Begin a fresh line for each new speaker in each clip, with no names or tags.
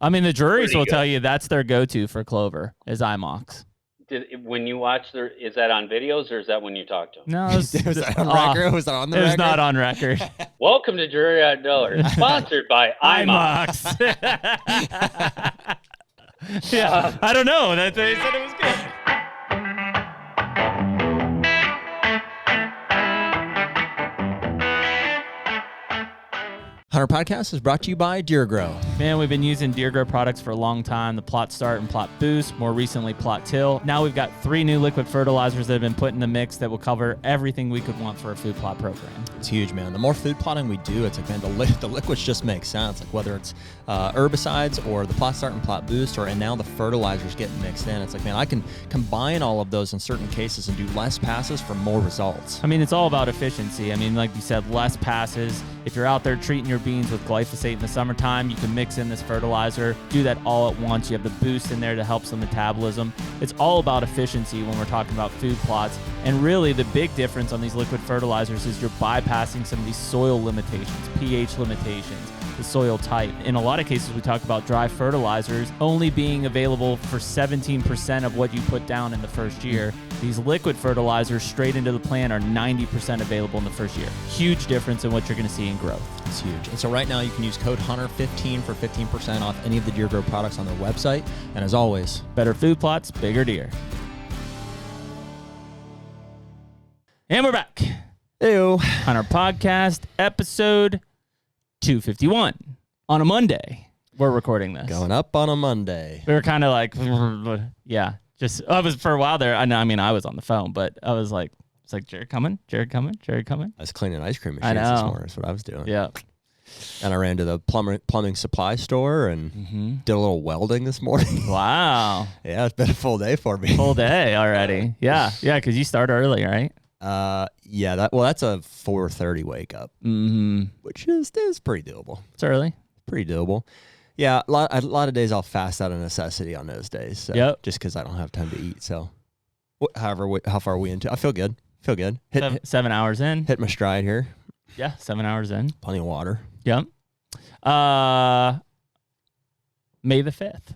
I mean, the juries will tell you that's their go-to for clover is IMOX.
When you watch is that on videos or is that when you talk to them?
No,
was that on record? Was that on the record?
It was not on record.
Welcome to Jury Outdoors, sponsored by IMOX.
Yeah, I don't know. They said it was good.
HUNTR Podcast is brought to you by Deer Grow.
Man, we've been using Deer Grow products for a long time. The Plot Start and Plot Boost, more recently Plot Till. Now we've got 3 new liquid fertilizers that have been put in the mix that will cover everything we could want for a food plot program.
It's huge, man. The more food plotting we do, it's like, man, the liquids just make sense. Like whether it's herbicides or the Plot Start and Plot Boost, and now the fertilizers getting mixed in. It's like, man, I can combine all of those in certain cases and do less passes for more results.
I mean, it's all about efficiency. I mean, like you said, less passes. If you're out there treating your beans with glyphosate in the summertime, you can mix in this fertilizer, do that all at once. You have the boost in there to help some metabolism. It's all about efficiency when we're talking about food plots. And really the big difference on these liquid fertilizers is you're bypassing some of these soil limitations, pH limitations, the soil type. In a lot of cases, we talk about dry fertilizers only being available for 17% of what you put down in the first year. These liquid fertilizers straight into the plant are 90% available in the first year. Huge difference in what you're going to see in growth.
It's huge. And so right now you can use code HUNTR15 for 15% off any of the Deer Grow products on their website. And as always,
better food plots, bigger deer. And we're back.
Ew.
HUNTR Podcast, episode 251 on a Monday. We're recording this.
Going up on a Monday.
We were kind of like, yeah, I was for a while there. I was on the phone, but I was like, it's like, Jared coming. I was
cleaning ice cream machines this morning. That's what I was doing.
Yeah.
And I ran to the plumbing supply store and did a little welding this morning.
Wow.
Yeah, it's been a full day for me.
Full day already. Yeah, because you start early, right?
Yeah. That's a 4:30 wake up, which is pretty doable.
It's early.
Pretty doable. Yeah, a lot of days I'll fast out of necessity on those days. So just because I don't have time to eat. So, how far are we into? I feel good. Hit
7 hours in.
Hit my stride here.
Yeah, 7 hours in.
Plenty of water.
Yep. May the 5th.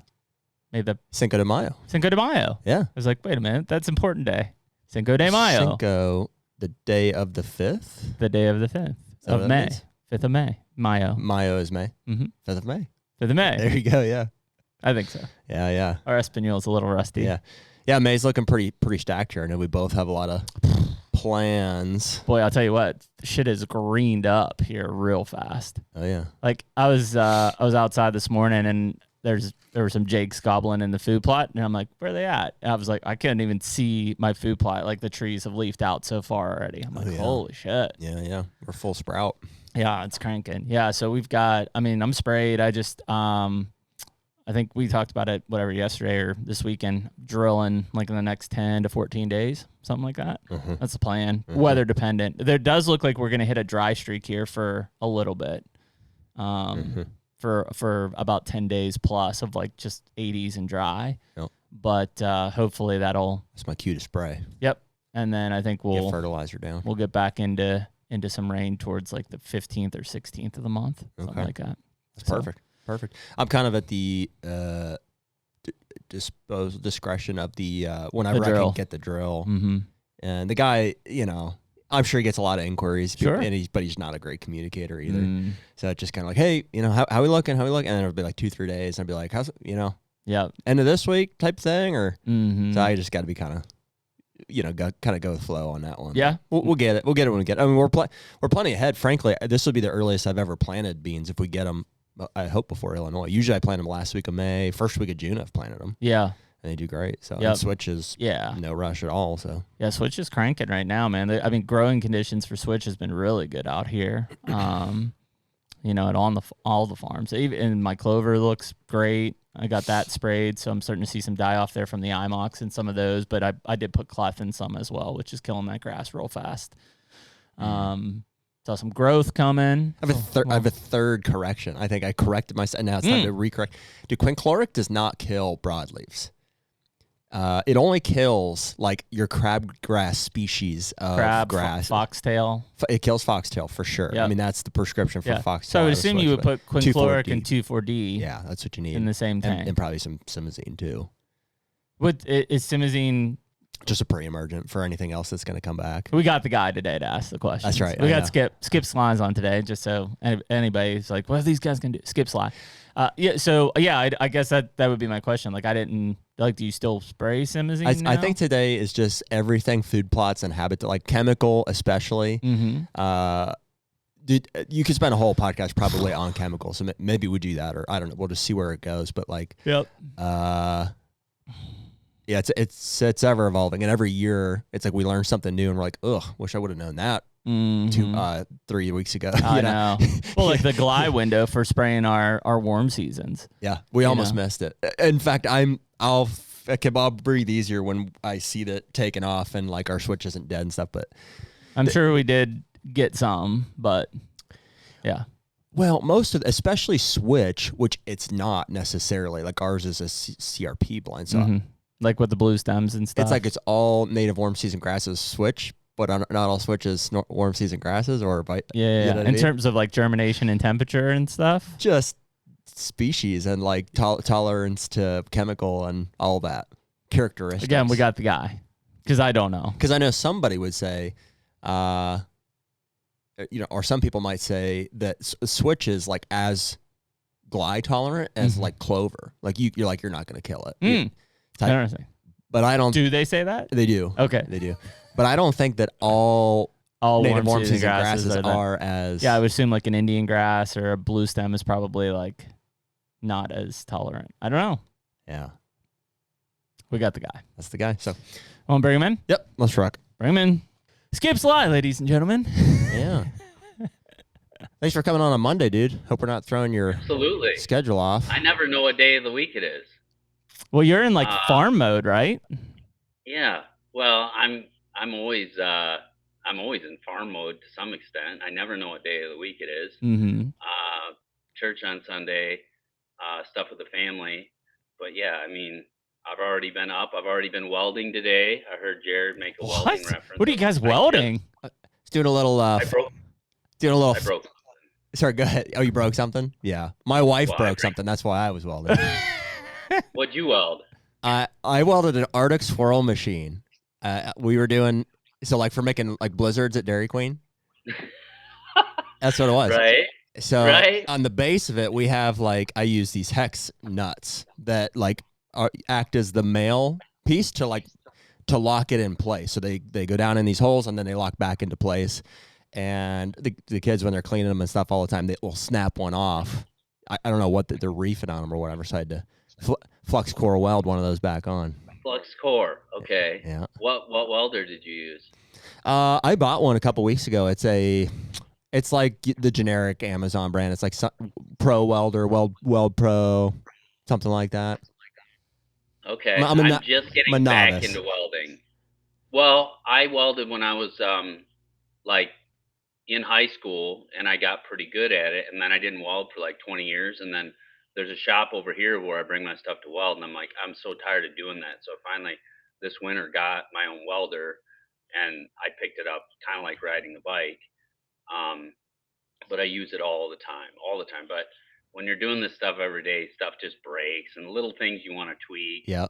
Cinco de Mayo.
Cinco de Mayo.
Yeah. I
was like, wait a minute, that's important day. Cinco de Mayo.
Cinco, the day of the 5th?
The day of the 5th of May. Means? 5th of May. Mayo.
Mayo is May. 5th of May.
5th of May.
There you go, yeah.
I think so.
Yeah.
Our Espanol's a little rusty.
Yeah, May's looking pretty stacked here. I know we both have a lot of plans.
Boy, I'll tell you what, shit is greened up here real fast.
Oh yeah.
Like I was outside this morning and there were some jakes gobbling in the food plot and I'm like, where are they at? And I was like, I couldn't even see my food plot. Like the trees have leafed out so far already. I'm like, holy shit.
Yeah. We're full sprout.
Yeah, it's cranking. Yeah, so we've got, I'm sprayed. I just, I think we talked about it, yesterday or this weekend, drilling like in the next 10 to 14 days, something like that. That's the plan. Weather dependent. There does look like we're going to hit a dry streak here for a little bit, for about 10 days plus of like just 80s and dry.
Yep.
But hopefully that'll.
That's my cue to spray.
Yep. And then I think we'll
get fertilizer down.
We'll get back into some rain towards like the 15th or 16th of the month, something like that.
That's perfect. I'm kind of at the discretion of the whenever I can get the drill. And the guy, I'm sure he gets a lot of inquiries, but he's not a great communicator either. So it's just kind of like, hey, how we looking? And then it'll be like 2-3 days, and I'll be like, how's end of this week type thing, or so I just got to be kind of. Go with flow on that one.
Yeah,
we'll get it. We'll get it when we get it. I mean, we're plenty ahead. Frankly, this will be the earliest I've ever planted beans if we get them. I hope before Illinois. Usually, I plant them last week of May, first week of June. I've planted them.
Yeah,
and they do great. So Switch is no rush at all. So
Switch is cranking right now, man. Growing conditions for Switch has been really good out here. At all the farms. Even my clover looks great. I got that sprayed, so I'm starting to see some die off there from the IMOX and some of those, but I did put clef in some as well, which is killing that grass real fast. Saw some growth coming.
I have a third correction. I think I corrected myself, and now it's time to recorrect. Dude, quinclorac does not kill broadleaves. It only kills like your crabgrass species of grass.
Foxtail.
It kills foxtail for sure.
Yep.
I mean, that's the prescription for foxtail.
So I would assume you would put quinchloric and 2,4-D.
Yeah, that's what you need
in the same tank,
and probably some simazine too.
What is simazine?
Just a pre-emergent for anything else that's going to come back.
We got the guy today to ask the question.
That's right.
We got Skip Sligh's on today, just so anybody's like, what are these guys going to do? Skip Sligh. I guess that would be my question. Like, I didn't, like, do you still spray simazine now?
I think today is just everything food plots and habitat, like chemical especially. Mm-hmm. Dude, you could spend a whole podcast probably on chemicals. So maybe we do that, or I don't know. We'll just see where it goes. But like, yeah, it's ever evolving, and every year it's like we learn something new, and we're like, ugh, wish I would have known that 3 weeks ago.
I know. Well, like the Glide window for spraying our warm seasons.
Yeah, we almost missed it. In fact, I'll breathe easier when I see that taken off and like our switch isn't dead and stuff. But
I'm sure we did get some, but yeah.
Well, most of, especially switch, which it's not necessarily like ours is a CRP blind, so.
Like with the blue stems and stuff.
It's like it's all native warm season grasses switch, but not all switches warm season grasses or
yeah. In terms of like germination and temperature and stuff.
Just species and like tolerance to chemical and all that characteristics.
Again, we got the guy because I don't know.
Because I know somebody would say, or some people might say that switch is like as Glide tolerant as like clover. Like you're not going to kill it.
Interesting.
But I don't.
Do they say that?
They do.
Okay.
They do. But I don't think that all native warm season grasses are as.
Yeah, I would assume like an Indian grass or a blue stem is probably like not as tolerant. I don't know.
Yeah.
We got the guy.
That's the guy. So,
want to bring him in?
Yep. Let's rock.
Bring him in. Skip Sligh, ladies and gentlemen.
Yeah. Thanks for coming on a Monday, dude. Hope we're not throwing your schedule off.
I never know what day of the week it is.
Well, you're in like farm mode, right?
Yeah. Well, I'm always in farm mode to some extent. I never know what day of the week it is.
Mm-hmm.
Church on Sunday, stuff with the family. But yeah, I mean, I've already been up. I've already been welding today. I heard Jared make a welding reference.
What are you guys welding?
Doing a little. I broke. Sorry, go ahead. Oh, you broke something? Yeah. My wife broke something. That's why I was welding.
What'd you weld?
I welded an Arctic swirl machine. We were doing for making like blizzards at Dairy Queen. That's what it was.
Right.
So on the base of it, we have I use these hex nuts that act as the male piece to lock it in place. So they go down in these holes and then they lock back into place. And the kids, when they're cleaning them and stuff all the time, they will snap one off. I don't know what they're reefing on them or whatever. So I had to flux core weld one of those back on.
Flux core. Okay.
Yeah.
What welder did you use?
I bought one a couple weeks ago. It's like the generic Amazon brand. It's like Pro Welder, Weld Pro, something like that.
Okay. I'm just getting back into welding. Well, I welded when I was in high school, and I got pretty good at it, and then I didn't weld for 20 years, and then there's a shop over here where I bring my stuff to weld, and I'm like, I'm so tired of doing that. So finally this winter got my own welder, and I picked it up kind of like riding a bike. But I use it all the time. But when you're doing this stuff every day, stuff just breaks and little things you want to tweak.
Yeah.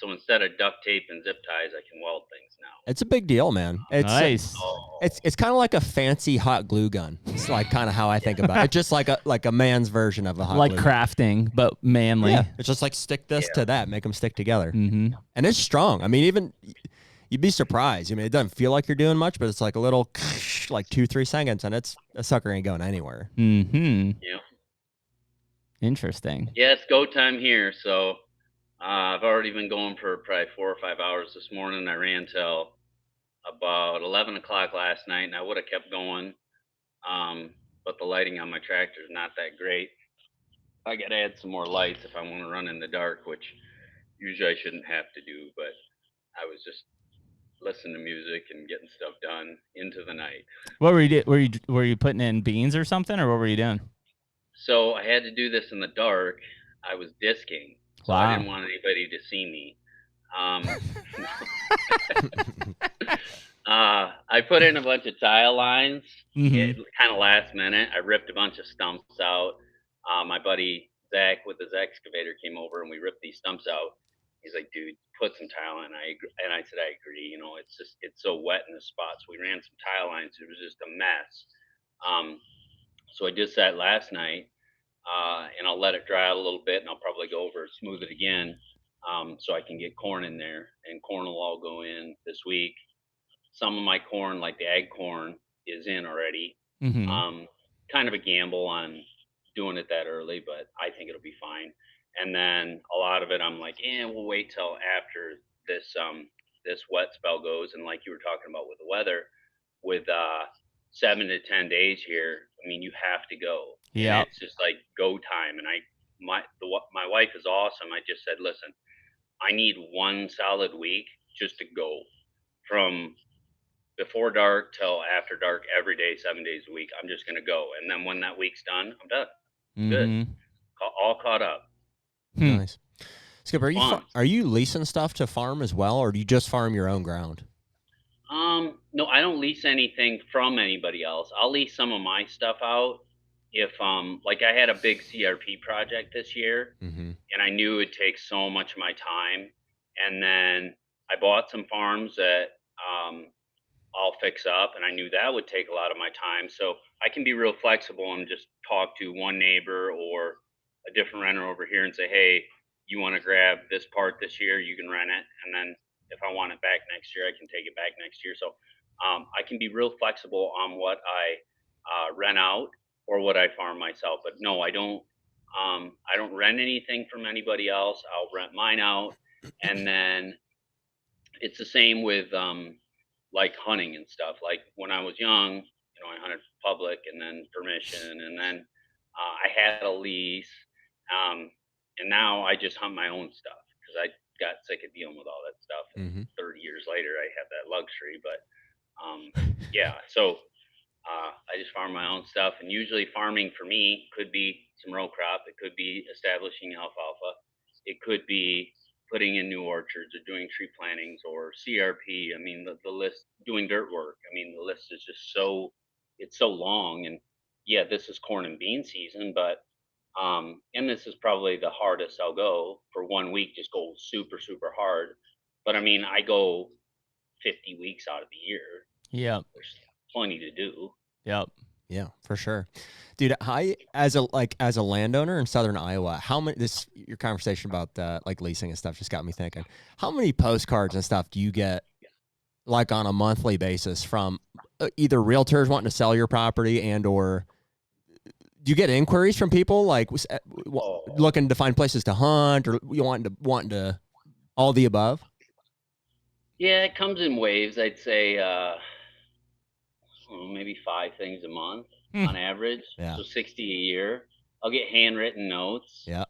So instead of duct tape and zip ties, I can weld things now.
It's a big deal, man. It's
nice.
It's kind of like a fancy hot glue gun. It's kind of how I think about it. It's just like a man's version of a hot glue gun.
Crafting, but manly.
Yeah. It's just stick this to that, make them stick together. Mm-hmm. And it's strong. I mean, even you'd be surprised. I mean, it doesn't feel like you're doing much, but it's like a little 2-3 seconds, and a sucker ain't going anywhere.
Mm-hmm.
Yeah.
Interesting.
Yeah, it's go time here, so I've already been going for probably 4 or 5 hours this morning. I ran till about 11 o'clock last night, and I would have kept going, but the lighting on my tractor is not that great. I got to add some more lights if I want to run in the dark, which usually I shouldn't have to do, but I was just listening to music and getting stuff done into the night.
What were you doing? Were you putting in beans or something, or what were you doing?
So I had to do this in the dark. I was disking. So I didn't want anybody to see me. I put in a bunch of tile lines, kind of last minute. I ripped a bunch of stumps out. My buddy Zach with his excavator came over and we ripped these stumps out. He's like, dude, put some tile in. I said, I agree. You know, it's so wet in this spot. So we ran some tile lines. It was just a mess. So I did that last night, and I'll let it dry out a little bit, and I'll probably go over and smooth it again, so I can get corn in there. And corn will all go in this week. Some of my corn, like the ag corn, is in already. Kind of a gamble on doing it that early, but I think it'll be fine. And then a lot of it, I'm like, we'll wait till after this wet spell goes. And like you were talking about with the weather, with 7 to 10 days here, I mean, you have to go. Yeah, it's just like go time. And my wife is awesome. I just said, listen, I need one solid week just to go from before dark till after dark every day, 7 days a week. I'm just going to go. And then when that week's done, I'm done. Good. All caught up.
Nice. Skip, are you leasing stuff to farm as well, or do you just farm your own ground?
No, I don't lease anything from anybody else. I'll lease some of my stuff out. If like I had a big CRP project this year, and I knew it would take so much of my time. And then I bought some farms that I'll fix up, and I knew that would take a lot of my time. So I can be real flexible and just talk to one neighbor or a different renter over here and say, hey, you want to grab this part this year, you can rent it. And then if I want it back next year, I can take it back next year. So I can be real flexible on what I rent out or what I farm myself. But no, I don't rent anything from anybody else. I'll rent mine out. And then it's the same with like hunting and stuff. Like when I was young, you know, I hunted public and then permission, and then I had a lease, and now I just hunt my own stuff because I got sick of dealing with all that stuff. And 30 years later, I have that luxury. But yeah, so I just farm my own stuff, and usually farming for me could be some row crop. It could be establishing alfalfa. It could be putting in new orchards or doing tree plantings or CRP. I mean, the list, doing dirt work. I mean, the list is just it's so long. And yeah, this is corn and bean season, but and this is probably the hardest I'll go for 1 week, just go super, super hard. But I mean, I go 50 weeks out of the year.
Yeah.
There's plenty to do.
Yep.
Yeah, for sure. Dude, as a landowner in southern Iowa, your conversation about like leasing and stuff just got me thinking. How many postcards and stuff do you get like on a monthly basis from either realtors wanting to sell your property and or do you get inquiries from people like looking to find places to hunt or you wanting to all the above?
Yeah, it comes in waves. I'd say maybe 5 things a month on average. Yeah. So 60 a year. I'll get handwritten notes.
Yeah.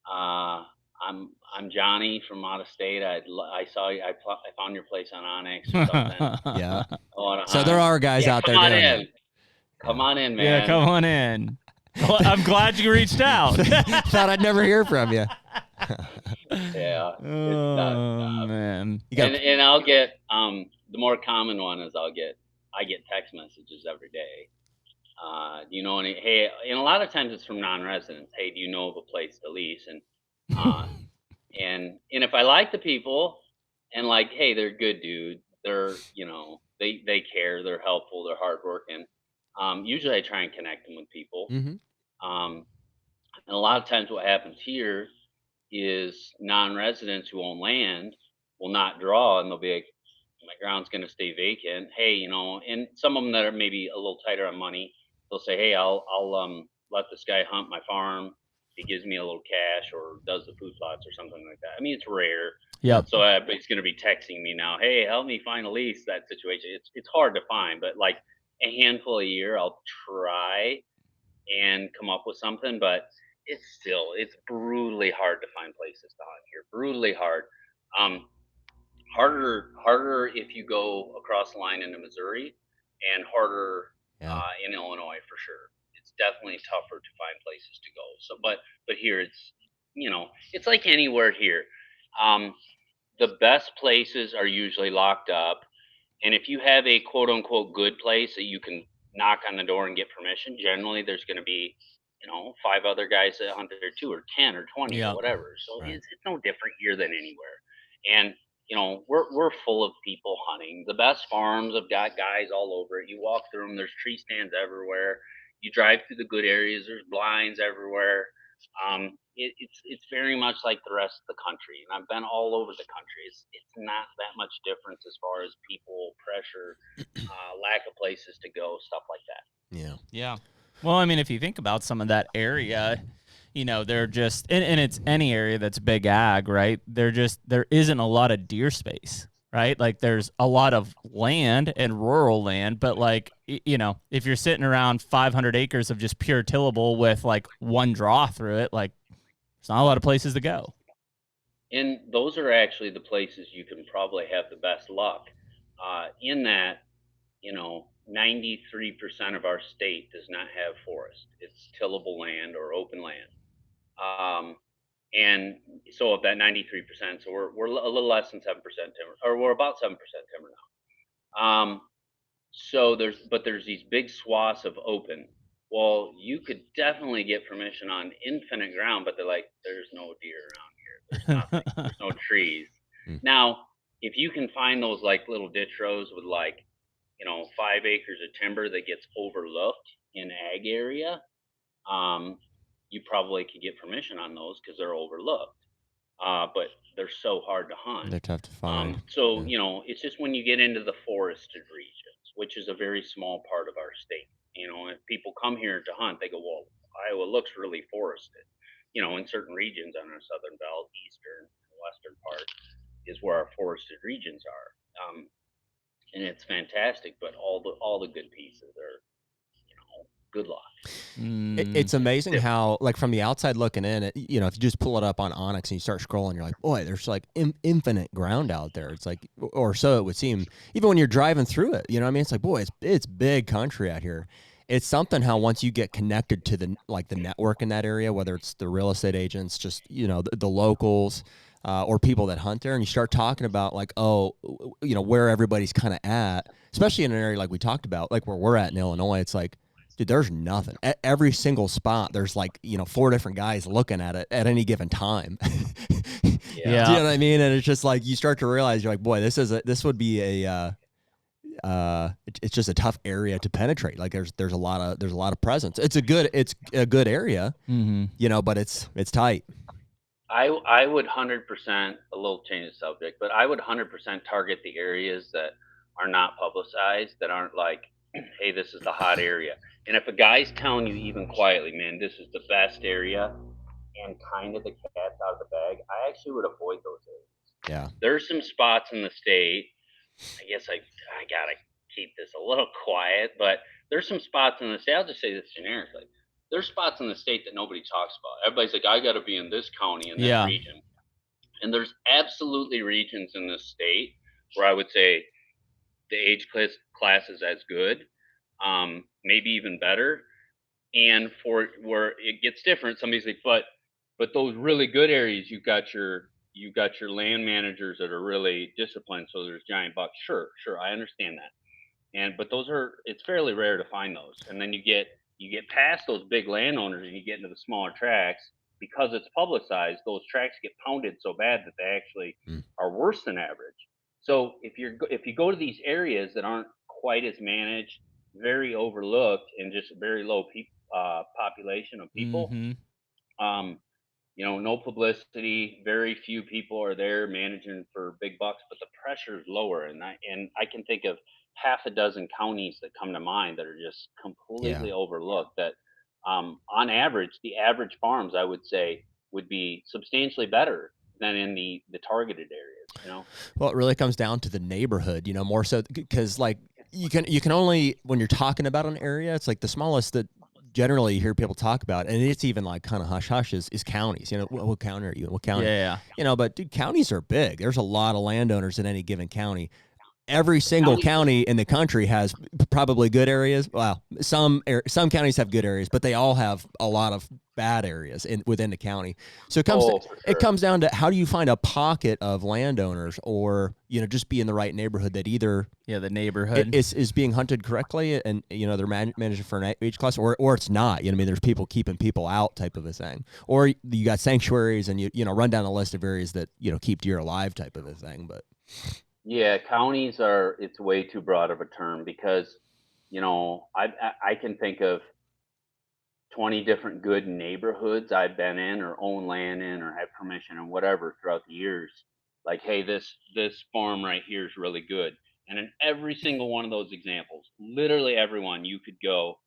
I'm Johnny from out of state. I saw you. I found your place on Onyx or something.
Yeah. So there are guys out there doing it.
Come on in, man.
Yeah, come on in. Well, I'm glad you reached out.
Thought I'd never hear from you.
Yeah.
Oh man.
And I'll get the more common one is I get text messages every day. Do you know any? Hey, and a lot of times it's from non-residents. Hey, do you know of a place to lease? And and if I like the people, and like, hey, they're good dude. They're they care. They're helpful. They're hardworking. Usually I try and connect them with people. And a lot of times what happens here is non-residents who own land will not draw, and they'll be like, my ground's going to stay vacant. Hey, and some of them that are maybe a little tighter on money, they'll say, hey, I'll let this guy hunt my farm. He gives me a little cash or does the food plots or something like that. I mean, it's rare.
Yeah.
So everybody's going to be texting me now. Hey, help me find a lease. That situation. It's hard to find, but like a handful a year, I'll try and come up with something. But it's brutally hard to find places to hunt here. Brutally hard. Harder if you go across the line into Missouri, and harder in Illinois for sure. It's definitely tougher to find places to go. So, but here it's like anywhere here. the best places are usually locked up. And if you have a quote unquote good place that you can knock on the door and get permission, generally there's going to be, 5 other guys that hunt there too, or 10 or 20 or whatever. So
Right.
it's no different here than anywhere. And, we're full of people hunting. The best farms have got guys all over it. You walk through them, there's tree stands everywhere. You drive through the good areas, there's blinds everywhere. It's very much like the rest of the country, and I've been all over the country. It's not that much difference as far as people pressure, lack of places to go, stuff like that.
Yeah. Well, I mean, if you think about some of that area, they're just, and it's any area that's big ag, right? There isn't a lot of deer space, right? Like there's a lot of land and rural land, but like, if you're sitting around 500 acres of just pure tillable with like one draw through it, like there's not a lot of places to go.
And those are actually the places you can probably have the best luck. In that, 93% of our state does not have forest. It's tillable land or open land. And so of that 93%, so we're a little less than 7% timber, or we're about 7% timber now. So there's these big swaths of open. Well, you could definitely get permission on infinite ground, but they're like, there's no deer around here. There's nothing. There's no trees. Now, if you can find those like little ditch rows with like, 5 acres of timber that gets overlooked in ag area, you probably could get permission on those because they're overlooked. But they're so hard to hunt.
They're tough to find.
It's just when you get into the forested regions, which is a very small part of our state. If people come here to hunt, they go, well, Iowa looks really forested. In certain regions on our southern belt, eastern, western part is where our forested regions are. And it's fantastic, but all the good pieces are, good luck.
It's amazing how, like, from the outside looking in, if you just pull it up on Onyx and you start scrolling, you're like, boy, there's like infinite ground out there. It's like, or so it would seem, even when you're driving through it. You know what I mean? It's like, boy, it's big country out here. It's something how once you get connected to the network in that area, whether it's the real estate agents, just the locals, or people that hunt there, and you start talking about like, where everybody's kind of at, especially in an area like we talked about, like where we're at in Illinois. It's like, dude, there's nothing. At every single spot, there's like 4 different guys looking at it at any given time.
Yeah.
Do you know what I mean? And it's just like you start to realize you're like, boy, this would be it's just a tough area to penetrate. Like there's a lot of presence. It's a good area, but it's tight.
I would 100%, a little change of subject, but I would 100% target the areas that are not publicized, that aren't like, hey, this is the hot area. And if a guy's telling you even quietly, man, this is the best area, and kind of the cat's out of the bag, I actually would avoid those areas.
Yeah.
There's some spots in the state, I guess I gotta keep this a little quiet, but there's some spots in the state, I'll just say this generically. There's spots in the state that nobody talks about. Everybody's like, I gotta be in this county, in this region. And there's absolutely regions in this state where I would say the age class is as good, maybe even better. And for where it gets different, somebody's like, but those really good areas, you've got your land managers that are really disciplined, so there's giant bucks. Sure, I understand that. But it's fairly rare to find those. And then you get past those big landowners and you get into the smaller tracts. Because it's publicized, those tracts get pounded so bad that they actually are worse than average. So if you go to these areas that aren't quite as managed, very overlooked, and just very low population of people, no publicity, very few people are there managing for big bucks, but the pressure is lower. And I can think of half a dozen counties that come to mind that are just completely overlooked. That on average, the average farms, I would say, would be substantially better than in the targeted areas.
Well, it really comes down to the neighborhood, more so, because like you can only, when you're talking about an area, it's like the smallest that generally you hear people talk about, and it's even like kind of hush is counties. What county are you in? What county?
Yeah.
But dude, counties are big. There's a lot of landowners in any given county. every single county in the country has probably good areas. Well, some counties have good areas, but they all have a lot of bad areas within the county. So it comes down to how do you find a pocket of landowners, or just be in the right neighborhood that either
the neighborhood
is being hunted correctly, and they're managing for an age class, or it's not. There's people keeping people out type of a thing, or you got sanctuaries and you run down a list of areas that keep deer alive type of a thing, but.
Yeah, counties it's way too broad of a term because, I can think of 20 different good neighborhoods I've been in or own land in or have permission and whatever throughout the years. Like, hey, this farm right here is really good. And in every single one of those examples, literally everyone, you could go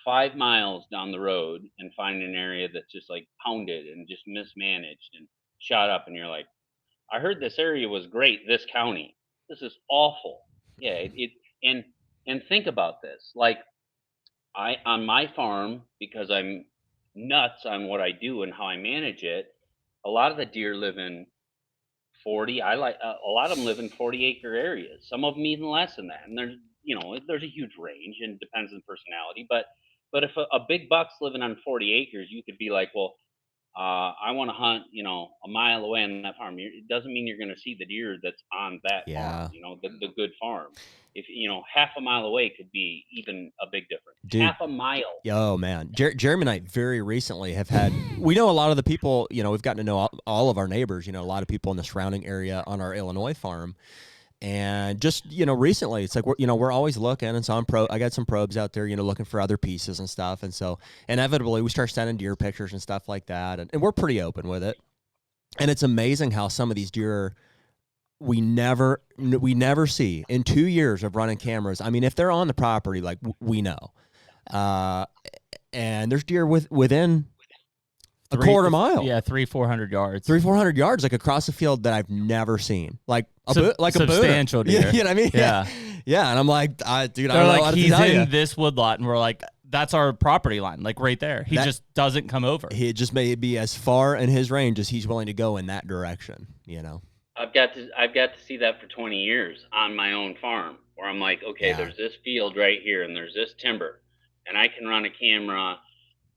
5 miles down the road and find an area that's just like pounded and just mismanaged and shot up. And you're like, I heard this area was great, this county. This is awful. Yeah, and think about this. Like, on my farm, because I'm nuts on what I do and how I manage it, a lot of the deer live in 40. A lot of them live in 40-acre areas. Some of them even less than that. And there's a huge range and depends on personality. But if a big buck's living on 40 acres, you could be like, well, I want to hunt, a mile away on that farm. It doesn't mean you're going to see the deer that's on that farm, the good farm. If, half a mile away could be even a big difference. Dude, half a mile.
Oh, man. Jeremy and I very recently have had, we know a lot of the people, we've gotten to know all of our neighbors, a lot of people in the surrounding area on our Illinois farm. And just, recently it's like, we're always looking. And so I got some probes out there, looking for other pieces and stuff. And so inevitably we start sending deer pictures and stuff like that. And we're pretty open with it. And it's amazing how some of these deer we never see in 2 years of running cameras. I mean, if they're on the property, like we know, and there's deer within a quarter mile.
Yeah, 300-400 yards.
300-400 yards, like across the field that I've never seen. Like a
substantial deer.
You know what I mean?
Yeah.
Yeah. And I'm like, dude, I don't
know
like,
he's in this woodlot, and we're like, that's our property line, like right there. He just doesn't come over.
He just may be as far in his range as he's willing to go in that direction,
I've got to see that for 20 years on my own farm, where I'm like, okay, there's this field right here, and there's this timber, and I can run a camera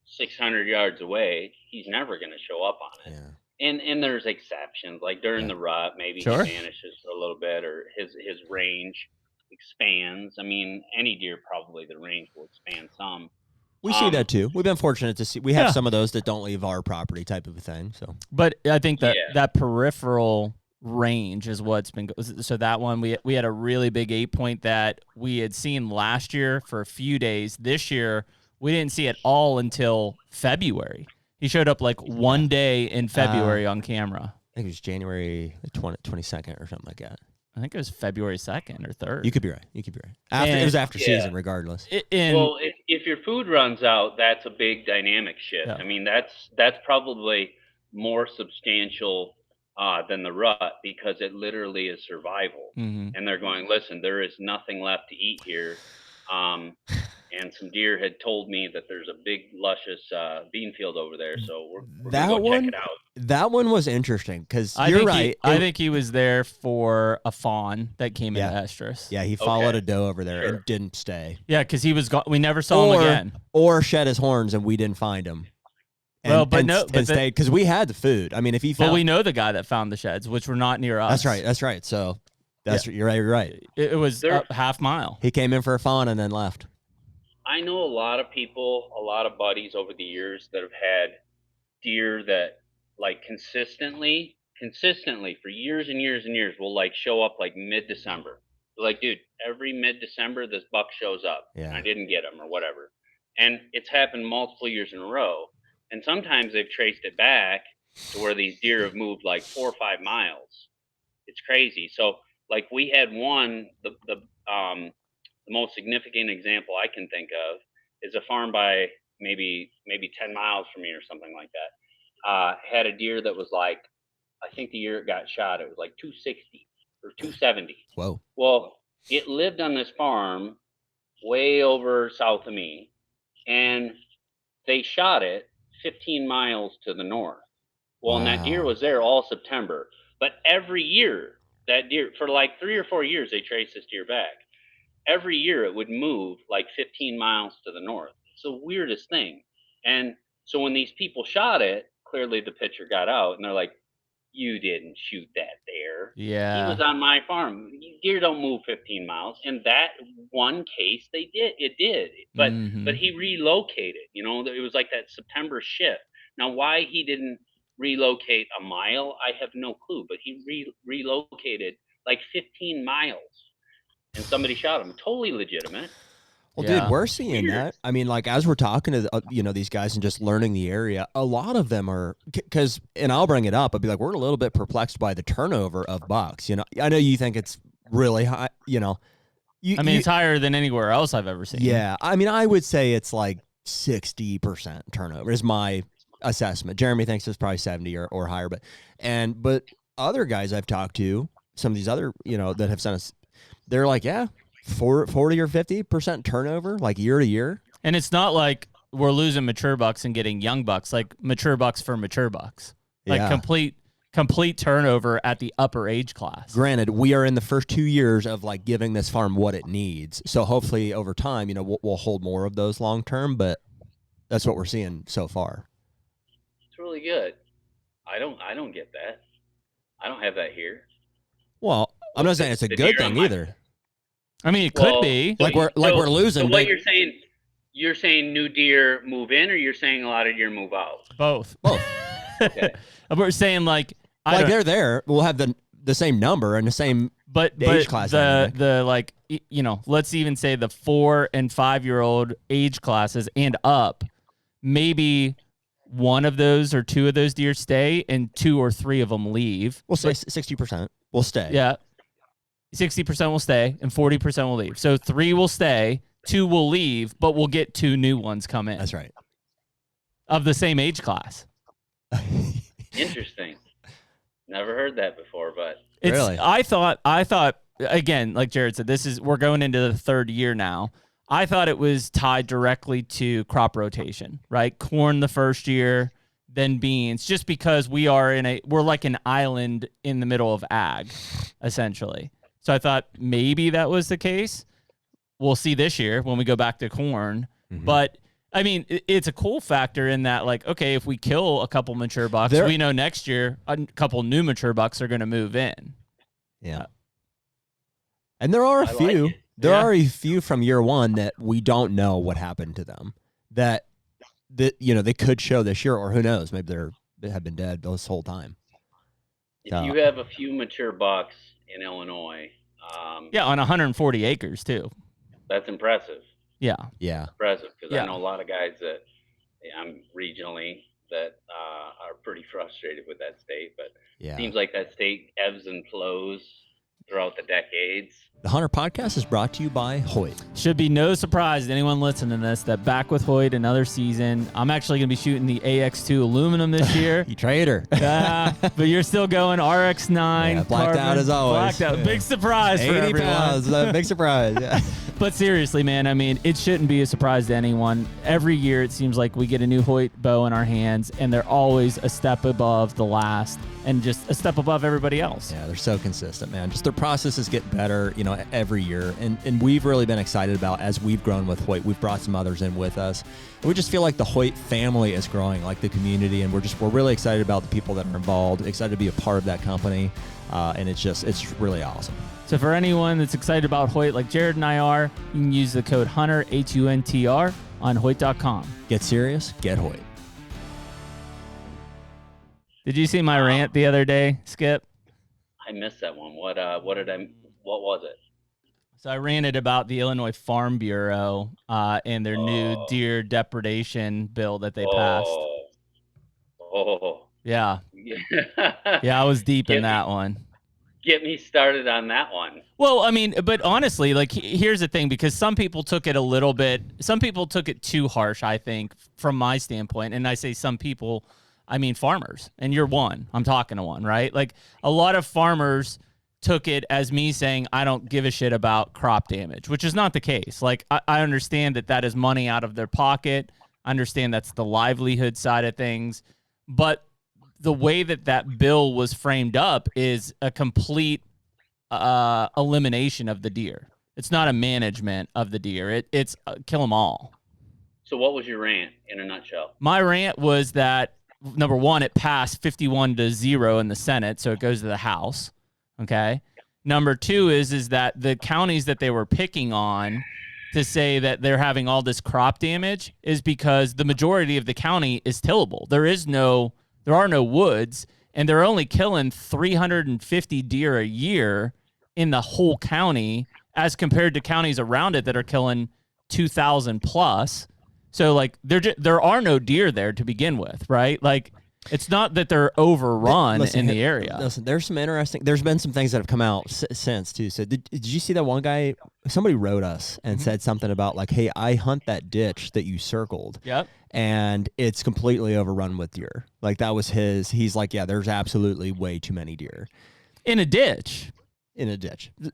600 yards away. He's never going to show up on it. Yeah. And there's exceptions, like during the rut, maybe he vanishes for a little bit, or his range expands. I mean, any deer, probably the range will expand some.
We see that too. We've been fortunate to see. We have some of those that don't leave our property, type of a thing. So,
but I think that peripheral range is what's been. So that one, we had a really big 8-point that we had seen last year for a few days. This year, we didn't see it all until February. He showed up like one day in February on camera.
I think it was January 22nd or something like that.
I think it was February 2nd or 3rd.
You could be right. It was after season, regardless.
Well, if your food runs out, that's a big dynamic shift. Yeah. I mean, that's probably more substantial than the rut, because it literally is survival. Mm-hmm. And they're going, listen, there is nothing left to eat here. And some deer had told me that there's a big, luscious bean field over there, so we're going to go check it out.
That one was interesting, because you're right.
I think he was there for a fawn that came into estrus.
Yeah, he followed a doe over there and didn't stay.
Yeah, because he was gone. We never saw him again.
Or shed his horns, and we didn't find him. Stayed, because we had the food. I mean, if he found...
But we know the guy that found the sheds, which were not near us.
That's right. So you're right.
It was a half mile.
He came in for a fawn and then left.
I know a lot of people, a lot of buddies over the years that have had deer that, like, consistently for years and years and years will, like, show up like mid-December. Like, dude, every mid-December this buck shows up. Yeah. And I didn't get him or whatever. And it's happened multiple years in a row. And sometimes they've traced it back to where these deer have moved like 4 or 5 miles. It's crazy. So, like, we had one, the most significant example I can think of is a farm by maybe 10 miles from me or something like that. Had a deer that was like, I think the year it got shot, it was like 260 or 270.
Whoa.
Well, it lived on this farm way over south of me, and they shot it 15 miles to the north. Well, and that deer was there all September. But every year that deer for like 3 or 4 years. They traced this deer back. Every year it would move like 15 miles to the north. It's the weirdest thing. And so when these people shot it, clearly the picture got out, and they're like, "You didn't shoot that there.
Yeah.
He was on my farm. Deer don't move 15 miles." And that one case, they did. It did. But he relocated. You know, it was like that September shift. Now, why he didn't relocate a mile, I have no clue. But he relocated like 15 miles, and somebody shot him. Totally legitimate.
Well, dude, we're seeing that. I mean, like, as we're talking to, these guys and just learning the area, a lot of them are, because, and I'll bring it up, I'll be like, we're a little bit perplexed by the turnover of bucks. You know, I know you think it's really high,
it's higher than anywhere else I've ever seen.
Yeah. I mean, I would say it's like 60% turnover is my assessment. Jeremy thinks it's probably 70 or higher, but other guys I've talked to, some of these other, that have sent us, they're like, yeah, 40 or 50% turnover, like year to year.
And it's not like we're losing mature bucks and getting young bucks, like mature bucks for mature bucks. Like complete turnover at the upper age class.
Granted, we are in the first 2 years of like giving this farm what it needs. So hopefully over time, we'll hold more of those long term, but that's what we're seeing so far.
It's really good. I don't get that. I don't have that here.
Well, I'm not saying it's a good thing either.
I mean, it could be.
We're losing.
So what you're saying new deer move in, or you're saying a lot of deer move out?
Both.
Okay.
We're saying like
they're there. We'll have the same number and the same age class. Let's even say the 4 and 5 year old age classes and up, maybe one of those or two of those deer stay and 2 or 3 of them leave. We'll say 60% will stay.
Yeah. 60% will stay and 40% will leave. So 3 will stay, 2 will leave, but we'll get 2 new ones come in.
That's right.
Of the same age class.
Interesting. Never heard that before, but
really,
I thought again, like Jared said, we're going into the 3rd year now. I thought it was tied directly to crop rotation, right? Corn the first year, then beans, just because we're like an island in the middle of ag, essentially. So I thought maybe that was the case. We'll see this year when we go back to corn. Mm-hmm. But, I mean, it's a cool factor in that, like, okay, if we kill a couple mature bucks, we know next year a couple new mature bucks are going to move in.
Yeah. And there are a few. There are a few from year one that we don't know what happened to them that they could show this year, or who knows, maybe they have been dead this whole time.
If you have a few mature bucks in Illinois.
On 140 acres too.
That's impressive.
Yeah.
Impressive, because I know a lot of guys that I'm regionally that are pretty frustrated with that state, but it seems like that state ebbs and flows throughout the decades.
The HUNTR Podcast is brought to you by Hoyt.
Should be no surprise to anyone listening to this that back with Hoyt another season. I'm actually going to be shooting the AX2 aluminum this year.
You traitor.
But you're still going RX9.
Yeah, blacked out as always.
Blacked out. Yeah. Big surprise for everyone. 80
pounds. Big surprise. Yeah.
But seriously, man, I mean, it shouldn't be a surprise to anyone. Every year it seems like we get a new Hoyt bow in our hands, and they're always a step above the last and just a step above everybody else.
Yeah, they're so consistent, man. Just their processes get better, every year. And we've really been excited about, as we've grown with Hoyt, we've brought some others in with us. And we just feel like the Hoyt family is growing, like the community, and we're really excited about the people that are involved, excited to be a part of that company. And it's really awesome.
So for anyone that's excited about Hoyt like Jared and I are, you can use the code HUNTR, HUNTR, on Hoyt.com.
Get serious, get Hoyt.
Did you see my rant the other day, Skip?
I missed that one. What was it?
So I ranted about the Illinois Farm Bureau and their new deer depredation bill that they passed. Yeah. Yeah, I was deep in that one.
Get me started on that one.
Well, I mean, but honestly, like, here's the thing, because some people took it too harsh, I think, from my standpoint. And I say some people, I mean farmers, and you're one. I'm talking to one, right? Like, a lot of farmers took it as me saying I don't give a shit about crop damage, which is not the case. Like, I understand that is money out of their pocket. I understand that's the livelihood side of things. But the way that bill was framed up is a complete elimination of the deer. It's not a management of the deer. It's kill them all.
So what was your rant in a nutshell?
My rant was that, number one, it passed 51-0 in the Senate, so it goes to the House. Okay. Number two is that the counties that they were picking on to say that they're having all this crop damage is because the majority of the county is tillable. There are no woods, and they're only killing 350 deer a year in the whole county as compared to counties around it that are killing 2,000 plus. So, like, there are no deer there to begin with, right? Like, it's not that they're overrun in the area.
Listen, there's been some things that have come out since, too. So, did you see that one guy, somebody wrote us and said something about, like, hey, I hunt that ditch that you circled.
Yep.
And it's completely overrun with deer. Like, that was he's like, yeah, there's absolutely way too many deer.
In a ditch.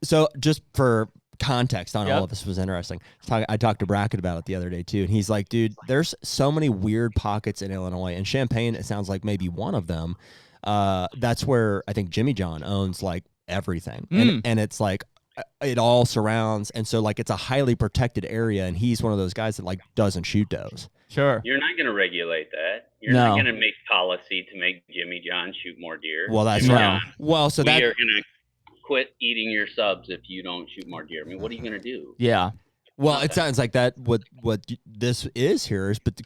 So, just for context on all of this was interesting. I talked to Brackett about it the other day too, and he's like, dude, there's so many weird pockets in Illinois, and Champaign, it sounds like maybe one of them. That's where I think Jimmy John owns like everything, and it's like it all surrounds, and so like it's a highly protected area, and he's one of those guys that like doesn't shoot does.
Sure.
You're not going to regulate that. You're not going to make policy to make Jimmy John shoot more deer.
Well, that's right. Well, so
we are going to quit eating your subs if you don't shoot more deer. I mean, what are you going to do?
Yeah.
Well, it sounds like that. What this is here is, but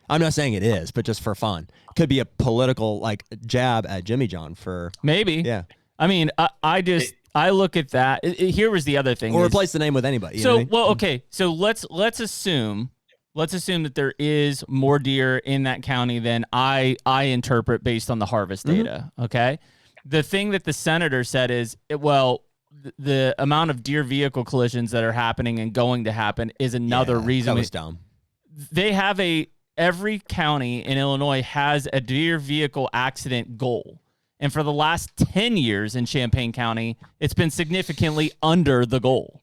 I'm not saying it is, but just for fun, could be a political like jab at Jimmy John for
maybe.
Yeah.
I mean, I look at that. Here was the other thing.
Or replace the name with anybody.
So, well, okay. So let's assume that there is more deer in that county than I interpret based on the harvest data. Okay. The thing that the senator said is, the amount of deer vehicle collisions that are happening and going to happen is another reason.
That was dumb.
They have every county in Illinois has a deer vehicle accident goal. And for the last 10 years in Champaign County, it's been significantly under the goal.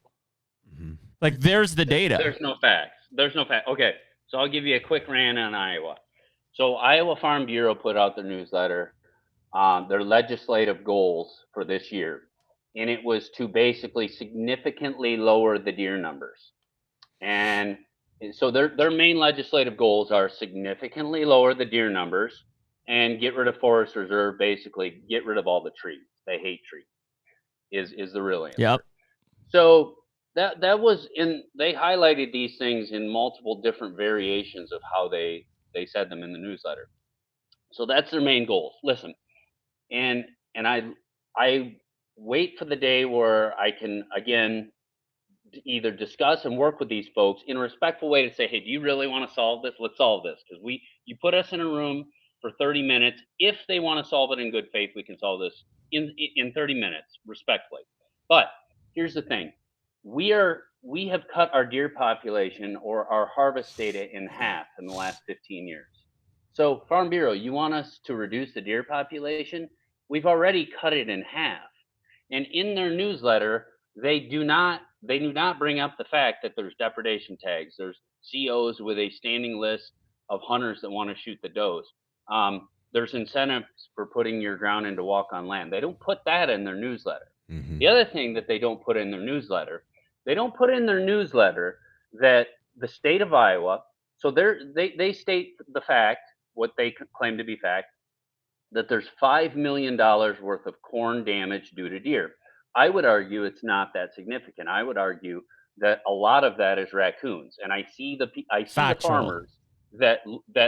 Mm-hmm. Like, there's the data.
There's no facts. Okay, so I'll give you a quick rant on Iowa. So Iowa Farm Bureau put out their newsletter, their legislative goals for this year. And it was to basically significantly lower the deer numbers. And so their main legislative goals are significantly lower the deer numbers and get rid of forest reserve, basically get rid of all the trees. They hate trees, is the real answer.
Yep.
So that was they highlighted these things in multiple different variations of how they said them in the newsletter. So that's their main goals. Listen, and I wait for the day where I can, again, either discuss and work with these folks in a respectful way to say, hey, do you really want to solve this? Let's solve this. Because you put us in a room for 30 minutes. If they want to solve it in good faith, we can solve this in 30 minutes, respectfully. But here's the thing. We have cut our deer population or our harvest data in half in the last 15 years. So Farm Bureau, you want us to reduce the deer population? We've already cut it in half. And in their newsletter, they do not bring up the fact that there's depredation tags. There's COs with a standing list of hunters that want to shoot the does. There's incentives for putting your ground into walk on land. They don't put that in their newsletter. Mm-hmm. The other thing that they don't put in their newsletter, that the state of Iowa, so they state the fact, what they claim to be fact, that there's $5 million worth of corn damage due to deer. I would argue it's not that significant. I would argue that a lot of that is raccoons. And I see the farmers that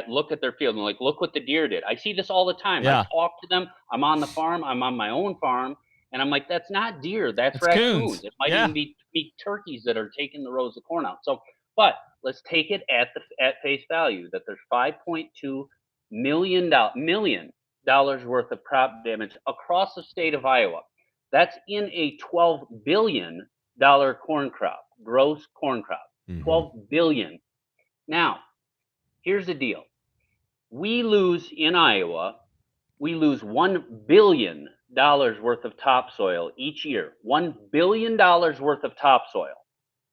look at their field and like, look what the deer did. I see this all the time. Yeah. I talk to them. I'm on the farm. I'm on my own farm. And I'm like, that's not deer. That's raccoons. Coons. It might even be turkeys that are taking the rows of corn out. So, but let's take it at face value that there's $5.2 million worth of crop damage across the state of Iowa. That's in a $12 billion corn crop, gross corn crop. Mm-hmm. $12 billion. Now, here's the deal. In Iowa, we lose $1 billion worth of topsoil each year. $1 billion worth of topsoil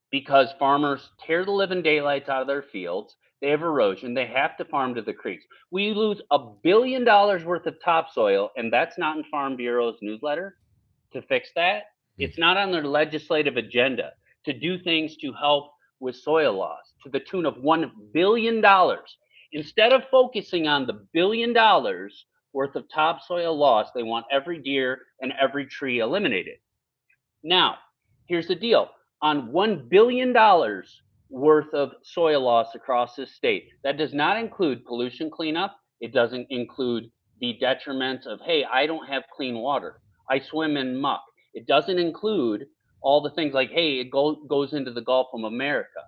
because farmers tear the living daylights out of their fields. They have erosion. They have to farm to the creeks. We lose $1 billion worth of topsoil, and that's not in Farm Bureau's newsletter to fix that. It's not on their legislative agenda to do things to help with soil loss to the tune of $1 billion. Instead of focusing on the $1 billion worth of topsoil loss, they want every deer and every tree eliminated. Now, here's the deal. On $1 billion worth of soil loss across this state, that does not include pollution cleanup. It doesn't include the detriment of, hey, I don't have clean water. I swim in muck. It doesn't include all the things like, hey, it goes into the Gulf of America.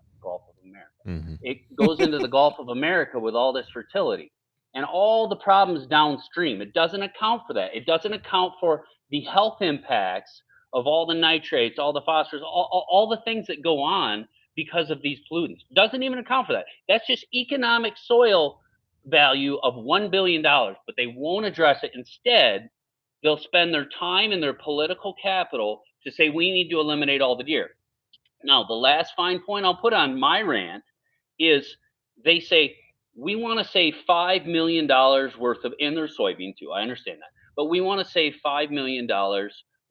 Mm-hmm. It goes into the Gulf of America with all this fertility and all the problems downstream. It doesn't account for that. It doesn't account for the health impacts of all the nitrates, all the phosphorus, all the things that go on because of these pollutants. Doesn't even account for that. That's just economic soil value of $1 billion, but they won't address it. Instead, they'll spend their time and their political capital to say we need to eliminate all the deer. Now, the last fine point I'll put on my rant is they say we want to save $5 million worth of, in their soybean too, I understand that, but we want to save $5 million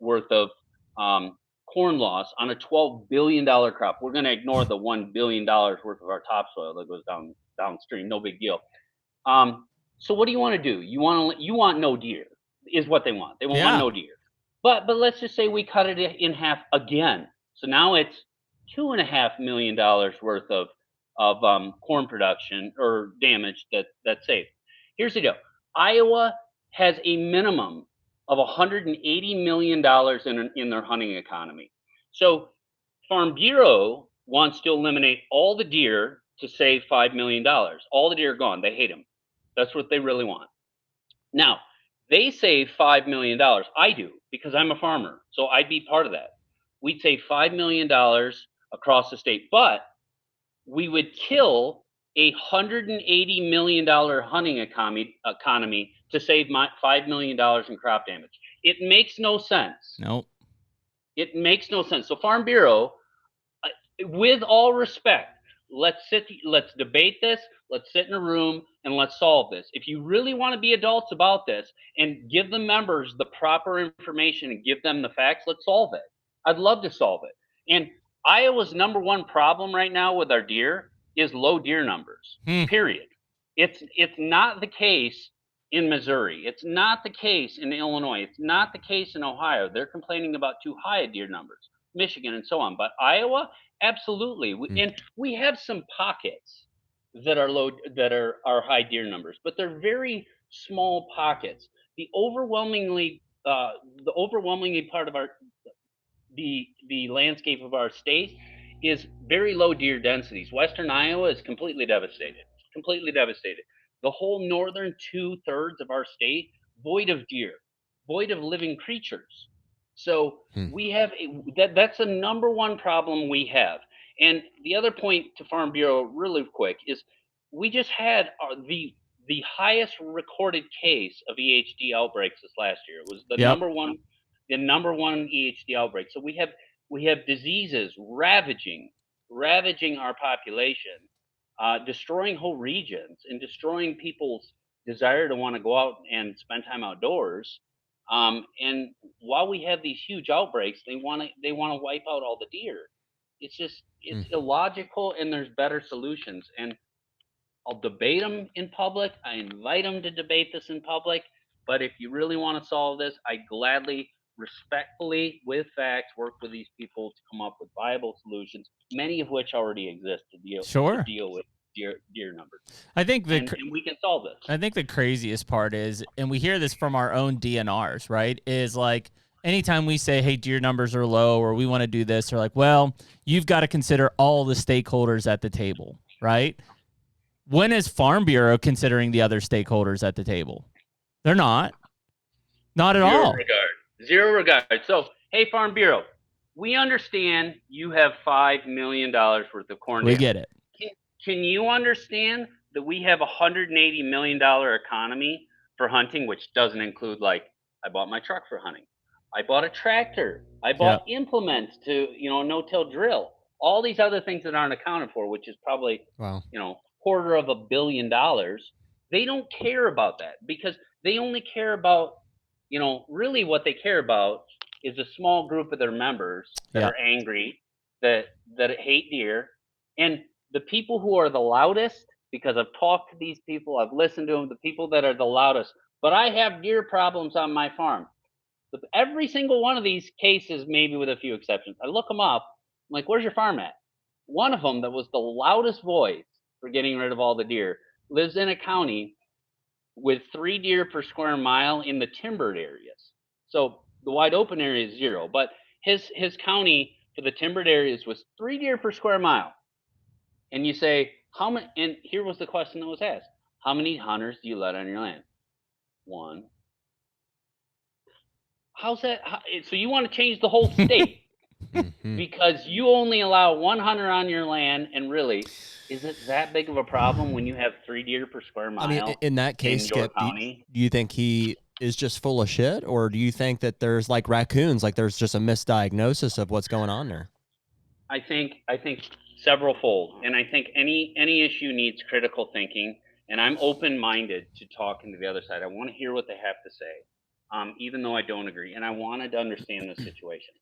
worth of corn loss on a $12 billion crop. We're going to ignore the $1 billion worth of our topsoil that goes downstream. No big deal. So what do you want to do? You want no deer is what they want. They want no deer. But let's just say we cut it in half again. So now it's $2.5 million worth of corn production or damage that's saved. Here's the deal. Iowa has a minimum of $180 million in their hunting economy. So Farm Bureau wants to eliminate all the deer to save $5 million. All the deer are gone. They hate them. That's what they really want. Now, they save $5 million. I do, because I'm a farmer. So I'd be part of that. We'd save $5 million across the state, but we would kill a $180 million hunting economy to save $5 million in crop damage. It makes no sense.
Nope.
It makes no sense. So Farm Bureau, with all respect, let's debate this. Let's sit in a room and let's solve this. If you really want to be adults about this and give the members the proper information and give them the facts, let's solve it. I'd love to solve it. And Iowa's number one problem right now with our deer is low deer numbers, period. It's not the case in Missouri. It's not the case in Illinois. It's not the case in Ohio. They're complaining about too high deer numbers, Michigan and so on. But Iowa, absolutely. And we have some pockets that are high deer numbers, but they're very small pockets. The overwhelmingly part of the landscape of our state is very low deer densities. Western Iowa is completely devastated. The whole northern 2/3 of our state, void of deer, void of living creatures. So we have that's the number one problem we have. And the other point to Farm Bureau really quick is we just had the highest recorded case of EHD outbreaks this last year. It was the number one EHD outbreak. So we have diseases ravaging our population, destroying whole regions and destroying people's desire to want to go out and spend time outdoors. And while we have these huge outbreaks, they want to wipe out all the deer. It's illogical, and there's better solutions. And I'll debate them in public. I invite them to debate this in public. But if you really want to solve this, I gladly, respectfully, with facts, work with these people to come up with viable solutions, many of which already exist to deal with deer numbers.
I think
and we can solve this.
I think the craziest part is, and we hear this from our own DNRs, right, is like anytime we say, hey, deer numbers are low or we want to do this, they're like, well, you've got to consider all the stakeholders at the table, right? When is Farm Bureau considering the other stakeholders at the table? They're not. Not at all.
Zero regard. So, hey, Farm Bureau, we understand you have $5 million worth of corn.
We get it.
Can you understand that we have a $180 million economy for hunting, which doesn't include, like, I bought my truck for hunting. I bought a tractor. I bought implements to, no-till drill. All these other things that aren't accounted for, which is probably, $250 million. They don't care about that because they only care about, really what they care about is a small group of their members that are angry, that hate deer. And the people who are the loudest, because I've talked to these people, I've listened to them, the people that are the loudest, but I have deer problems on my farm. Every single one of these cases, maybe with a few exceptions, I look them up. I'm like, where's your farm at? One of them that was the loudest voice for getting rid of all the deer lives in a county with 3 deer per square mile in the timbered areas. So the wide open area is 0, but his county for the timbered areas was 3 deer per square mile. And you say, how many? And here was the question that was asked: how many hunters do you let on your land? 1. How's that? So you want to change the whole state because you only allow 1 hunter on your land, and really, is it that big of a problem when you have 3 deer per square mile?
I mean, in that case, Skip, do you think he is just full of shit, or do you think that there's like raccoons, like there's just a misdiagnosis of what's going on there?
I think several fold, and I think any issue needs critical thinking, and I'm open-minded to talking to the other side. I want to hear what they have to say, even though I don't agree, and I wanted to understand the situation.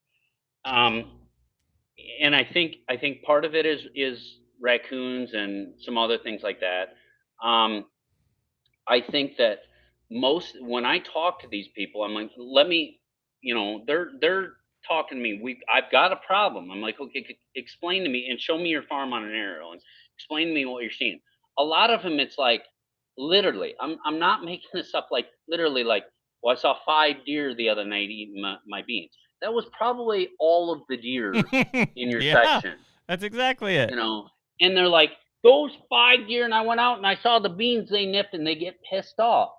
And I think part of it is raccoons and some other things like that. I think that when I talk to these people, I'm like, let me, they're talking to me. I've got a problem. I'm like, okay, explain to me and show me your farm on an aerial and explain to me what you're seeing. A lot of them, it's like, literally, I'm not making this up. Like literally, like, well, I saw 5 deer the other night eating my beans. That was probably all of the deer in your section.
That's exactly it.
And they're like, those 5 deer, and I went out and I saw the beans they nipped, and they get pissed off.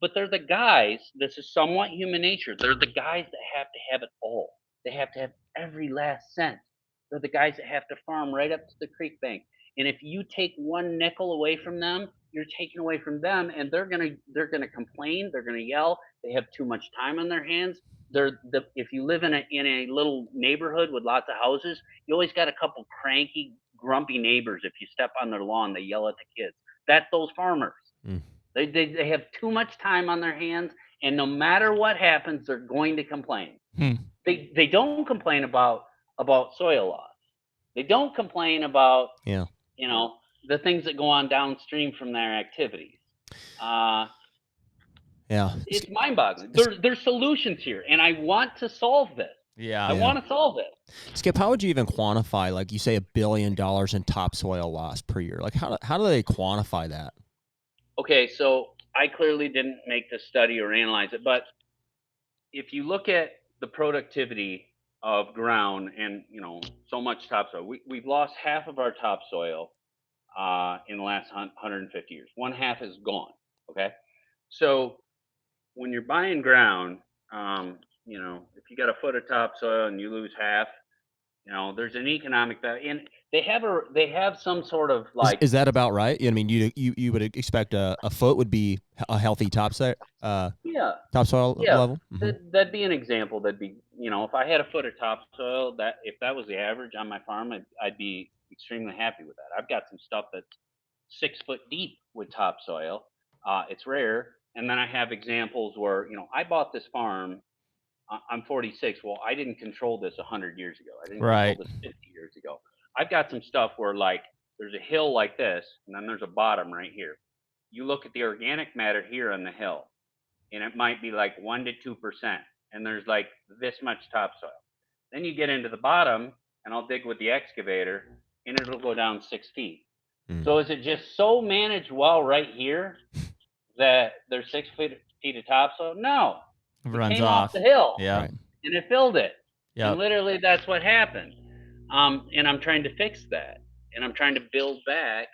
But they're the guys, this is somewhat human nature, they're the guys that have to have it all. They have to have every last cent. They're the guys that have to farm right up to the creek bank. And if you take 1 nickel away from them, you're taking away from them, and they're gonna complain, they're gonna yell, they have too much time on their hands. If you live in a little neighborhood with lots of houses, you always got a couple cranky, grumpy neighbors. If you step on their lawn, they yell at the kids. That's those farmers. They have too much time on their hands, and no matter what happens, they're going to complain. They don't complain about soil loss. They don't complain about the things that go on downstream from their activities. It's mind-boggling. There's solutions here, and I want to solve this. I want to solve it.
Skip, how would you even quantify, like you say, $1 billion in topsoil loss per year? Like how do they quantify that?
Okay, so I clearly didn't make this study or analyze it, but if you look at the productivity of ground and so much topsoil, we've lost half of our topsoil in the last 150 years. 1/2 is gone. Okay, so when you're buying ground, if you got a foot of topsoil and you lose half, there's an economic value, and they have some sort of like.
Is that about right? I mean, you would expect a foot would be a healthy topsoil. Topsoil level.
That'd be an example. That'd be if I had a foot of topsoil, if that was the average on my farm, I'd be extremely happy with that. I've got some stuff that's 6 foot deep with topsoil. It's rare. And then I have examples where, I bought this farm. I'm 46. Well, I didn't control this 100 years ago. I didn't control this 50 years ago. I've got some stuff where, like, there's a hill like this, and then there's a bottom right here. You look at the organic matter here on the hill, and it might be like 1 to 2%, and there's like this much topsoil. Then you get into the bottom, and I'll dig with the excavator, and it'll go down 6 feet. So is it just so managed well right here that there's 6 feet of topsoil? No. It
runs
came off the hill.
And
it filled it. And literally that's what happened. And I'm trying to fix that. And I'm trying to build back,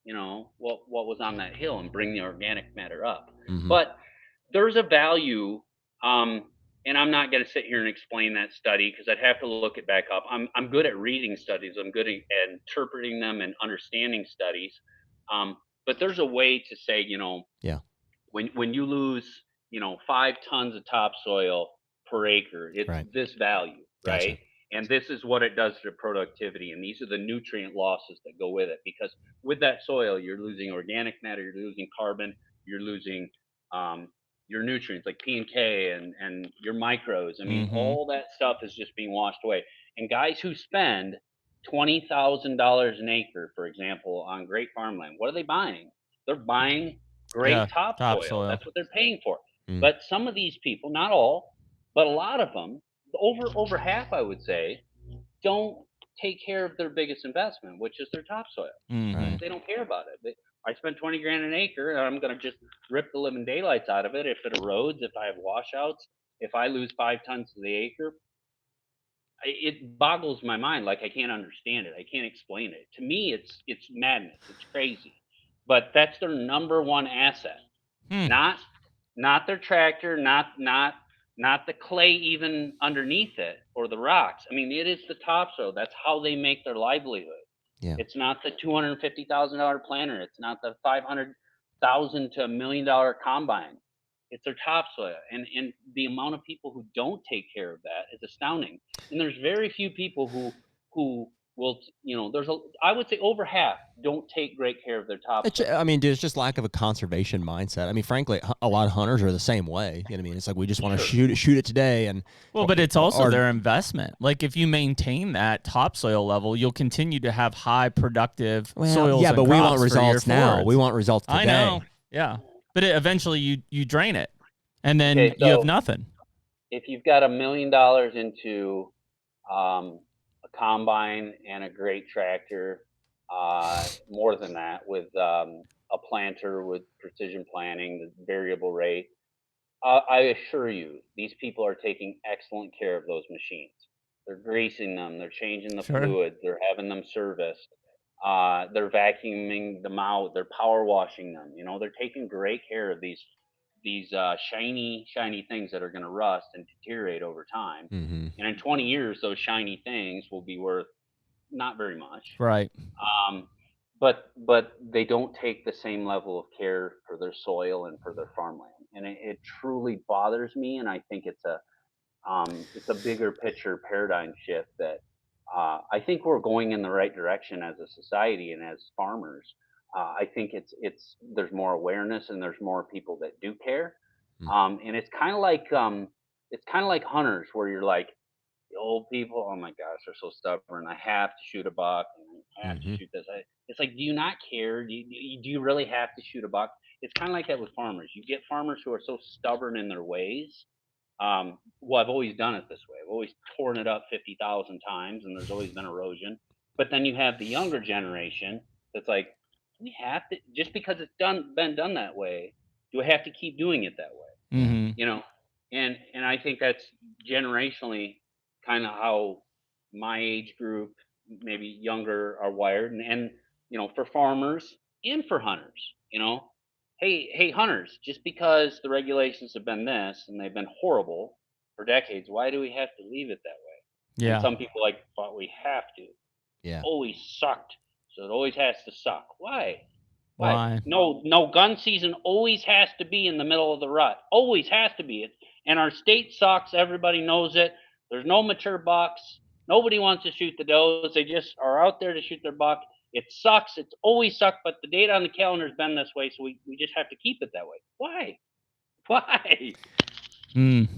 what was on that hill and bring the organic matter up. But there's a value, and I'm not going to sit here and explain that study because I'd have to look it back up. I'm good at reading studies. I'm good at interpreting them and understanding studies. But there's a way to say, when you lose, 5 tons of topsoil per acre, it's this value, right?
Gotcha.
And this is what it does to productivity. And these are the nutrient losses that go with it. Because with that soil, you're losing organic matter, you're losing carbon, you're losing your nutrients like P and K and your micros. I mean, all that stuff is just being washed away. And guys who spend $20,000 an acre, for example, on great farmland, what are they buying? They're buying great topsoil. That's what they're paying for. But some of these people, not all, but a lot of them, over half, I would say, don't take care of their biggest investment, which is their topsoil. They don't care about it. I spent 20 grand an acre, and I'm going to just rip the living daylights out of it. If it erodes, if I have washouts, if I lose 5 tons to the acre, it boggles my mind. Like, I can't understand it. I can't explain it. To me, it's madness. It's crazy. But that's their number one asset. Not their tractor, not the clay even underneath it or the rocks. I mean, it is the topsoil. That's how they make their livelihood.
Yeah.
It's not the $250,000 planter. It's not the $500,000 to $1 million combine. It's their topsoil, and the amount of people who don't take care of that is astounding. And there's very few people who will, I would say over half don't take great care of their topsoil.
I mean, dude, it's just lack of a conservation mindset. I mean, frankly, a lot of hunters are the same way. You know what I mean? It's like we just want to shoot it today, and
but it's also their investment. Like, if you maintain that topsoil level, you'll continue to have high productive soils.
Yeah,
and
but we want
crops
results now.
forwards.
We want results today.
I know. Yeah. But eventually you drain it, and then you have nothing.
If you've got $1 million into a combine and a great tractor, more than that, with a planter with precision planting, the variable rate, I assure you, these people are taking excellent care of those machines. They're greasing them, they're changing the fluids, they're having them serviced. They're vacuuming them out, they're power washing them. They're taking great care of these shiny things that are going to rust and deteriorate over time. And in 20 years, those shiny things will be worth not very much.
Right.
But they don't take the same level of care for their soil and for their farmland. And it truly bothers me. And I think it's a bigger picture paradigm shift that I think we're going in the right direction as a society and as farmers. I think there's more awareness and there's more people that do care. And it's kind of like hunters, where you're like, the old people, oh my gosh, they're so stubborn. I have to shoot a buck, and I have to shoot this. It's like, do you not care? Do you really have to shoot a buck? It's kind of like that with farmers. You get farmers who are so stubborn in their ways. Well, I've always done it this way. I've always torn it up 50,000 times, and there's always been erosion. But then you have the younger generation that's like, we have to, just because it's been done that way, do I have to keep doing it that way? And I think that's generationally kind of how my age group, maybe younger, are wired. And for farmers and for hunters, hey hunters, just because the regulations have been this and they've been horrible for decades, why do we have to leave it that way?
Yeah.
And some people but we have to.
Yeah.
It's always sucked, so it always has to suck. Why? No, gun season always has to be in the middle of the rut. Always has to be. And our state sucks. Everybody knows it. There's no mature bucks. Nobody wants to shoot the does. They just are out there to shoot their buck. It sucks. It's always sucked, but the date on the calendar has been this way, so we just have to keep it that way. Why?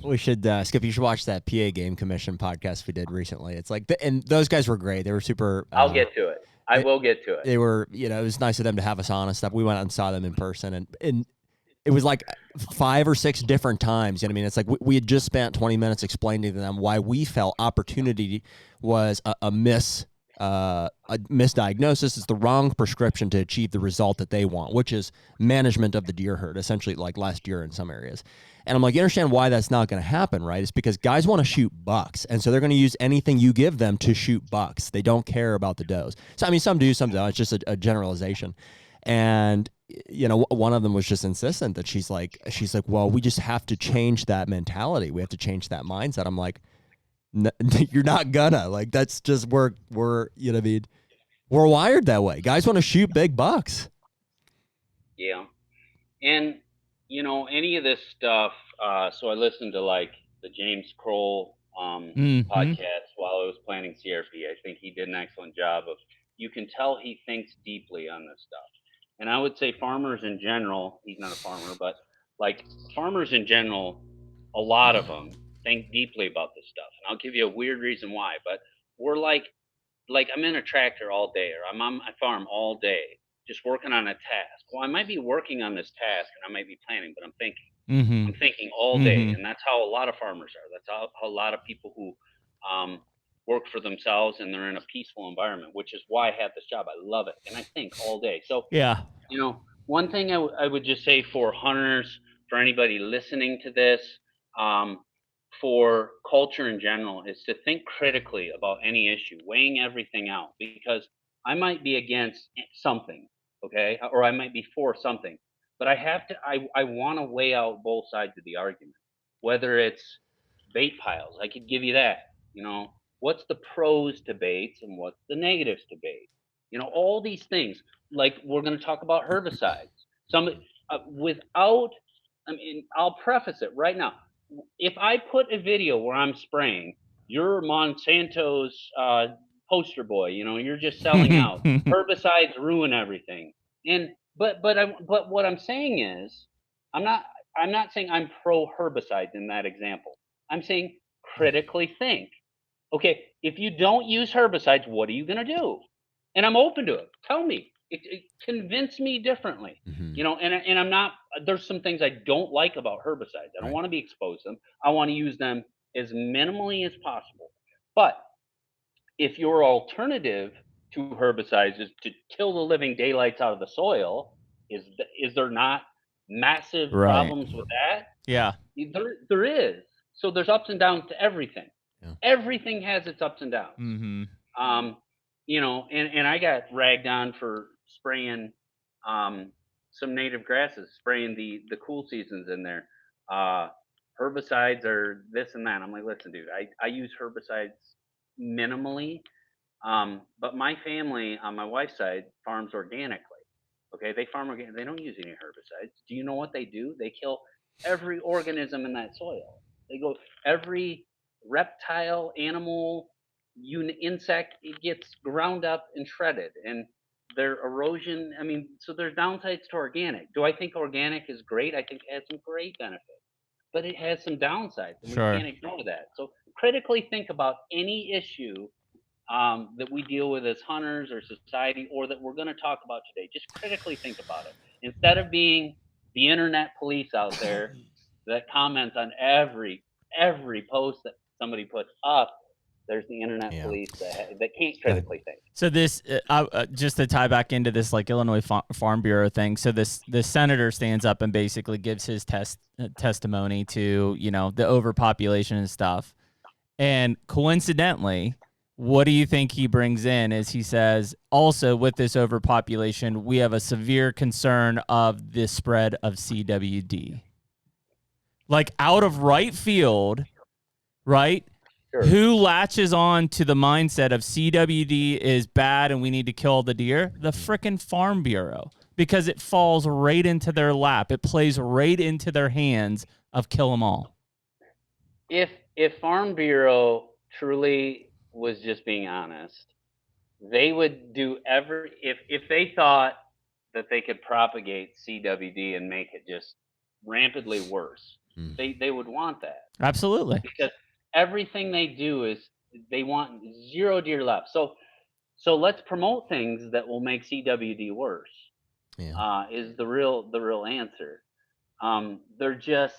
We should, Skip, you should watch that PA Game Commission podcast we did recently. It's like, and those guys were great. They were super.
I'll get to it. I will get to it.
They were, it was nice of them to have us on and stuff. We went out and saw them in person, and it was like 5 or 6 different times. You know what I mean? It's like we had just spent 20 minutes explaining to them why we felt opportunity was a misdiagnosis. It's the wrong prescription to achieve the result that they want, which is management of the deer herd, essentially like less deer in some areas. And I'm like, you understand why that's not going to happen, right? It's because guys want to shoot bucks, and so they're going to use anything you give them to shoot bucks. They don't care about the does. So, I mean, some do, some don't. It's just a generalization. And, one of them was just insistent that she's like, well, we just have to change that mentality. We have to change that mindset. I'm like, you're not gonna. Like, that's just, we're what I mean? We're wired that way. Guys want to shoot big bucks.
Yeah. And, any of this stuff, so I listened to the James Kroll podcast while I was planning CRP. I think he did an excellent job of, you can tell he thinks deeply on this stuff. And I would say farmers in general, he's not a farmer, but like farmers in general, a lot of them think deeply about this stuff. And I'll give you a weird reason why, but we're like I'm in a tractor all day, or I'm on my farm all day, just working on a task. Well, I might be working on this task and I might be planning, but I'm thinking.
Mm-hmm.
I'm thinking all day, and that's how a lot of farmers are. That's how a lot of people who work for themselves and they're in a peaceful environment, which is why I have this job. I love it, and I think all day. So
yeah,
one thing I would just say for hunters, for anybody listening to this, for culture in general, is to think critically about any issue, weighing everything out, because I might be against something, okay, or I might be for something, but I want to weigh out both sides of the argument. Whether it's bait piles, I could give you that. What's the pros to baits and what's the negatives to bait? All these things. Like, we're going to talk about herbicides. Without, I mean, I'll preface it right now. If I put a video where I'm spraying, you're Monsanto's poster boy. You're just selling out. Herbicides ruin everything. But what I'm saying is, I'm not saying I'm pro herbicides in that example. I'm saying critically think. Okay, if you don't use herbicides, what are you going to do? And I'm open to it. Tell me. Convince me differently. And I'm not. There's some things I don't like about herbicides. I don't want to be exposed to them. I want to use them as minimally as possible. But if your alternative to herbicides is to kill the living daylights out of the soil, is there not massive problems with that?
Yeah.
There is. So there's ups and downs to everything. Yeah. Everything has its ups and downs.
Mm-hmm.
And I got ragged on for spraying some native grasses, spraying the cool seasons in there. Herbicides are this and that. I'm like, listen, dude, I use herbicides minimally, but my family on my wife's side farms organically. Okay, they farm organic. They don't use any herbicides. Do you know what they do? They kill every organism in that soil. They go every reptile, animal, insect. It gets ground up and shredded, and their erosion. I mean, so there's downsides to organic. Do I think organic is great? I think it has some great benefits, but it has some downsides, and
Sure.
we can't ignore that. So critically think about any issue that we deal with as hunters or society, or that we're going to talk about today. Just critically think about it. Instead of being the internet police out there that comments on every post that somebody puts up, there's the internet police that can't critically think.
So this, just to tie back into this, like Illinois Farm Bureau thing. So this senator stands up and basically gives his testimony to, the overpopulation and stuff. And coincidentally, what do you think he brings in is he says, also with this overpopulation, we have a severe concern of the spread of CWD. Like, out of right field, right? Sure. Who latches on to the mindset of CWD is bad and we need to kill the deer? The frickin' Farm Bureau, because it falls right into their lap. It plays right into their hands of kill them all.
If Farm Bureau truly was just being honest, they would do if they thought that they could propagate CWD and make it just rampantly worse, they would want that.
Absolutely.
Because everything they do is they want zero deer left. So let's promote things that will make CWD worse. Yeah. Is the real answer. They're just,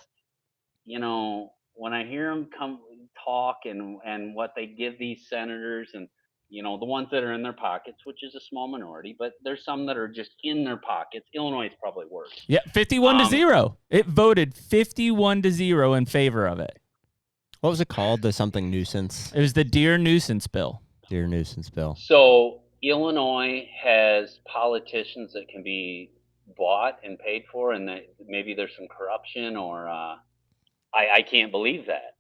when I hear them come talk and what they give these senators, and the ones that are in their pockets, which is a small minority, but there's some that are just in their pockets. Illinois is probably worse.
Yeah, 51-0. It voted 51-0 in favor of it.
What was it called? The something nuisance?
It was the deer nuisance bill.
Deer nuisance bill.
So Illinois has politicians that can be bought and paid for, and that maybe there's some corruption, or I can't believe that.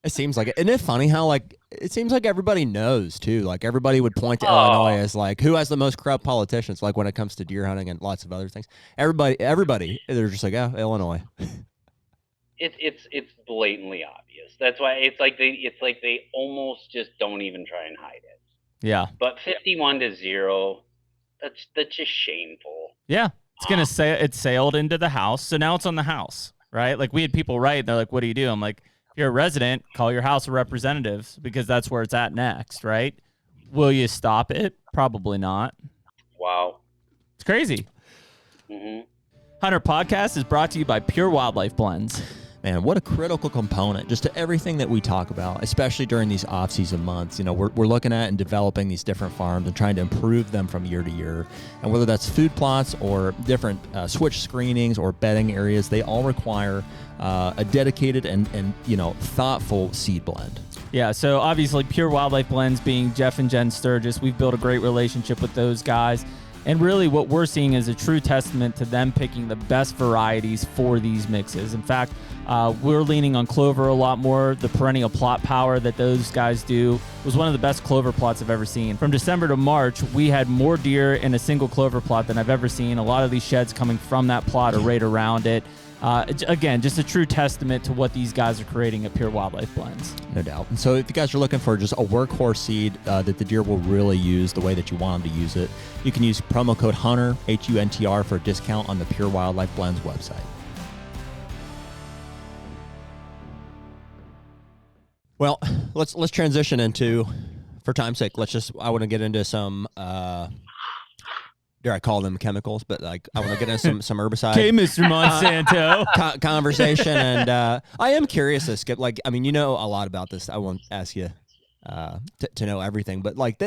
It seems like it. Isn't it funny how, it seems like everybody knows, too. Like, everybody would point to Illinois as, who has the most corrupt politicians, when it comes to deer hunting and lots of other things. Everybody, they're just like, oh, Illinois.
It's blatantly obvious. That's why it's like they almost just don't even try and hide it.
Yeah.
But 51-0, that's just shameful.
Yeah. it sailed into the house, so now it's on the house, right? Like we had people write, they're like, "What do you do?" I'm like, "If you're a resident, call your House of Representatives because that's where it's at next, right?" Will you stop it? Probably not.
Wow,
it's crazy.
Mm-hmm.
HUNTR Podcast is brought to you by Pure Wildlife Blends.
Man, what a critical component just to everything that we talk about, especially during these off-season months. You know, we're looking at and developing these different farms and trying to improve them from year to year. And whether that's food plots or different switch screenings or bedding areas, they all require a dedicated and thoughtful seed blend.
Yeah, so obviously Pure Wildlife Blends being Jeff and Jen Sturgis, we've built a great relationship with those guys. And really what we're seeing is a true testament to them picking the best varieties for these mixes. In fact, we're leaning on clover a lot more. The perennial plot power that those guys do was one of the best clover plots I've ever seen. From December to March, we had more deer in a single clover plot than I've ever seen. A lot of these sheds coming from that plot or right around it. Again, just a true testament to what these guys are creating at Pure Wildlife Blends.
No doubt. And so if you guys are looking for just a workhorse seed that the deer will really use the way that you want them to use it, you can use promo code HUNTR, HUNTR, for a discount on the Pure Wildlife Blends website. Well, let's transition into, for time's sake, I want to get into some dare I call them chemicals, but like I want to get into some herbicide.
Okay, Mr. Monsanto.
Conversation. And I am curious, Skip, like, I mean, you know a lot about this. I won't ask you to know everything, but like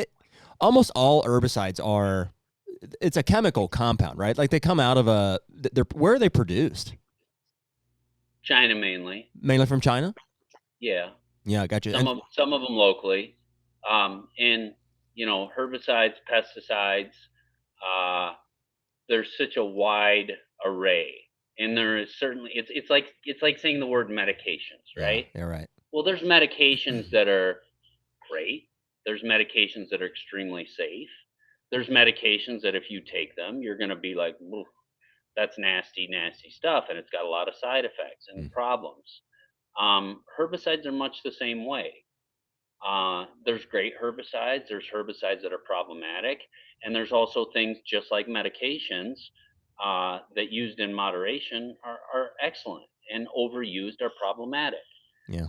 almost all herbicides it's a chemical compound, right? Like they come out of where are they produced?
China mainly.
Mainly from China?
Yeah.
Yeah, I got you.
Some of them locally. And, herbicides, pesticides, there's such a wide array, and there is certainly it's like saying the word medications, right?
Yeah, right.
Well, there's medications that are great. There's medications that are extremely safe. There's medications that if you take them, you're going to be like, that's nasty stuff, and it's got a lot of side effects and problems. Herbicides are much the same way. There's great herbicides. There's herbicides that are problematic. And there's also things just like medications that used in moderation are excellent, and overused are problematic.
Yeah.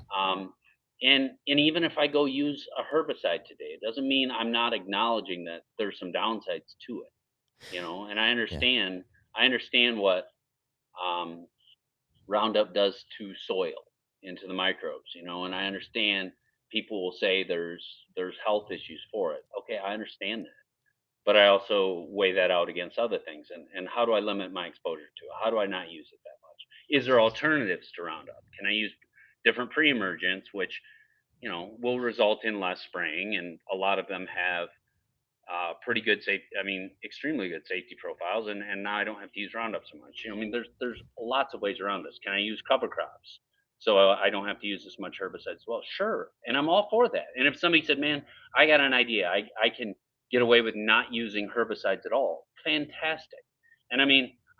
And even if I go use a herbicide today, it doesn't mean I'm not acknowledging that there's some downsides to it. And I understand. I understand what Roundup does to soil, into the microbes. And I understand people will say there's health issues for it. Okay, I understand that. But I also weigh that out against other things. And how do I limit my exposure to it? How do I not use it that much? Is there alternatives to Roundup? Can I use different pre-emergents, which, will result in less spraying? And a lot of them have pretty good extremely good safety profiles. And now I don't have to use Roundup so much. There's lots of ways around this. Can I use cover crops so I don't have to use as much herbicide as well? Sure. And I'm all for that. And if somebody said, man, I got an idea, I can get away with not using herbicides at all, fantastic. And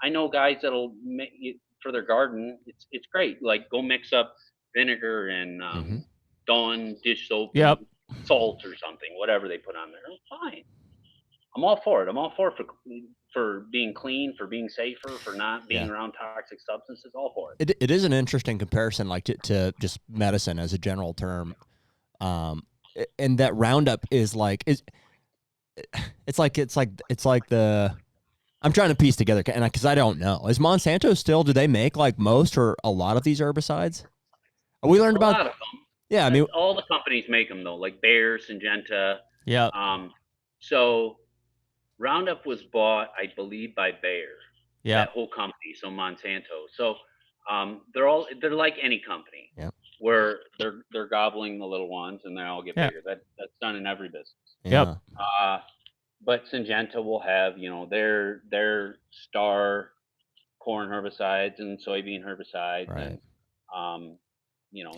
I know guys that'll make it for their garden. It's great. Like go mix up vinegar and Dawn dish soap,
yep,
and salt or something, whatever they put on there. Fine. I'm all for it. I'm all for being clean, for being safer, for not being around toxic substances. All for it.
It is an interesting comparison, like to just medicine as a general term, and that Roundup is like it's like the. I'm trying to piece together, and because I don't know, is Monsanto still? Do they make like most or a lot of these herbicides? We learned about
a lot of them.
Yeah,
all the companies make them though, like Bayer, Syngenta.
Yeah.
So Roundup was bought, I believe, by Bayer.
Yeah.
That whole company, so Monsanto. So they're like any company.
Yeah.
Where they're gobbling the little ones and they all get bigger. That's done in every business.
Yep.
But Syngenta will have, their star corn herbicides and soybean herbicides,
right.
And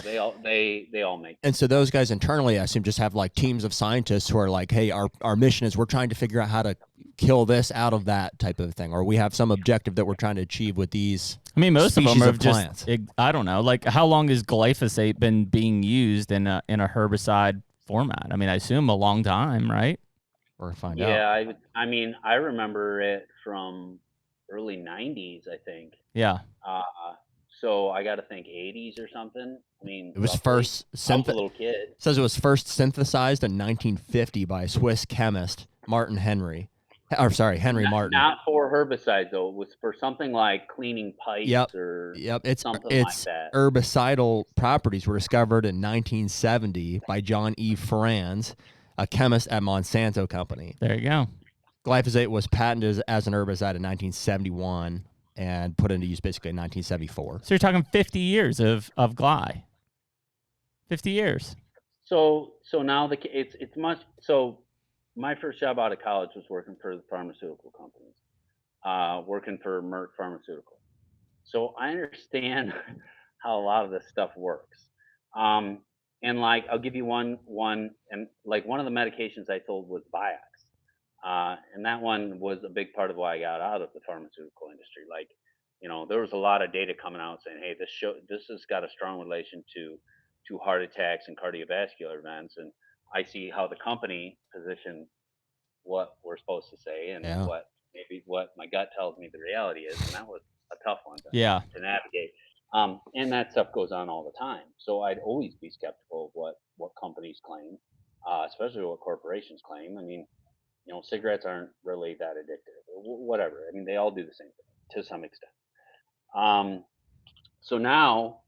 they all make them.
And so those guys internally, I assume, just have like teams of scientists who are like, hey, our mission is we're trying to figure out how to kill this out of that type of thing, or we have some objective that we're trying to achieve with these.
Most of them are
plants.
Just, I don't know, like how long has glyphosate been being used in a herbicide format? I assume a long time, right?
Or find out.
Yeah, I remember it from early 90s, I think.
Yeah.
So I got to think 80s or something. I mean,
it was
roughly.
first
I was a little kid.
Says it was first synthesized in 1950 by a Swiss chemist, Henry Martin.
Not for herbicides though. It was for something like cleaning pipes or something like that.
Herbicidal properties were discovered in 1970 by John E. Franz, a chemist at Monsanto Company.
There you go.
Glyphosate was patented as an herbicide in 1971 and put into use basically in 1974.
So you're talking 50 years of Gly. 50 years.
So now it's much. So my first job out of college was working for the pharmaceutical companies, working for Merck Pharmaceutical. So I understand how a lot of this stuff works. And like, I'll give you one, and like one of the medications I sold was Vioxx. And that one was a big part of why I got out of the pharmaceutical industry. Like, there was a lot of data coming out saying, hey, this has got a strong relation to heart attacks and cardiovascular events. And I see how the company positioned what we're supposed to say and what my gut tells me the reality is. And that was a tough one to navigate. And that stuff goes on all the time. So I'd always be skeptical of what companies claim, especially what corporations claim. I mean, cigarettes aren't really that addictive or whatever. I mean, they all do the same thing to some extent. So now,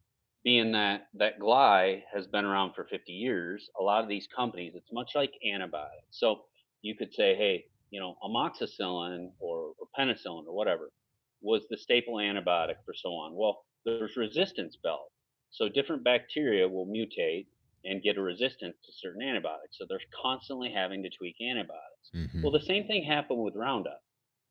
being that Gly has been around for 50 years, a lot of these companies, it's much like antibiotics. So you could say, hey, amoxicillin or penicillin or whatever was the staple antibiotic for so on. Well, there's resistance built. So different bacteria will mutate and get a resistance to certain antibiotics. So they're constantly having to tweak antibiotics.
Mm-hmm.
Well, the same thing happened with Roundup.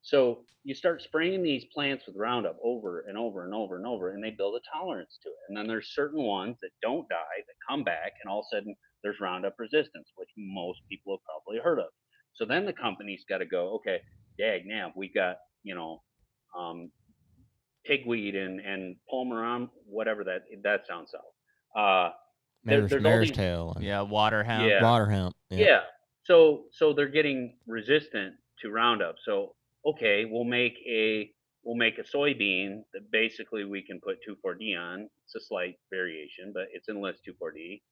So you start spraying these plants with Roundup over and over and over and over, and they build a tolerance to it. And then there's certain ones that don't die, that come back, and all of a sudden there's Roundup resistance, which most people have probably heard of. So then the company's got to go, okay, dag-nab, we got, pigweed and pulmoram, whatever that sounds out.
Mare's tail.
Water hemp.
Yeah.
Water hemp.
Yeah. So they're getting resistant to Roundup. So okay, we'll make a soybean that basically we can put 2,4-D on. It's a slight variation, but it's Enlist 2,4-D.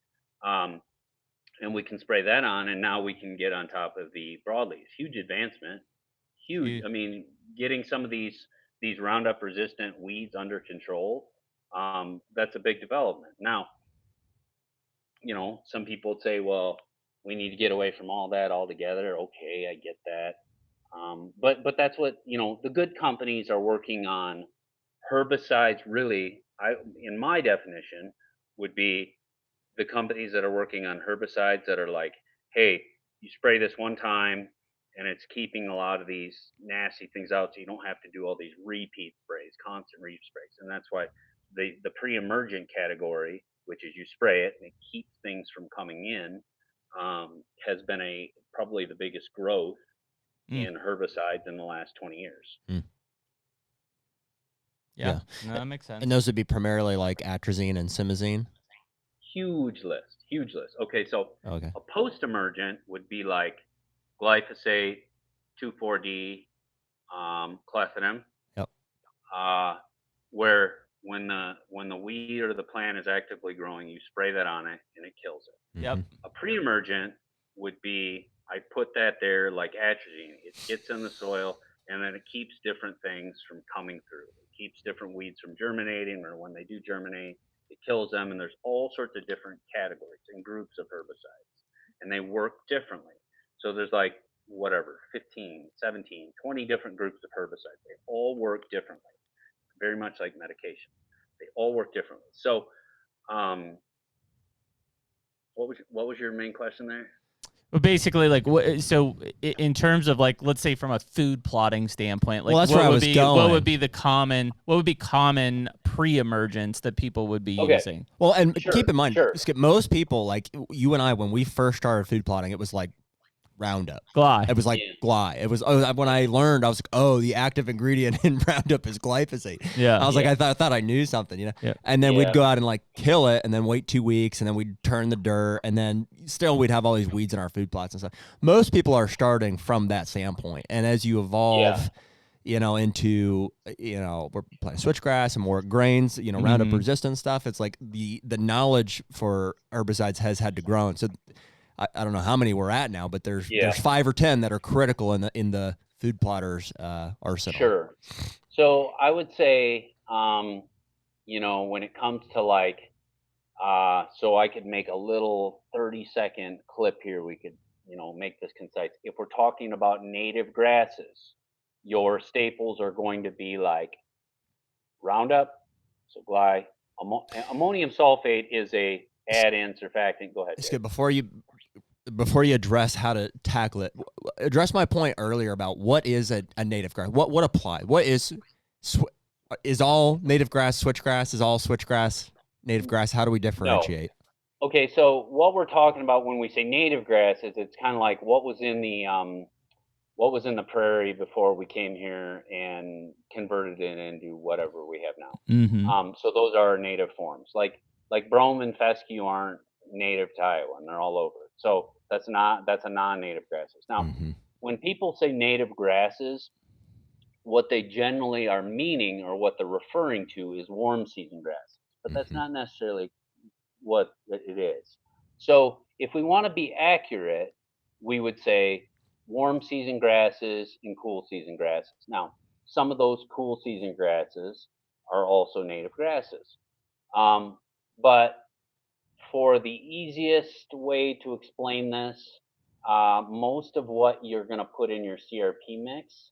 And we can spray that on, and now we can get on top of the broadleaves. Huge advancement. Huge. I mean, getting some of these Roundup resistant weeds under control, that's a big development. Now, some people would say, well, we need to get away from all that altogether. Okay, I get that. But that's what, the good companies are working on. Herbicides really, in my definition, would be the companies that are working on herbicides that are like, hey, you spray this one time and it's keeping a lot of these nasty things out, so you don't have to do all these repeat sprays, constant repeat sprays. And that's why the pre-emergent category, which is you spray it and it keeps things from coming in, has been probably the biggest growth in herbicides in the last 20 years.
Yeah. No, that makes sense.
And those would be primarily like atrazine and simazine?
Huge list. Okay, so a post-emergent would be like glyphosate, 2,4-D, clethodim.
Yep.
Where when the weed or the plant is actively growing, you spray that on it and it kills it.
Yep.
A pre-emergent would be, I put that there like atrazine. It gets in the soil and then it keeps different things from coming through. It keeps different weeds from germinating, or when they do germinate, it kills them. And there's all sorts of different categories and groups of herbicides, and they work differently. So there's like 15, 17, 20 different groups of herbicides. They all work differently, very much like medication. They all work differently. So what was your main question there?
Well, basically, like, so in terms of, like, let's say from a food plotting standpoint, like,
well, that's where I was going.
What would be common pre-emergence that people would be using?
Well, and keep in mind, Skip, most people, like you and I, when we first started food plotting, it was like Roundup.
Gly.
It was like Gly. It was when I learned, I was like, oh, the active ingredient in Roundup is glyphosate.
Yeah.
I was like, I thought I knew something, Yeah. And then we'd go out and like kill it, and then wait 2 weeks, and then we'd turn the dirt, and then still we'd have all these weeds in our food plots and stuff. Most people are starting from that standpoint, and as you evolve, into, we're planting switchgrass and more grains, Roundup resistant stuff. It's like the knowledge for herbicides has had to grow. And so I don't know how many we're at now, but there's 5 or 10 that are critical in the food plotters arsenal.
Sure. So I would say, when it comes to like, so I could make a little 30-second clip here. We could, make this concise. If we're talking about native grasses, your staples are going to be like Roundup, Skip, ammonium sulfate is a add-in surfactant. Go ahead.
Skip, before you address how to tackle it, address my point earlier about what is a native grass. What apply? What is all native grass switchgrass? Is all switchgrass native grass? How do we differentiate?
No. Okay, so what we're talking about when we say native grasses, it's kind of like what was in the prairie before we came here and converted it into whatever we have now. So those are native forms. Like brome and fescue aren't native to Iowa, and they're all over. So that's a non-native grasses. Now, when people say native grasses, what they generally are meaning or what they're referring to is warm season grasses, but that's not necessarily what it is. So if we want to be accurate, we would say warm season grasses and cool season grasses. Now, some of those cool season grasses are also native grasses. But for the easiest way to explain this, most of what you're going to put in your CRP mix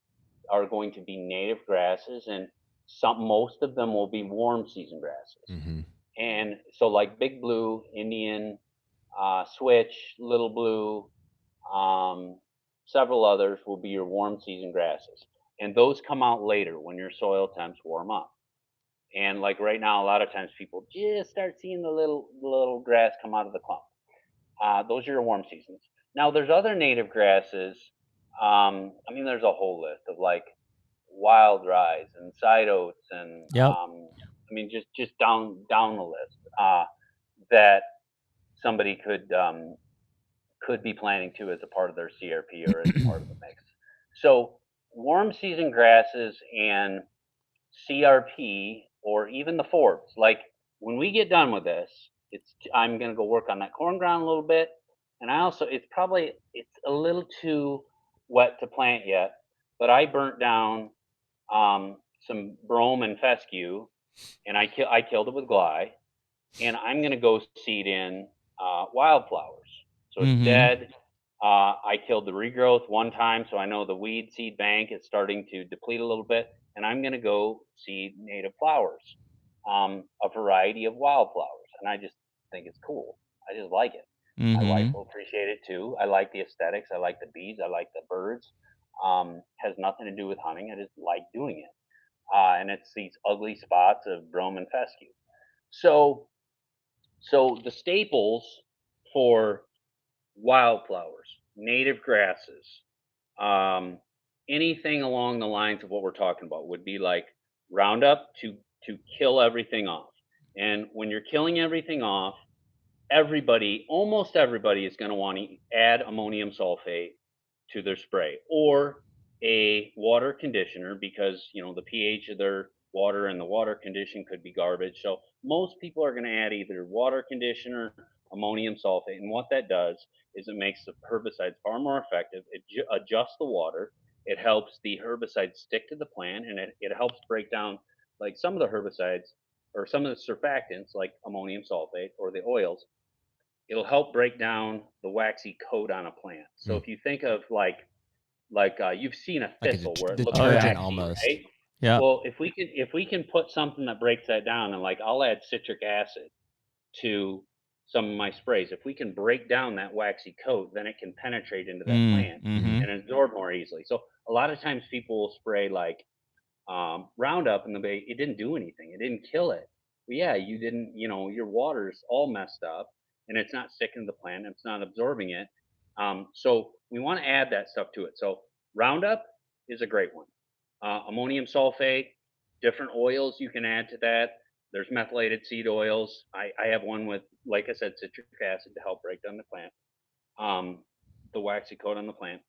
are going to be native grasses, and most of them will be warm season grasses. And so like Big Blue, Indian, Switch, Little Blue, several others will be your warm season grasses. And those come out later when your soil temps warm up. And like right now, a lot of times people just start seeing the little grass come out of the clump. Those are your warm seasons. Now there's other native grasses. There's a whole list of like wild rye and side oats and just down the list that somebody could be planting to as a part of their CRP or as a part of the mix. So warm season grasses and CRP or even the forbs, like when we get done with this, I'm going to go work on that corn ground a little bit. And it's a little too wet to plant yet, but I burnt down some brome and fescue, and I killed it with Gly, and I'm going to go seed in wildflowers. So it's dead. I killed the regrowth one time, so I know the weed seed bank is starting to deplete a little bit, and I'm going to go seed native flowers, a variety of wildflowers, and I just think it's cool. I just like it. My wife will appreciate it too. I like the aesthetics. I like the bees. I like the birds. Has nothing to do with hunting. I just like doing it. And it's these ugly spots of brome and fescue. So the staples for wildflowers, native grasses, anything along the lines of what we're talking about would be like Roundup to kill everything off. And when you're killing everything off, almost everybody is going to want to add ammonium sulfate to their spray or a water conditioner because, the pH of their water and the water condition could be garbage. So most people are going to add either water conditioner, ammonium sulfate. And what that does is it makes the herbicides far more effective. It adjusts the water. It helps the herbicide stick to the plant, and it helps break down like some of the herbicides or some of the surfactants like ammonium sulfate or the oils. It'll help break down the waxy coat on a plant. So if you think of like you've seen a thistle where it looks waxy, almost, right?
Yeah.
Well, if we can put something that breaks that down, and like I'll add citric acid to some of my sprays. If we can break down that waxy coat, then it can penetrate into that plant and absorb more easily. So a lot of times people will spray like Roundup and it didn't do anything. It didn't kill it. But yeah, you didn't, your water's all messed up and it's not sticking to the plant. It's not absorbing it. So we want to add that stuff to it. So Roundup is a great one. Ammonium sulfate, different oils you can add to that. There's methylated seed oils. I have one with, like I said, citric acid to help break down the plant, the waxy coat on the plant.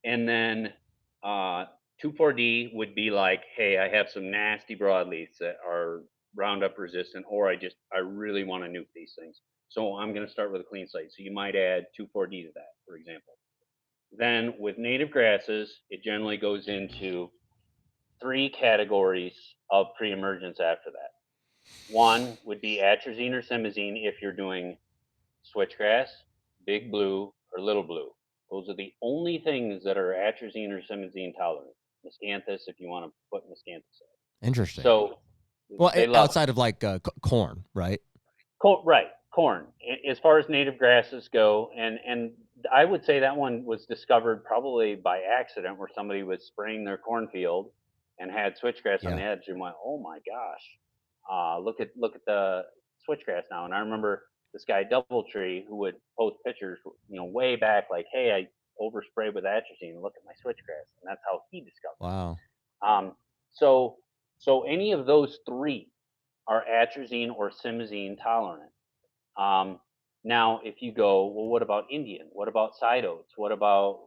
And then 2,4-D would be like, hey, I have some nasty broadleafs that are Roundup resistant, or I really want to nuke these things. So I'm going to start with a clean slate. So you might add 2,4-D to that, for example. Then with native grasses, it generally goes into 3 categories of pre-emergence after that. One would be atrazine or simazine if you're doing switchgrass, big blue, or little blue. Those are the only things that are atrazine or simazine tolerant. Miscanthus, if you want to put miscanthus in.
Interesting.
So,
well, outside of like corn, right?
Right, corn. As far as native grasses go, and I would say that one was discovered probably by accident, where somebody was spraying their cornfield and had switchgrass on the edge, and went, "Oh my gosh, look at the switchgrass now." And I remember this guy Doubletree who would post pictures, way back, like, "Hey, I oversprayed with atrazine. Look at my switchgrass," and that's how he discovered.
Wow.
So any of those 3 are atrazine or simazine tolerant. Now, if you go, well, what about Indian? What about side oats? What about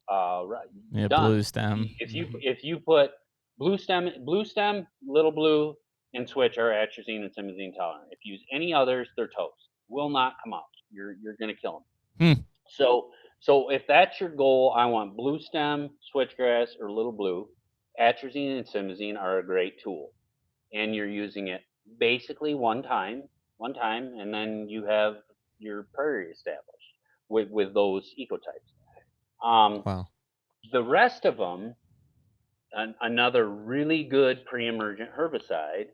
blue stem?
If you put blue stem, little blue, and switch are atrazine and simazine tolerant. If you use any others, they're toast. Will not come out. You're gonna kill them. So if that's your goal, I want blue stem, switchgrass, or little blue. Atrazine and simazine are a great tool, and you're using it basically one time, and then you have your prairie established with those ecotypes.
Wow.
The rest of them, another really good pre-emergent herbicide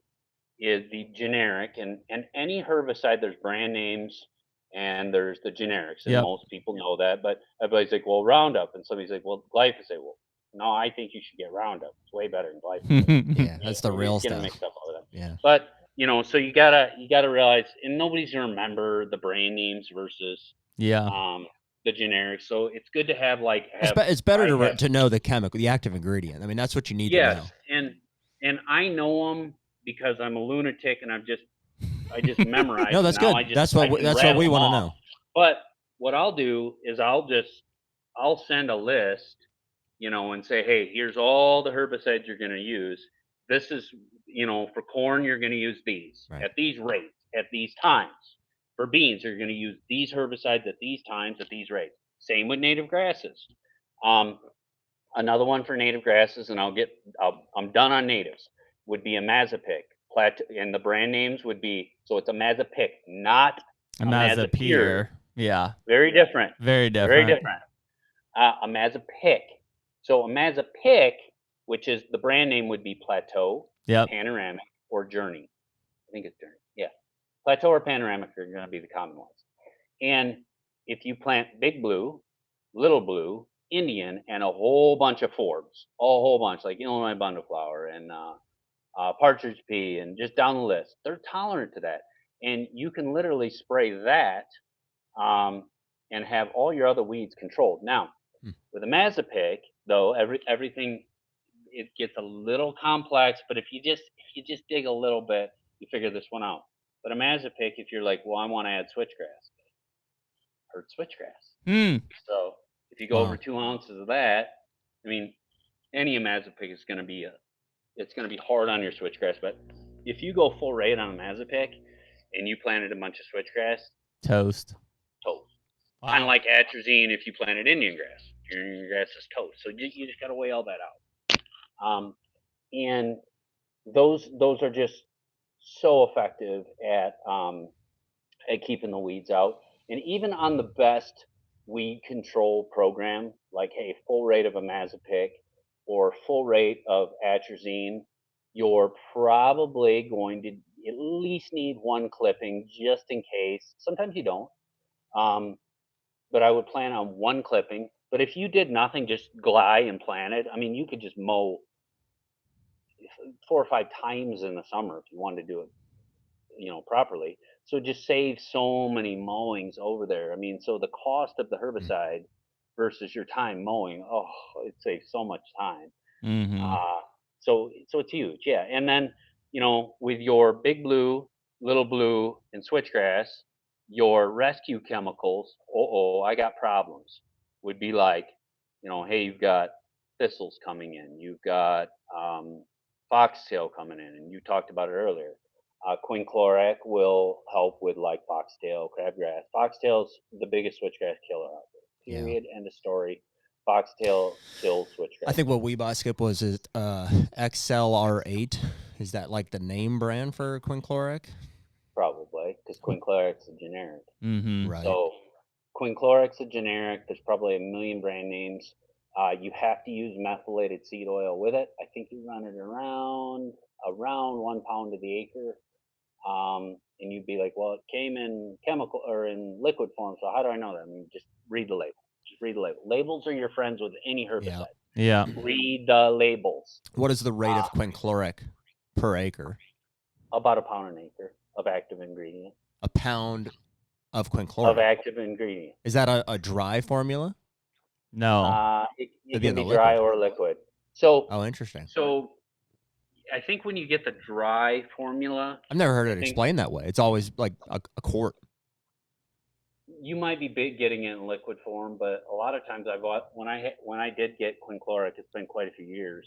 is the generic, and any herbicide, there's brand names and there's the generics, and most people know that, but everybody's like, well, Roundup, and somebody's like, well, glyphosate. Well, no, I think you should get Roundup. It's way better than glyphosate.
Yeah, that's the real stuff.
Mixed up all of that.
Yeah.
But so you gotta realize, and nobody's gonna remember the brand names versus the generics. So it's good to have
it's better to know the chemical, the active ingredient. I mean, that's what you need to know.
and I know them because I'm a lunatic, and I just memorize.
No, that's good. That's what we want to know.
But what I'll do is I'll send a list, and say, hey, here's all the herbicides you're going to use. This is, for corn, you're going to use these at these rates, at these times. For beans, you're going to use these herbicides at these times, at these rates. Same with native grasses. Another one for native grasses, and I'm done on natives, would be a Mazapic. And the brand names would be, so it's a Mazapic, not a Mazapir.
Yeah.
Very different.
Very different.
A Mazapic. So a Mazapic, which is the brand name, would be Plateau, Panoramic, or Journey. I think it's Journey. Yeah. Plateau or Panoramic are going to be the common ones. And if you plant big blue, little blue, Indian, and a whole bunch of forbs, a whole bunch, like Illinois bundleflower and partridge pea, and just down the list, they're tolerant to that. And you can literally spray that and have all your other weeds controlled. Now, with a Mazapic, though, everything, it gets a little complex, but if you just dig a little bit, you figure this one out. But a Mazapic, if you're like, well, I want to add switchgrass, hurt switchgrass. So if you go over 2 ounces of that, I mean, any Mazapic is going to be it's going to be hard on your switchgrass. But if you go full rate on a Mazapic and you planted a bunch of switchgrass,
toast.
Wow. Kind of like atrazine if you planted Indian grass. Your Indian grass is toast. So you just got to weigh all that out. And those are just so effective at keeping the weeds out. And even on the best weed control program, like, hey, full rate of a Mazapic or full rate of atrazine, you're probably going to at least need 1 clipping just in case. Sometimes you don't. But I would plan on 1 clipping. But if you did nothing, just glide and planted, I mean, you could just mow 4 or 5 times in the summer if you wanted to do it, properly. So just save so many mowings over there. I mean, so the cost of the herbicide versus your time mowing, it saves so much time. So it's huge, yeah. And then, with your big blue, little blue, and switchgrass, your rescue chemicals, I got problems, would be like, hey, you've got thistles coming in. You've got foxtail coming in, and you talked about it earlier. Quinclorac will help with like foxtail, crabgrass. Foxtail's the biggest switchgrass killer out there. Period. End of story. Foxtail kills switchgrass.
I think what we bought, Skip, was XLR8. Is that like the name brand for quinclorac?
Probably, because quinclorac's a generic.
Mm-hmm.
Right.
So quinclorac's a generic. There's probably a million brand names. You have to use methylated seed oil with it. I think you run it around 1 pound to the acre. And you'd be like, well, it came in chemical or in liquid form, so how do I know that? I mean, just read the label. Just read the label. Labels are your friends with any herbicide.
Yeah.
Read the labels.
What is the rate of quinclorac per acre?
About 1 pound an acre of active ingredient.
A pound of quinclorac?
Of active ingredient.
Is that a dry formula?
No.
It can be dry or liquid. So.
Oh, interesting.
So I think when you get the dry formula,
I've never heard it explained that way. It's always like a quart.
You might be getting it in liquid form, but a lot of times when I did get quinclorac, it's been quite a few years.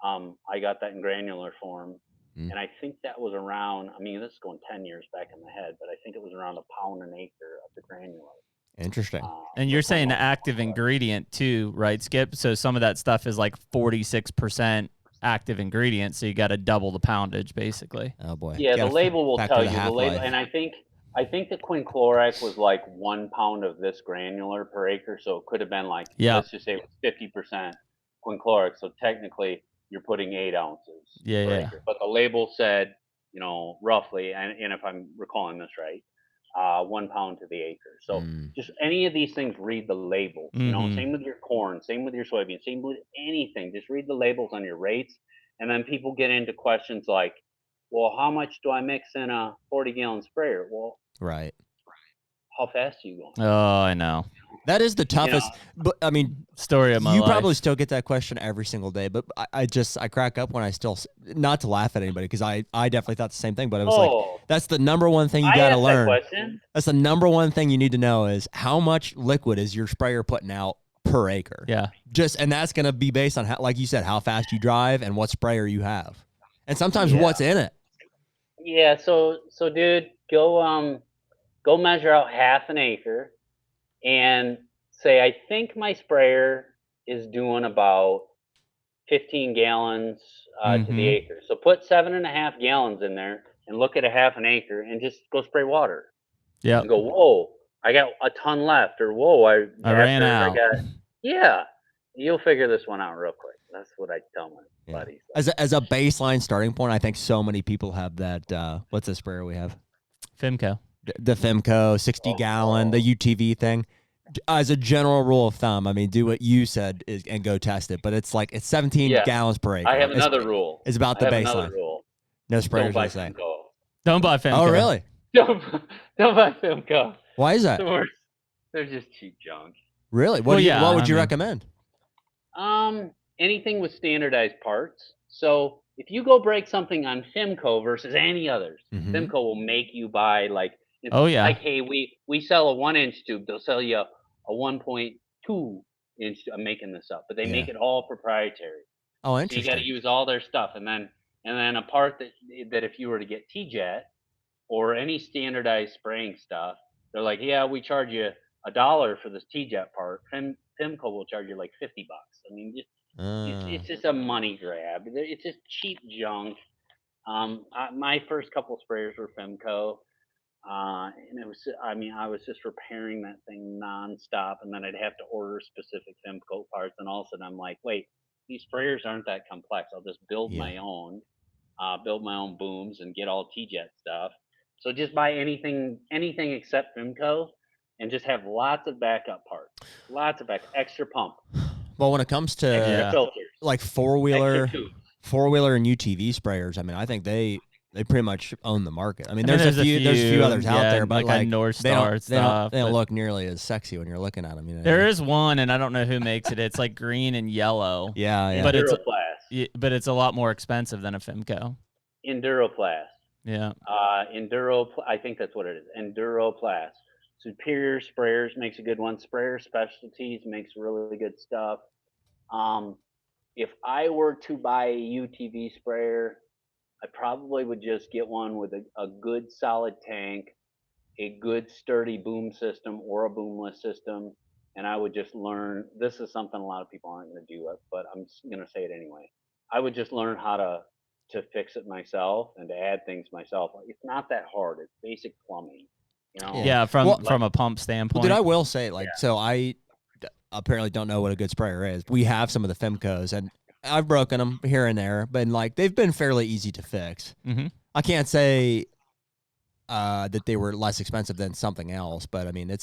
I got that in granular form, and I think that was around. I mean, this is going 10 years back in my head, but I think it was around 1 pound an acre of the granular.
Interesting.
And you're saying the active ingredient too, right, Skip? So some of that stuff is like 46% active ingredient, so you got to double the poundage basically.
Oh boy.
Yeah, the label will tell you the label, and I think the quinclorac was like 1 pound of this granular per acre, so it could have been like, let's just say it was 50% quinclorac, so technically you're putting 8 ounces per acre. But the label said, roughly, and if I'm recalling this right, 1 pound to the acre. So just any of these things, read the labels. Same with your corn, same with your soybeans, same with anything. Just read the labels on your rates, and then people get into questions like, well, how much do I mix in a 40-gallon sprayer? Well,
right.
How fast are you going?
Oh, I know.
That is the toughest. But I mean,
story of my life.
You probably still get that question every single day. But I crack up when I still, not to laugh at anybody, because I definitely thought the same thing. But it was like, that's the number one thing you got to learn. That's the number one thing you need to know is how much liquid is your sprayer putting out per acre.
Yeah.
And that's going to be based on how, like you said, how fast you drive and what sprayer you have, and sometimes what's in it.
Yeah. So dude, go measure out half an acre and say, I think my sprayer is doing about 15 gallons to the acre. So put 7.5 gallons in there and look at a half an acre and just go spray water.
Yeah.
And go, whoa, I got a ton left, or whoa, I
ran out.
You'll figure this one out real quick. That's what I tell my buddies.
As a baseline starting point, I think so many people have that. What's the sprayer we have?
Femco.
The Femco 60-gallon, the UTV thing. As a general rule of thumb, I mean, do what you said and go test it. But it's 17 gallons per acre.
I have another rule.
It's about the baseline. No sprayers.
Don't buy Femco.
Don't buy Femco.
Oh, really?
Don't buy Femco.
Why is that?
They're just cheap junk.
Really? What would you recommend?
Anything with standardized parts. So if you go break something on Femco versus any others, Femco will make you buy like. Like, hey, we sell a 1-inch tube. They'll sell you a 1.2 inch. I'm making this up, but they make it all proprietary.
Oh, interesting.
So you got to use all their stuff, and then a part that if you were to get T-Jet or any standardized spraying stuff, they're like, yeah, we charge you $1 for this T-Jet part. Femco will charge you like $50. I mean, it's just a money grab. It's just cheap junk. My first couple sprayers were Femco. And it was, I was just repairing that thing nonstop, and then I'd have to order specific Femco parts, and all of a sudden I'm like, wait, these sprayers aren't that complex. I'll just build my own booms and get all T-Jet stuff. So just buy anything except Femco, and just have lots of backup parts, extra pump.
Well, when it comes to
filters,
like four-wheeler and UTV sprayers, I mean, I think they pretty much own the market. I mean, there's a few others out there, but like
North Star
they don't look nearly as sexy when you're looking at them.
There is one, and I don't know who makes it. It's like green and yellow.
Yeah.
But
it's a lot more expensive than a Femco.
Enduroplast.
Yeah.
I think that's what it is. Enduroplast. Superior Sprayers makes a good one. Sprayer Specialties makes really good stuff.
if I were to buy a UTV sprayer, I probably would just get one with a good solid tank, a good sturdy boom system or a boomless system, and I would just learn. This is something a lot of people aren't going to do, but I'm going to say it anyway. I would just learn how to fix it myself and to add things myself. It's not that hard. It's basic plumbing, you know.
Yeah, from a pump standpoint.
Well, dude, I will say, so I apparently don't know what a good sprayer is. We have some of the Femcos, and I've broken them here and there, but they've been fairly easy to fix.
Mm-hmm.
I can't say that they were less expensive than something else, but I mean,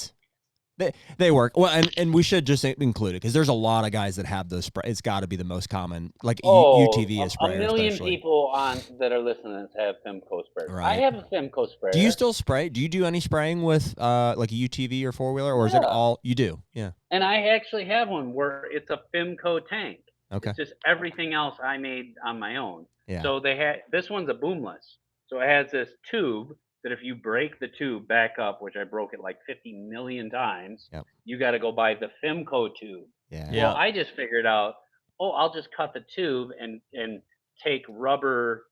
they work well, and we should just include it because there's a lot of guys that have those. It's got to be the most common, UTV sprayer.
A million
especially.
people that are listening have Femco sprayers. Right. I have a Femco sprayer.
Do you still spray? Do you do any spraying with like a UTV or 4-wheeler, or is it all you do? Yeah.
And I actually have one where it's a Femco tank.
Okay.
It's just everything else I made on my own.
Yeah.
So this one's a boomless. So it has this tube that if you break the tube back up, which I broke it like 50 million times, you got to go buy the Femco tube.
Yeah.
Well, I just figured out, I'll just cut the tube and take rubber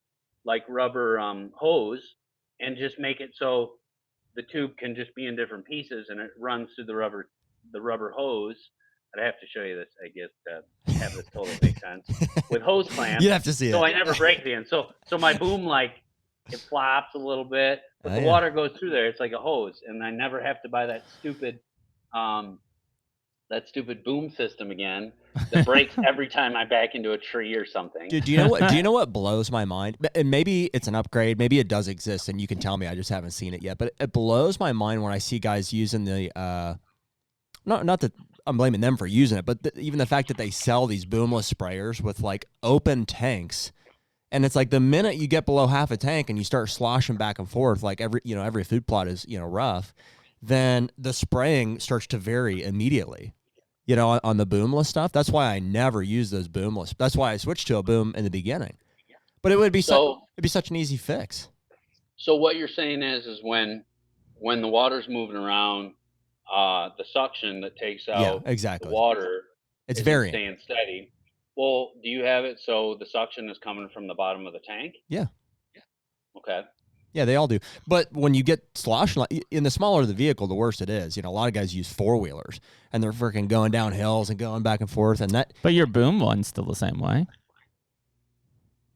hose and just make it so the tube can just be in different pieces and it runs through the rubber hose. I'd have to show you this, I guess, to have this totally make sense. With hose clamps.
You'd have to see it.
So I never break the end. So my boom, it flops a little bit, but the water goes through there. It's like a hose, and I never have to buy that stupid boom system again that breaks every time I back into a tree or something.
Dude, do you know what blows my mind? And maybe it's an upgrade, maybe it does exist, and you can tell me. I just haven't seen it yet. But it blows my mind when I see guys using the not that I'm blaming them for using it, but even the fact that they sell these boomless sprayers with open tanks. And it's the minute you get below half a tank and you start sloshing back and forth, every food plot is, rough, then the spraying starts to vary immediately, on the boomless stuff. That's why I never use those boomless. That's why I switched to a boom in the beginning. But it would be it'd be such an easy fix.
So what you're saying is when the water's moving around, the suction that takes out the water,
it's varying,
staying steady. Well, do you have it so the suction is coming from the bottom of the tank?
Yeah.
Okay.
Yeah, they all do. But when you get sloshing, in the smaller the vehicle, the worse it is. A lot of guys use 4-wheelers, and they're freaking going down hills and going back and forth.
But your boom one's still the same way.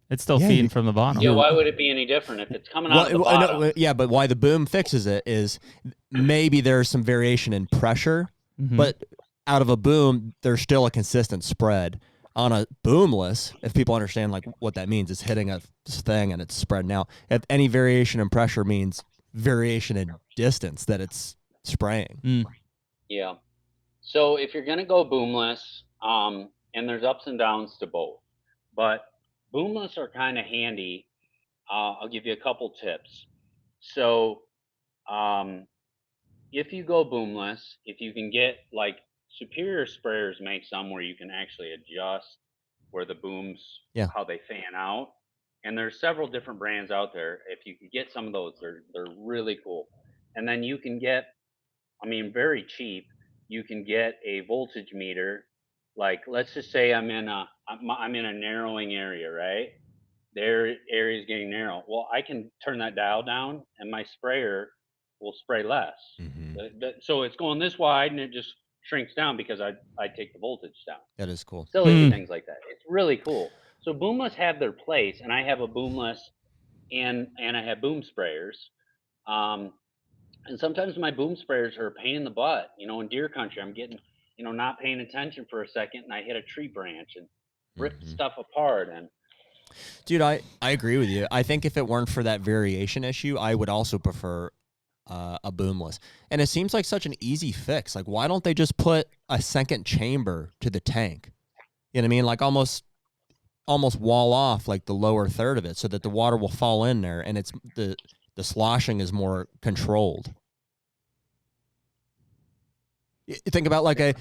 It's still feeding from the bottom.
Yeah, why would it be any different if it's coming out of the bottom?
Yeah, but why the boom fixes it is maybe there's some variation in pressure, but out of a boom, there's still a consistent spread. On a boomless, if people understand what that means, it's hitting a thing and it's spreading out. If any variation in pressure means variation in distance that it's spraying.
Yeah. So if you're gonna go boomless, and there's ups and downs to both, but boomless are kind of handy. I'll give you a couple tips. So, if you go boomless, if you can get Superior sprayers make some where you can actually adjust where the booms, how they fan out. And there's several different brands out there. If you could get some of those, they're really cool. And then you can get, very cheap, you can get a voltage meter. Let's just say I'm in a narrowing area, right? Their area is getting narrow. Well, I can turn that dial down and my sprayer will spray less. So it's going this wide and it just shrinks down because I take the voltage down.
That is cool.
Silly things like that. It's really cool. So boomless have their place, and I have a boomless and I have boom sprayers. And sometimes my boom sprayers are a pain in the butt. In deer country, I'm getting, not paying attention for a second and I hit a tree branch and rip stuff apart. And
dude, I agree with you. I think if it weren't for that variation issue, I would also prefer a boomless. And it seems like such an easy fix. Why don't they just put a second chamber to the tank? You know what I mean? Almost wall off the lower third of it so that the water will fall in there and it's the sloshing is more controlled. Think about an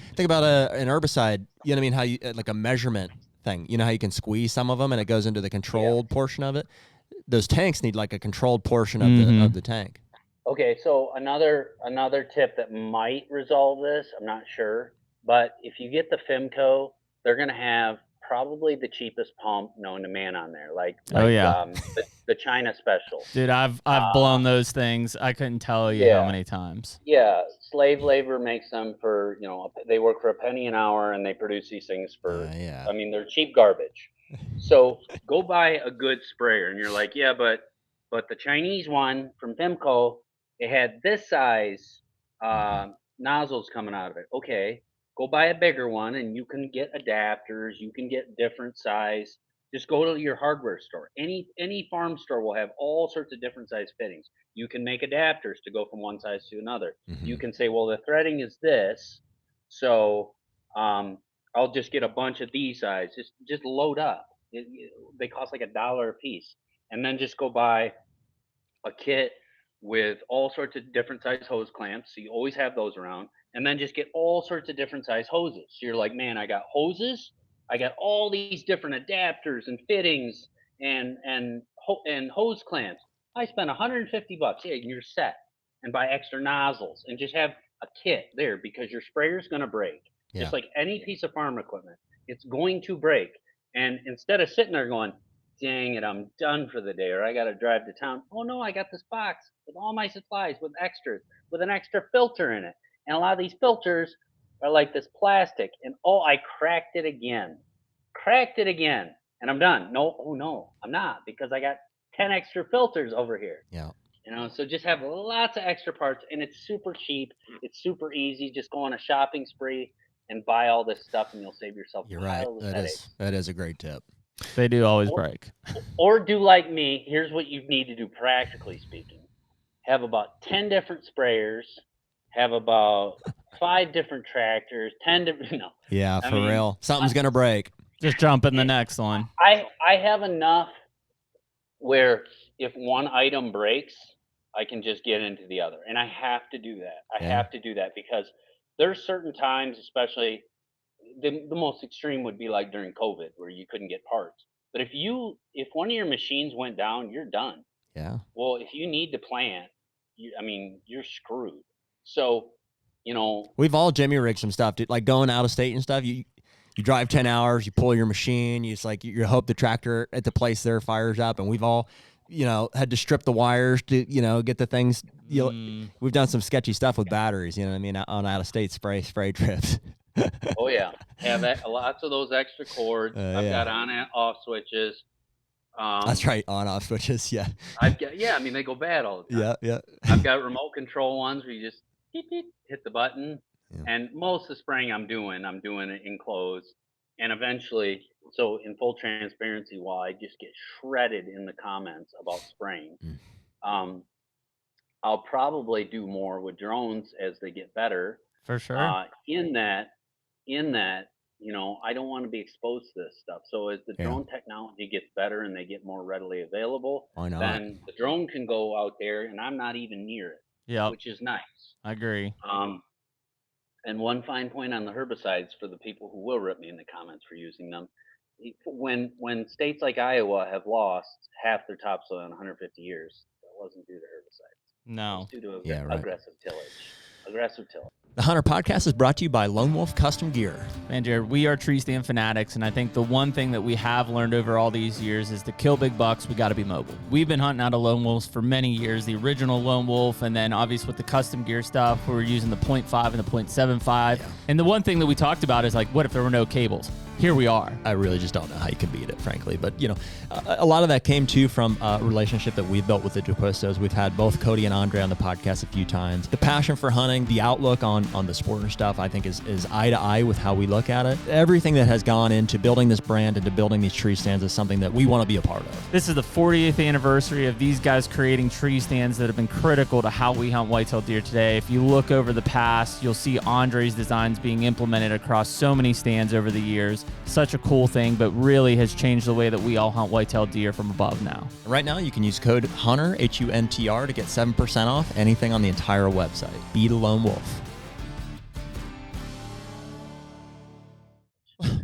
herbicide, you know what I mean? How you a measurement thing. How you can squeeze some of them and it goes into the controlled portion of it. Those tanks need a controlled portion of the tank.
Okay, so another tip that might resolve this, I'm not sure, but if you get the Femco, they're going to have probably the cheapest pump known to man on there. The China Special.
Dude, I've blown those things. I couldn't tell you how many times.
Yeah, slave labor makes them for, they work for a penny an hour and they produce these things for, I mean, they're cheap garbage. So go buy a good sprayer, and you're like, yeah, but the Chinese one from Pimco, it had this size nozzles coming out of it. Okay, go buy a bigger one, and you can get adapters. You can get different size. Just go to your hardware store. Any farm store will have all sorts of different size fittings. You can make adapters to go from one size to another. You can say, well, the threading is this, so I'll just get a bunch of these size. Just load up. They cost like $1 a piece, and then just go buy a kit with all sorts of different size hose clamps. So you always have those around, and then just get all sorts of different size hoses. So you're like, man, I got hoses. I got all these different adapters and fittings and hose clamps. I spent $150. Yeah, and you're set. And buy extra nozzles and just have a kit there, because your sprayer's going to break. Yeah. Just like any piece of farm equipment, it's going to break. And instead of sitting there going, dang it, I'm done for the day, or I got to drive to town. Oh no, I got this box with all my supplies, with extras, with an extra filter in it. And a lot of these filters are like this plastic, and I cracked it again, and I'm done. No, I'm not, because I got 10 extra filters over here.
Yeah.
So just have lots of extra parts, and it's super cheap. It's super easy. Just go on a shopping spree and buy all this stuff, and you'll save yourself.
You're right. That is a great tip.
They do always break.
Or do like me. Here's what you need to do, practically speaking. Have about 10 different sprayers. Have about 5 different tractors. 10 different. No.
Yeah, for real. Something's gonna break.
Just jump in the next one.
I have enough where if one item breaks, I can just get into the other, and I have to do that. I have to do that, because there's certain times, especially the most extreme would be like during COVID, where you couldn't get parts. But if one of your machines went down, you're done.
Yeah.
Well, if you need to plant, you're screwed. So,
we've all Jimmy rigged some stuff, dude. Like going out of state and stuff. You drive 10 hours, you pull your machine, you hope the tractor at the place there fires up, and we've all, had to strip the wires to, get the things. We've done some sketchy stuff with batteries, on out of state spray trips.
Oh yeah, lots of those extra cords. I've got on and off switches.
That's right, on-off switches. Yeah.
They go bad all the time.
Yeah.
I've got remote control ones where you just hit the button, and most of the spraying I'm doing it enclosed, and eventually. So in full transparency, while I just get shredded in the comments about spraying, I'll probably do more with drones as they get better.
For sure.
In that, I don't want to be exposed to this stuff. So as the drone technology gets better and they get more readily available, then the drone can go out there and I'm not even near it.
Yeah.
Which is nice.
I agree.
And one fine point on the herbicides for the people who will rip me in the comments for using them. When states like Iowa have lost half their topsoil in 150 years, that wasn't due to herbicides.
No.
It was due to aggressive tillage.
The HUNTR Podcast is brought to you by Lone Wolf Custom Gear.
Man, Jared, we are tree stand fanatics, and I think the one thing that we have learned over all these years is to kill big bucks, we got to be mobile. We've been hunting out of Lone Wolves for many years, the original Lone Wolf, and then obviously with the custom gear stuff, we were using the 0.5 and the 0.75. Yeah. And the one thing that we talked about is like, what if there were no cables? Here we are.
I really just don't know how you can beat it, frankly. But, a lot of that came, too, from a relationship that we've built with the DeQuistos. We've had both Cody and Andre on the podcast a few times. The passion for hunting, the outlook on the sport and stuff, I think is eye to eye with how we look at it. Everything that has gone into building this brand and to building these tree stands is something that we want to be a part of.
This is the 40th anniversary of these guys creating tree stands that have been critical to how we hunt whitetail deer today. If you look over the past, you'll see Andre's designs being implemented across so many stands over the years. Such a cool thing, but really has changed the way that we all hunt whitetail deer from above now.
Right now, you can use code HUNTR, HUNTR, to get 7% off anything on the entire website. Be the Lone Wolf.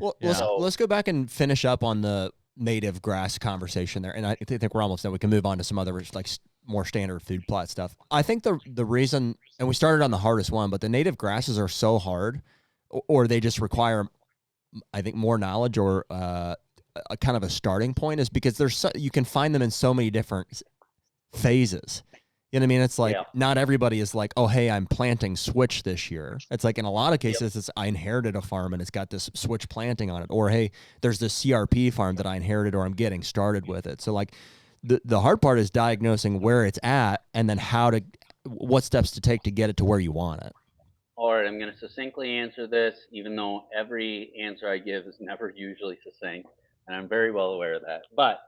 Well, let's go back and finish up on the native grass conversation there, and I think we're almost done. We can move on to some other like more standard food plot stuff. I think the reason, and we started on the hardest one, but the native grasses are so hard, or they just require I think, more knowledge or a kind of a starting point is because you can find them in so many different phases. You know what I mean? It's like not everybody is like, oh, hey, I'm planting switch this year. It's like in a lot of cases, it's I inherited a farm and it's got this switch planting on it. Or, hey, there's this CRP farm that I inherited or I'm getting started with it. So like the hard part is diagnosing where it's at and then what steps to take to get it to where you want it.
All right, I'm going to succinctly answer this, even though every answer I give is never usually succinct, and I'm very well aware of that. But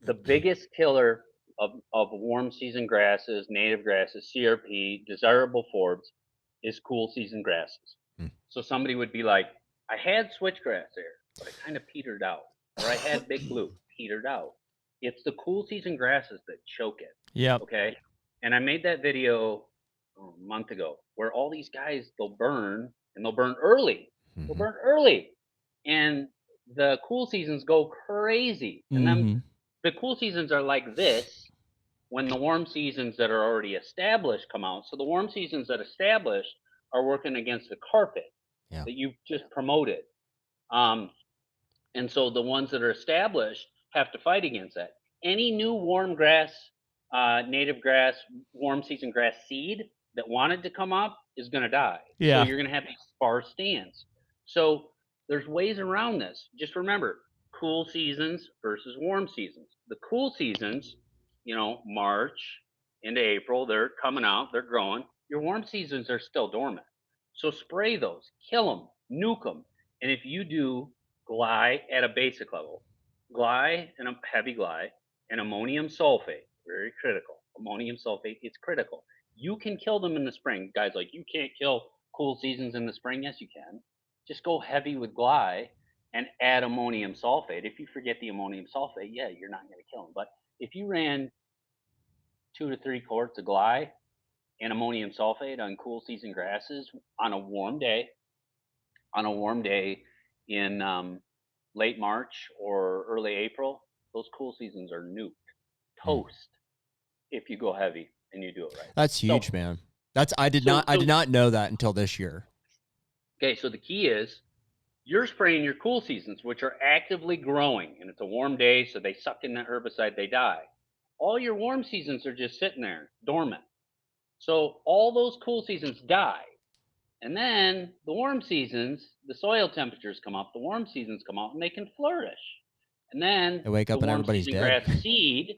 the biggest killer of warm season grasses, native grasses, CRP, desirable forbs is cool season grasses. So somebody would be like, I had switchgrass there, but it kind of petered out. Or I had big blue, petered out. It's the cool season grasses that choke it.
Yep.
Okay. And I made that video a month ago where all these guys, they'll burn and they'll burn early. They'll burn early. And the cool seasons go crazy. And then the cool seasons are like this when the warm seasons that are already established come out. So the warm seasons that established are working against the carpet that you've just promoted. And so the ones that are established have to fight against that. Any new warm grass, native grass, warm season grass seed that wanted to come up is going to die.
Yeah.
So you're going to have these sparse stands. So there's ways around this. Just remember, cool seasons versus warm seasons. The cool seasons, March into April, they're coming out, they're growing. Your warm seasons are still dormant. So spray those, kill them, nuke them. And if you do Gly at a basic level, Gly and a heavy Gly and ammonium sulfate, very critical. Ammonium sulfate, it's critical. You can kill them in the spring. Guys like, you can't kill cool seasons in the spring. Yes, you can. Just go heavy with Gly and add ammonium sulfate. If you forget the ammonium sulfate, you're not going to kill them. But if you ran 2 to 3 quarts of Gly and ammonium sulfate on cool season grasses on a warm day in late March or early April, those cool seasons are nuked, toast, if you go heavy and you do it right.
That's huge, man. I did not know that until this year.
Okay, so the key is you're spraying your cool seasons, which are actively growing, and it's a warm day, so they suck in the herbicide, they die. All your warm seasons are just sitting there, dormant. So all those cool seasons die. And then the warm seasons, the soil temperatures come up, the warm seasons come out, and they can flourish. And then
they wake up and everybody's dead.
Grass seed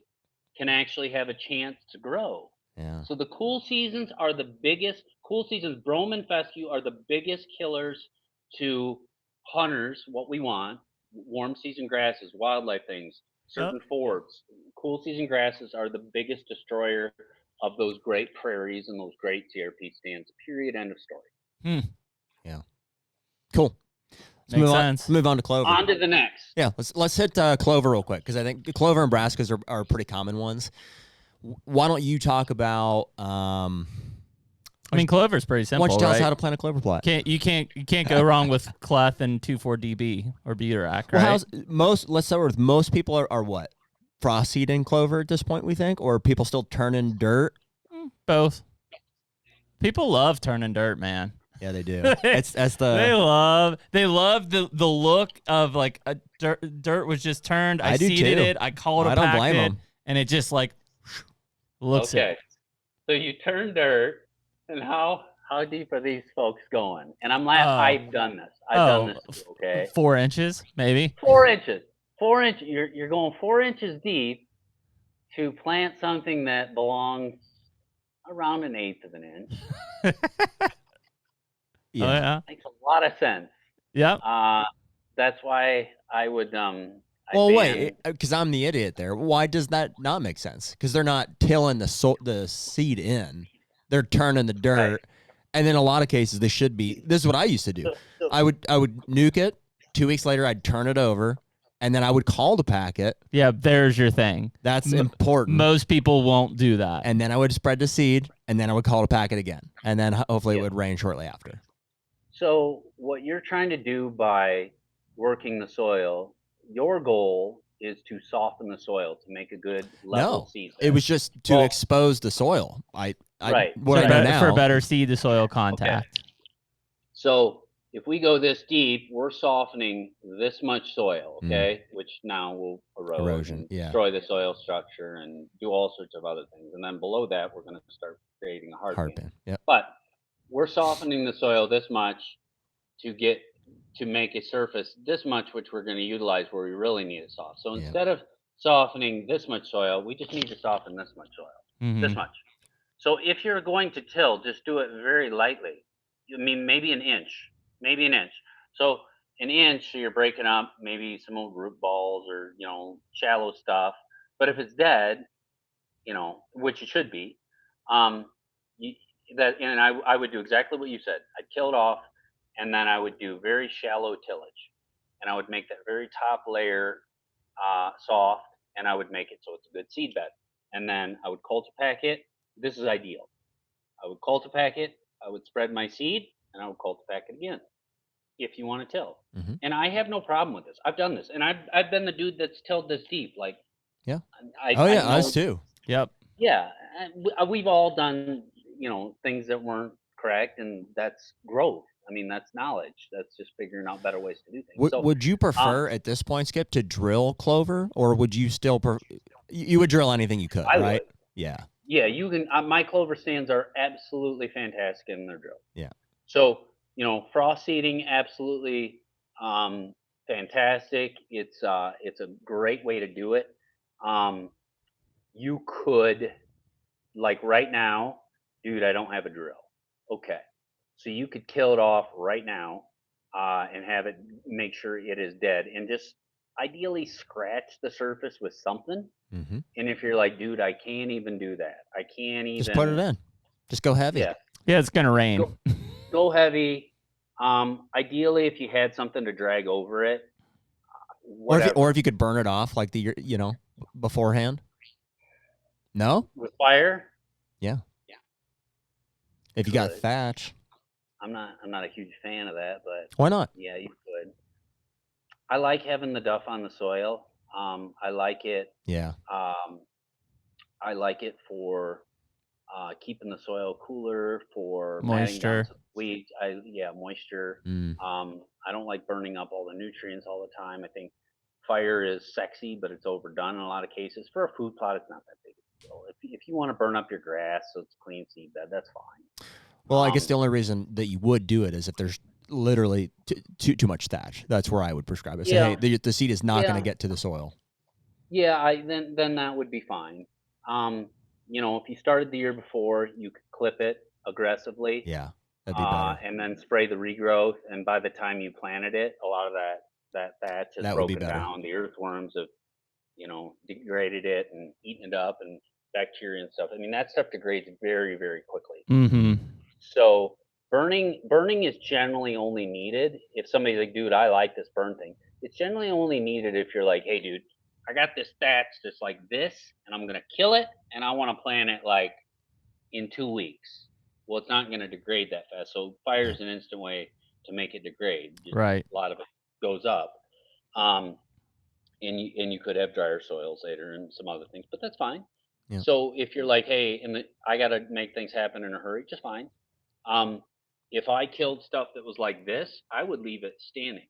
can actually have a chance to grow.
Yeah.
So the cool seasons are the biggest. Cool seasons, brome and fescue, are the biggest killers to hunters. What we want: warm season grasses, wildlife things, certain forbs. Cool season grasses are the biggest destroyer of those great prairies and those great CRP stands. Period. End of story.
Yeah. Cool.
Makes sense.
Let's move on to clover.
On to the next.
Yeah, let's hit clover real quick because I think clover and brassicas are pretty common ones. Why don't you talk about?
Clover's pretty simple.
Why don't you tell us
right?
how to plant a clover plot?
You can't go wrong with cleth and 2,4-DB or buterac, right?
Let's start with most people are what? Frost seeding clover at this point, we think, or people still turning dirt?
Both. People love turning dirt, man.
Yeah, they do. They
love the look of like a dirt was just turned. I seeded it. I called it. I don't blame them. And it just like looks.
Okay, so you turn dirt, and how deep are these folks going? And I'm laughing. I've done this. I've done this. Okay,
4 inches, maybe.
4 inches. 4 inches. You're going 4 inches deep to plant something that belongs around 1/8 of an inch.
Yeah.
Oh, yeah.
Makes a lot of sense.
Yep.
That's why I would.
Wait, because I'm the idiot there. Why does that not make sense? Because they're not tilling the seed in; they're turning the dirt, right. And then in a lot of cases they should be. This is what I used to do. I would nuke it. 2 weeks later, I'd turn it over, and then I would call to pack it.
Yeah, there's your thing.
That's important.
Most people won't do that.
And then I would spread the seed, and then I would call to pack it again, and then hopefully it would rain shortly after.
So what you're trying to do by working the soil, your goal is to soften the soil to make a good level seed.
It was just to expose the soil.
Right.
For better seed to soil contact.
Okay. So if we go this deep, we're softening this much soil, okay, which now will erode and destroy the soil structure and do all sorts of other things. And then below that, we're going to start creating a hard pan.
Yep.
But we're softening the soil this much to make a surface this much, which we're going to utilize where we really need it soft. So instead of softening this much soil, we just need to soften this much soil, this much. So if you're going to till, just do it very lightly. I mean, maybe an inch. So an inch, so you're breaking up maybe some old root balls or, shallow stuff. But if it's dead, which it should be, I would do exactly what you said. I'd kill it off, and then I would do very shallow tillage. And I would make that very top layer soft, and I would make it so it's a good seed bed. And then I would cultipack it. This is ideal. I would cultipack it, I would spread my seed, and I would cultipack it again if you want to till. And I have no problem with this. I've done this, and I've been the dude that's tilled this deep. Like,
us too.
Yep.
Yeah, we've all done things that weren't correct, and that's growth. I mean, that's knowledge. That's just figuring out better ways to do things.
Would you prefer at this point, Skip, to drill clover, or would you still you would drill anything you could, right?
Would. Yeah, you can. My clover stands are absolutely fantastic in their drill.
Yeah.
So frost seeding, absolutely fantastic. It's a great way to do it. You could, like right now, dude, I don't have a drill. Okay, so you could kill it off right now and have it, make sure it is dead, and just ideally scratch the surface with something. And if you're like, dude, I can't even do that. I can't even.
Just put it in. Just go heavy.
Yeah, it's gonna rain.
Go heavy. Ideally, if you had something to drag over it,
or if you could burn it off like beforehand. No.
With fire.
Yeah. If you got thatch.
I'm not a huge fan of that, but
why not?
Yeah, you could. I like having the duff on the soil. I like it.
Yeah.
I like it for keeping the soil cooler, for
moisture.
Weeds. Moisture. I don't like burning up all the nutrients all the time. I think fire is sexy, but it's overdone in a lot of cases. For a food plot, it's not that big a deal. If you want to burn up your grass so it's a clean seed bed, that's fine.
Well, I guess the only reason that you would do it is if there's literally too much thatch. That's where I would prescribe it. Say, hey, the seed is not going to get to the soil.
Yeah, then that would be fine. If you started the year before, you could clip it aggressively.
Yeah, that'd be better.
And then spray the regrowth. And by the time you planted it, a lot of that thatch has broken down. The earthworms have, degraded it and eaten it up, and bacteria and stuff. I mean, that stuff degrades very, very quickly. So burning is generally only needed if somebody's like, dude, I like this burn thing. It's generally only needed if you're like, hey, dude, I got this thatch just like this, and I'm gonna kill it, and I want to plant it like in 2 weeks. Well, it's not gonna degrade that fast. So fire is an instant way to make it degrade.
Right.
A lot of it goes up, and you could have drier soils later and some other things, but that's fine. Yeah. So if you're like, hey, I gotta make things happen in a hurry, just fine. If I killed stuff that was like this, I would leave it standing.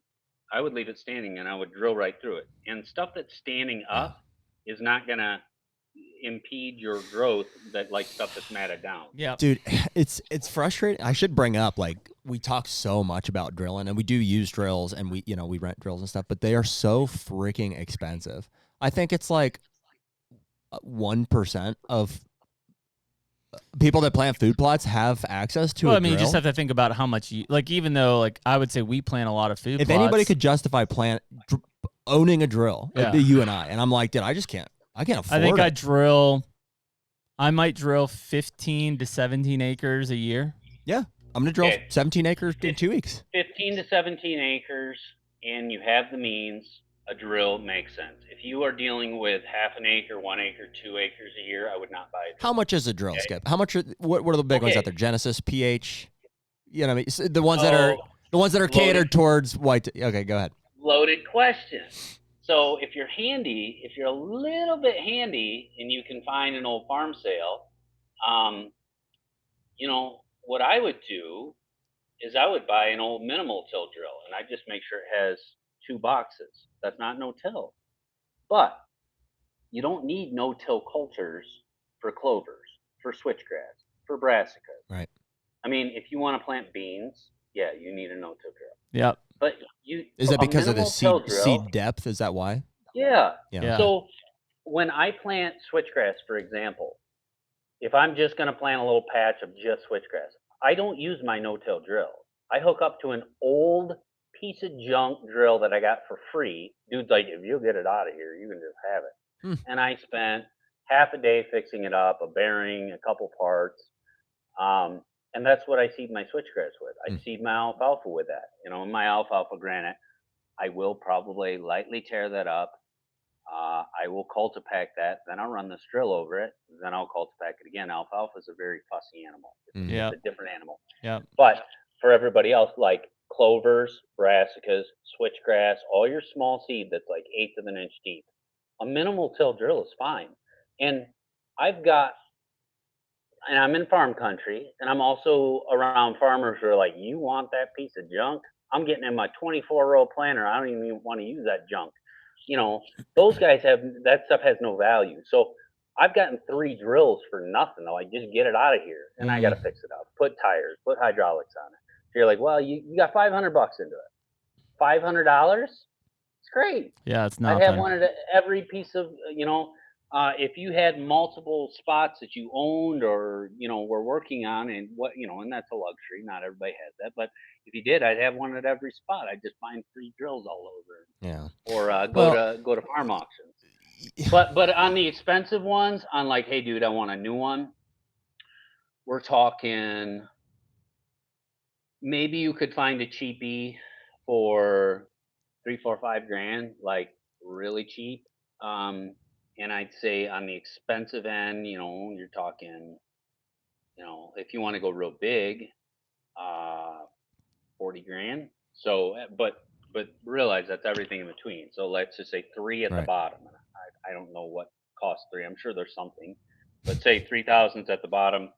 And I would drill right through it. And stuff that's standing up is not going to impede your growth that like stuff that's matted down.
Yeah.
Dude, it's frustrating. I should bring up, like, we talk so much about drilling, and we do use drills, and we rent drills and stuff, but they are so freaking expensive. I think it's like 1% of people that plant food plots have access to a drill.
You just have to think about how much even though I would say we plant a lot of food plots.
If anybody could justify owning a drill, it'd be you and I. And I'm like, dude, I can't afford it.
I think I might drill 15 to 17 acres a year.
Yeah. I'm going to drill 17 acres in 2 weeks.
15 to 17 acres, and you have the means, a drill makes sense. If you are dealing with half an acre, 1 acre, 2 acres a year, I would not buy a drill.
How much is a drill, Skip? How much what are the big ones out there? Genesis, PH, the ones that are catered towards white. Okay, go ahead.
Loaded question. So if you're a little bit handy and you can find an old farm sale, what I would do is I would buy an old minimal till drill, and I just make sure it has 2 boxes. That's not no-till. But you don't need no-till coulters for clovers, for switchgrass, for brassicas.
Right.
I mean, if you want to plant beans, yeah, you need a no-till drill.
Yep.
But
is that because of the seed depth? Is that why?
Yeah. So when I plant switchgrass, for example, if I'm just going to plant a little patch of just switchgrass, I don't use my no-till drill. I hook up to an old piece of junk drill that I got for free. Dude's like, if you'll get it out of here, you can just have it. And I spent half a day fixing it up, a bearing, a couple parts. And that's what I seed my switchgrass with. I seed my alfalfa with that. My alfalfa granite, I will probably lightly tear that up. I will cultipack that. Then I'll run this drill over it. Then I'll cultipack it again. Alfalfa is a very fussy animal. It's a different animal.
Yep.
But for everybody else, like clovers, brassicas, switchgrass, all your small seed that's like 1/8 of an inch deep, a minimal till drill is fine. And I'm in farm country, and I'm also around farmers who are like, you want that piece of junk? I'm getting in my 24-row planter. I don't even want to use that junk. Those guys that stuff has no value. So I've gotten 3 drills for nothing. Though. I just get it out of here, and I got to fix it up, put tires, put hydraulics on it. So you're like, well, you got $500 into it. $500? It's great.
Yeah, it's not.
I have one of every piece of, if you had multiple spots that you owned or, were working on and and that's a luxury. Not everybody has that. But if you did, I'd have one at every spot. I'd just find 3 drills all over.
Yeah.
Or go to farm auctions. But on the expensive ones, on like, hey, dude, I want a new one. We're talking, maybe you could find a cheapie for $3, $4, $5 like really cheap. And I'd say on the expensive end, you're talking, if you want to go real big, $40,000. So, but realize that's everything in between. So let's just say 3 at the bottom. I don't know what costs 3. I'm sure there's something, but say 3,000's at the bottom,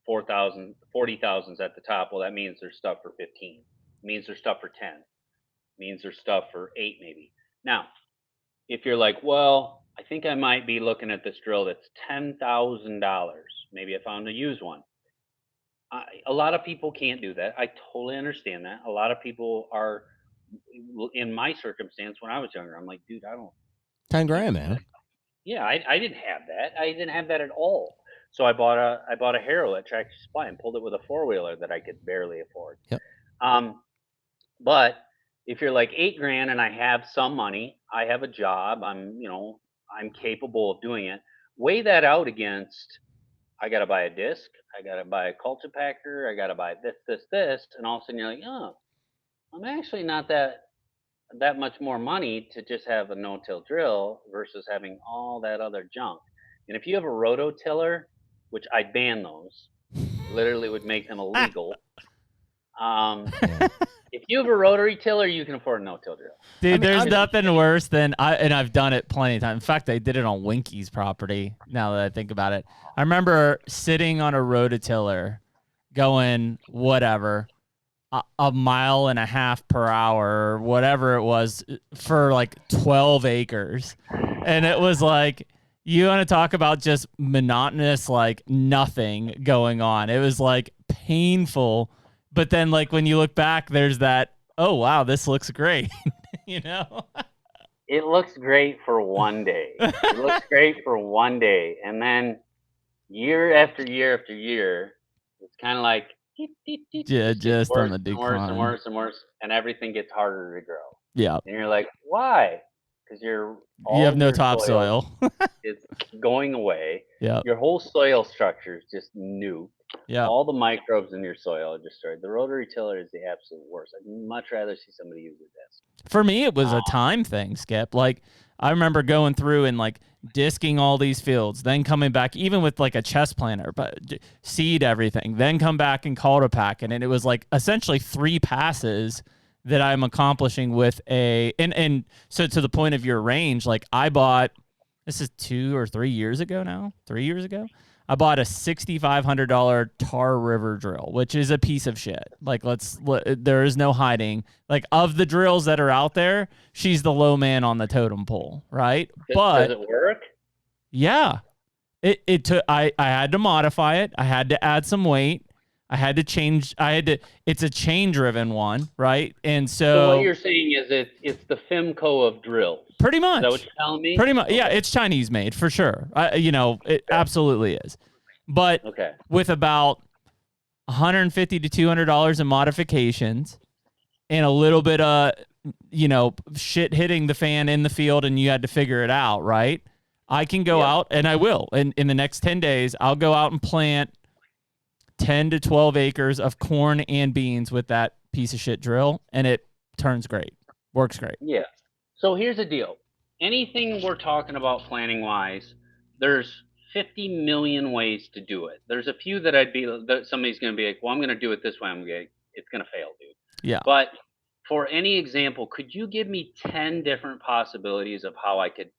4,000, 40,000's at the top. Well, that means there's stuff for 15. It means there's stuff for 10. It means there's stuff for 8 maybe. Now, if you're like, well, I think I might be looking at this drill that's $10,000. Maybe I found a used one. A lot of people can't do that. I totally understand that. A lot of people are, in my circumstance when I was younger, I'm like, dude, I don't.
$10,000, man.
Yeah, I didn't have that. I didn't have that at all. So I bought a Harrow at Tractor Supply and pulled it with a 4-wheeler that I could barely afford.
Yep.
But if you're like $8,000 and I have some money, I have a job, I'm capable of doing it. Weigh that out against, I got to buy a disc, I got to buy a cultipacker, I got to buy this, and all of a sudden you're like, oh, I'm actually not that much more money to just have a no-till drill versus having all that other junk. And if you have a rototiller, which I ban those, literally would make them illegal. If you have a rotary tiller, you can afford a no-till drill.
Dude, there's nothing worse than I've done it plenty of times. In fact, I did it on Winky's property. Now that I think about it, I remember sitting on a rototiller, going whatever, a 1.5 miles per hour or whatever it was for like 12 acres, and it was like, you want to talk about just monotonous, like nothing going on. It was like painful. But then, like, when you look back, there's that, oh, wow, this looks great,
It looks great for one day. It looks great for one day. And then year after year after year, it's kind of like,
just on the decline.
Worse and worse and worse. And everything gets harder to grow.
Yeah.
And you're like, why? Because you
have no topsoil.
It's going away.
Yeah.
Your whole soil structure is just new.
Yeah.
All the microbes in your soil are destroyed. The rotary tiller is the absolute worst. I'd much rather see somebody use a disc.
For me, it was a time thing, Skip. Like, I remember going through and like disking all these fields, then coming back, even with like a chest planter, but seed everything, then come back and cultipack it. And it was like essentially 3 passes that I'm accomplishing with and so to the point of your range, like I bought, this is 2 or 3 years ago now, 3 years ago. I bought a $6,500 Tar River drill, which is a piece of shit. Like, there is no hiding. Like, of the drills that are out there, she's the low man on the totem pole, right?
Does it work?
Yeah. It took. I had to modify it. I had to add some weight. It's a chain driven one, right? And so
what you're saying is it's the Femco of drills.
Pretty much.
Is that what you're telling me?
Pretty much. Okay. Yeah, it's Chinese made for sure. It absolutely is. But with about $150 to $200 in modifications and a little bit of, shit hitting the fan in the field, and you had to figure it out, right? I can go out, and I will. And in the next 10 days, I'll go out and plant 10 to 12 acres of corn and beans with that piece of shit drill, and it turns great. Works great.
Yeah. So here's the deal. Anything we're talking about planning wise, there's 50 million ways to do it. There's a few that somebody's going to be like, well, I'm going to do it this way. It's going to fail, dude.
Yeah.
But for any example, could you give me 10 different possibilities of how I could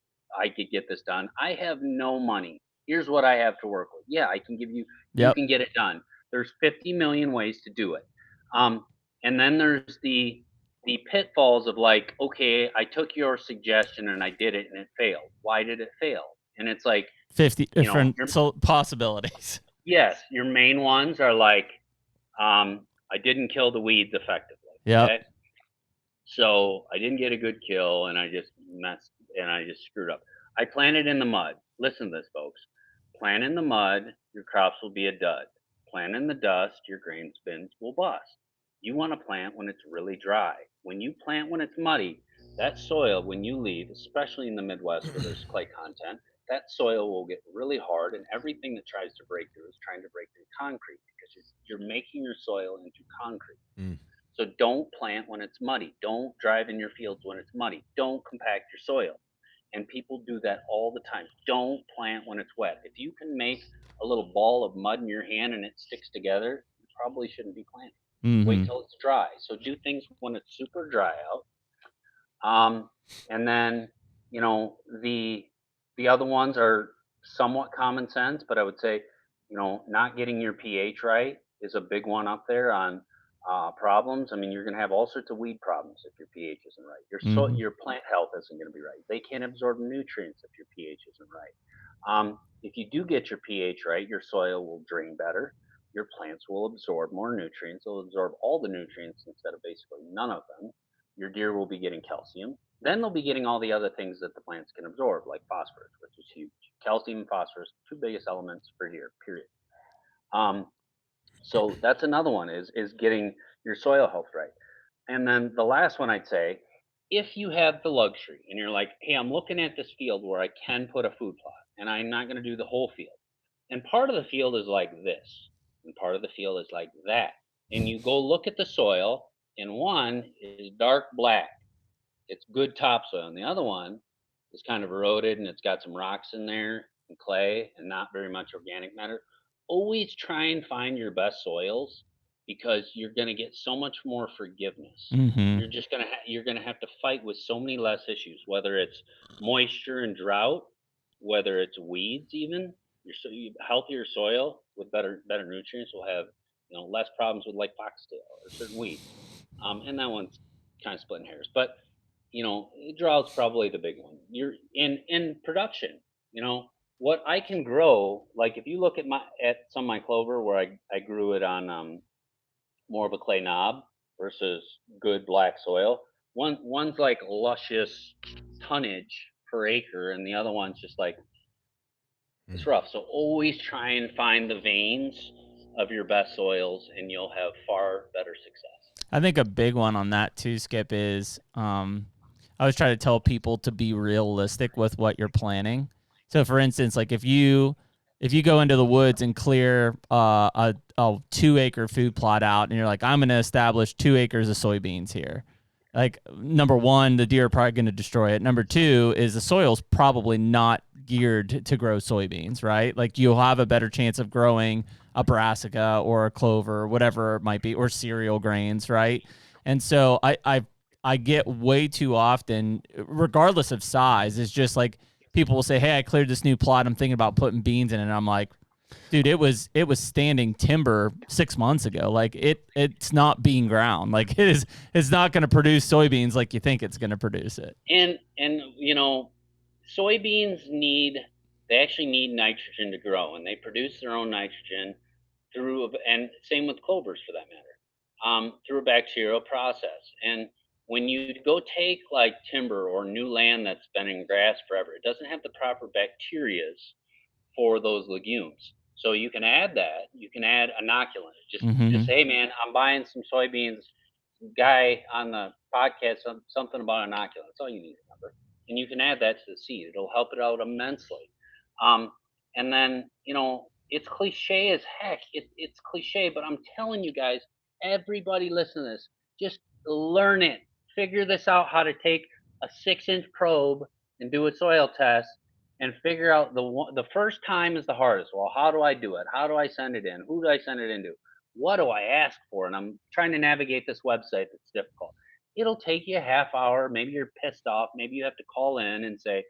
get this done? I have no money. Here's what I have to work with. Yeah, I can give you, you can get it done. There's 50 million ways to do it. And then there's the pitfalls of like, okay, I took your suggestion and I did it and it failed. Why did it fail? And it's like
50 different possibilities.
Yes, your main ones are like, I didn't kill the weeds effectively.
Yeah.
Okay? So I didn't get a good kill, and I just screwed up. I planted in the mud. Listen to this, folks. Plant in the mud, your crops will be a dud. Plant in the dust, your grain bins will bust. You want to plant when it's really dry. When you plant when it's muddy, that soil, when you leave, especially in the Midwest where there's clay content, that soil will get really hard, and everything that tries to break through is trying to break through concrete, because you're making your soil into concrete. So don't plant when it's muddy. Don't drive in your fields when it's muddy. Don't compact your soil. And people do that all the time. Don't plant when it's wet. If you can make a little ball of mud in your hand and it sticks together, you probably shouldn't be planting. Wait till it's dry. So do things when it's super dry out. And then, the other ones are somewhat common sense, but I would say, not getting your pH right is a big one up there on problems. I mean, you're going to have all sorts of weed problems if your pH isn't right. Your plant health isn't going to be right. They can't absorb nutrients if your pH isn't right. If you do get your pH right, your soil will drain better. Your plants will absorb more nutrients. They'll absorb all the nutrients instead of basically none of them. Your deer will be getting calcium. Then they'll be getting all the other things that the plants can absorb, like phosphorus, which is huge. Calcium and phosphorus, two biggest elements for deer, period. So that's another one is getting your soil health right. And then the last one I'd say, if you have the luxury and you're like, hey, I'm looking at this field where I can put a food plot and I'm not going to do the whole field. And part of the field is like this and part of the field is like that. And you go look at the soil and one is dark black. It's good topsoil. And the other one is kind of eroded and it's got some rocks in there and clay and not very much organic matter. Always try and find your best soils because you're going to get so much more forgiveness. You're just going to you're going to have to fight with so many less issues, whether it's moisture and drought, whether it's weeds, even healthier soil with better nutrients will have less problems with like foxtail or certain weeds. And that one's kind of splitting hairs, but drought's probably the big one. You're in production, what I can grow, like if you look at some of my clover where I grew it on more of a clay knob versus good black soil, one's like luscious tonnage per acre and the other one's just like it's rough. So always try and find the veins of your best soils and you'll have far better success.
I think a big one on that too, Skip, is I always try to tell people to be realistic with what you're planning. So, for instance, like if you go into the woods and clear a 2-acre food plot out, and you're like, I'm going to establish 2 acres of soybeans here. Like, number one, the deer are probably going to destroy it. Number two is the soil's probably not geared to grow soybeans, right? Like you'll have a better chance of growing a brassica or a clover, or whatever it might be, or cereal grains, right? And so I get way too often, regardless of size, it's just like, people will say, hey, I cleared this new plot. I'm thinking about putting beans in it. And I'm like, Dude, it was standing timber 6 months ago. Like it's not being ground. Like it's not going to produce soybeans like you think it's going to produce it.
And soybeans actually need nitrogen to grow, and they produce their own nitrogen and same with clovers for that matter, through a bacterial process. And when you go take like timber or new land that's been in grass forever, it doesn't have the proper bacterias for those legumes. So you can add that. You can add inoculant. Just hey man, I'm buying some soybeans. Guy on the podcast something about inoculant. That's all you need to remember. And you can add that to the seed. It'll help it out immensely. And then it's cliche as heck. It's cliche, but I'm telling you guys, everybody listen to this. Just learn it. Figure this out, how to take a 6-inch probe and do a soil test and figure out the first time is the hardest. Well, how do I do it? How do I send it in? Who do I send it into? What do I ask for? And I'm trying to navigate this website that's difficult. It'll take you a half hour. Maybe you're pissed off. Maybe you have to call in and say,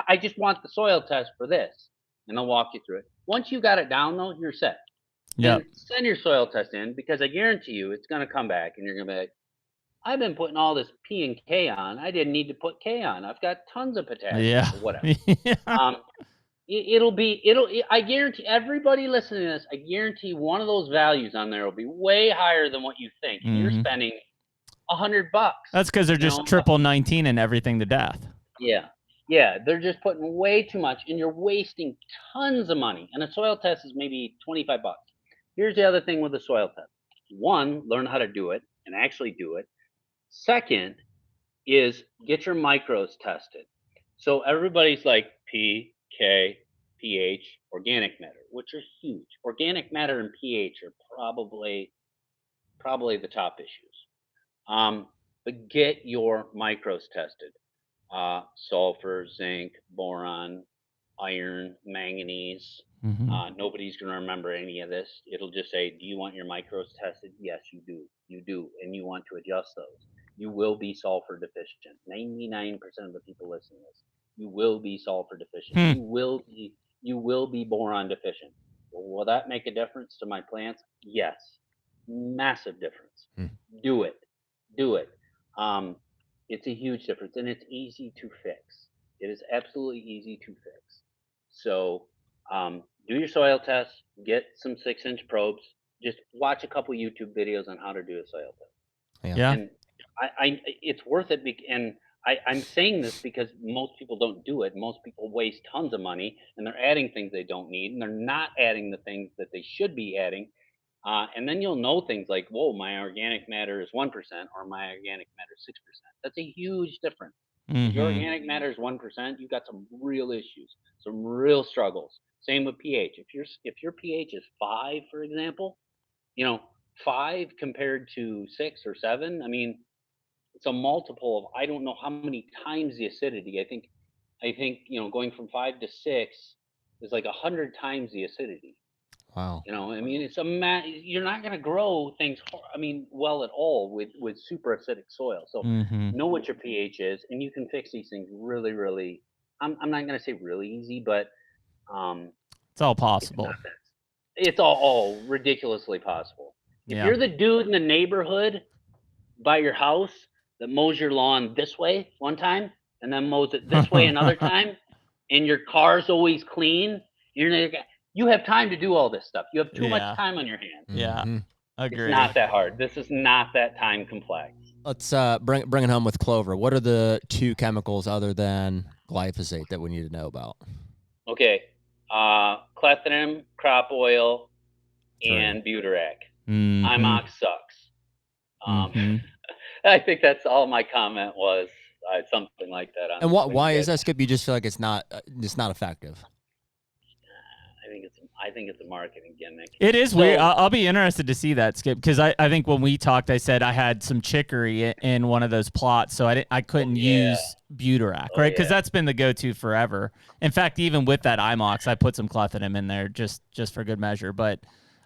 I just want the soil test for this. And they'll walk you through it. Once you got it down, though, you're set. Yeah. Send your soil test in, because I guarantee you it's going to come back and you're going to be like, I've been putting all this P and K on. I didn't need to put K on. I've got tons of potassium.
Yeah.
Or whatever. I guarantee everybody listening to this, I guarantee one of those values on there will be way higher than what you think. You're spending $100.
That's because they're just triple 19 and everything to death.
Yeah. Yeah. They're just putting way too much and you're wasting tons of money. And a soil test is maybe $25. Here's the other thing with the soil test. One, learn how to do it and actually do it. Second is get your micros tested. So everybody's like P, K, pH, organic matter, which are huge. Organic matter and pH are probably the top issues. But get your micros tested. Sulfur, zinc, boron, iron, manganese. Nobody's going to remember any of this. It'll just say, do you want your micros tested? Yes, you do. You do. And you want to adjust those. You will be sulfur deficient. 99% of the people listening to this, you will be sulfur deficient. You will be boron deficient. Well, will that make a difference to my plants? Yes. Massive difference. Do it. It's a huge difference, and it's easy to fix. It is absolutely easy to fix. So do your soil test, get some 6-inch probes, just watch a couple YouTube videos on how to do a soil test.
Yeah.
And it's worth it. And I'm saying this because most people don't do it. Most people waste tons of money and they're adding things they don't need, and they're not adding the things that they should be adding. And then you'll know things like, whoa, my organic matter is 1% or my organic matter is 6%. That's a huge difference. If your organic matter is 1%, you've got some real issues, some real struggles. Same with pH. If your pH is 5, for example, 5 compared to 6 or 7, I mean, it's a multiple of I don't know how many times the acidity. I think going from 5 to 6 is like 100 times the acidity.
Wow.
I mean, you're not going to grow things, well at all with super acidic soil. So know what your pH is, and you can fix these things really, really. I'm not going to say really easy, but
it's all possible.
It's all ridiculously possible. If you're the dude in the neighborhood by your house that mows your lawn this way one time and then mows it this way another time, and your car's always clean, you have time to do all this stuff. You have too much time on your hands.
Yeah, agree.
It's not that hard. This is not that time complex.
Let's bring it home with clover. What are the 2 chemicals other than glyphosate that we need to know about?
Okay, clethodim, crop oil, and butarac. IMOX sucks. I think that's all my comment was. Something like that.
And why is that, Skip? You just feel like it's not effective?
I think it's a marketing gimmick.
It is weird. I'll be interested to see that, Skip, because I think when we talked, I said I had some chicory in one of those plots, so I couldn't use butarac, right? Because that's been the go-to forever. In fact, even with that IMOX, I put some clethodim in there just for good measure. But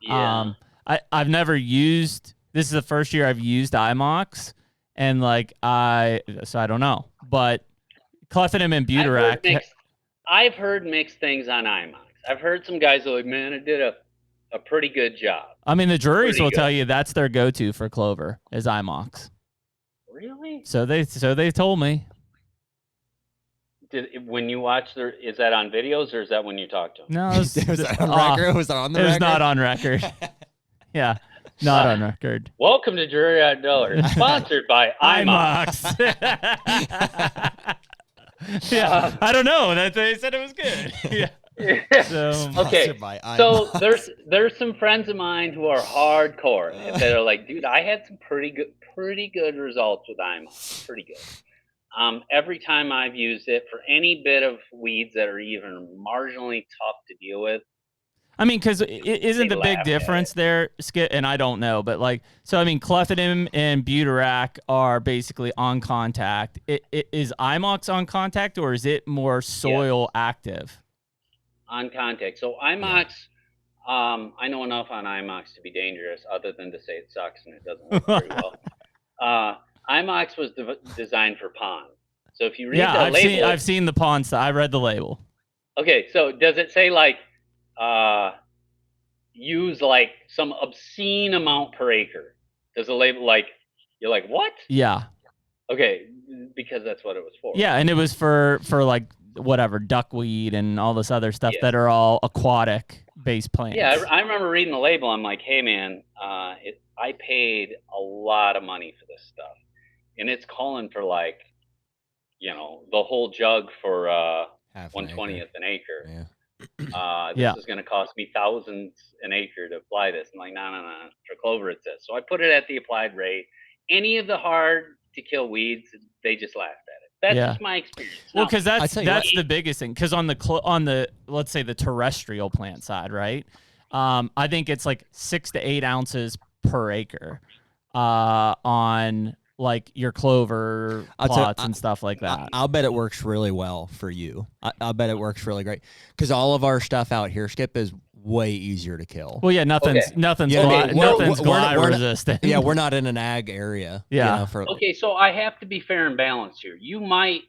I've never used. This is the first year I've used IMOX, and so I don't know. But clethodim and butarac.
I've heard mixed things on IMOX. I've heard some guys are like, man, it did a pretty good job.
I mean, the juries will tell you that's their go-to for clover is IMOX.
Really?
So they told me.
When you watch is that on videos or is that when you talk to them?
No,
was that on record? Was that on the record?
It was not on record. Yeah, not on record.
Welcome to Jury Outdoors, sponsored by IMOX.
Yeah, I don't know. They said it was good. Yeah.
So, okay, so there's some friends of mine who are hardcore that are like, dude, I had some pretty good results with IMOX, pretty good. Every time I've used it for any bit of weeds that are even marginally tough to deal with.
I mean, because isn't the big difference there, Skip? And I don't know, but like, so I mean, clethodim and butarac are basically on contact. Is IMOX on contact, or is it more soil active?
On contact. So IMOX, I know enough on IMOX to be dangerous, other than to say it sucks and it doesn't work very well. IMOX was designed for pond. So if you read the label,
I've seen the pond side. I read the label.
Okay, so does it say like use like some obscene amount per acre? Does the label like you're like what?
Yeah.
Okay, because that's what it was for.
Yeah, and it was for like whatever duckweed and all this other stuff that are all aquatic based plants.
Yeah, I remember reading the label. I'm like, hey man, I paid a lot of money for this stuff, and it's calling for like, the whole jug for 1/20th an acre.
Yeah.
This is going to cost me thousands an acre to apply this. I'm like, no. For clover, it's this. So I put it at the applied rate. Any of the hard to kill weeds, they just laughed at it. That's just my experience.
Well, because that's the biggest thing. Because on the let's say the terrestrial plant side, right? I think it's like 6 to 8 ounces per acre on like your clover plots and stuff like that.
I'll bet it works really well for you. I'll bet it works really great because all of our stuff out here, Skip, is way easier to kill.
Well, yeah, nothing's glide resistant.
Yeah, we're not in an ag area.
Yeah.
Okay, so I have to be fair and balanced here. You might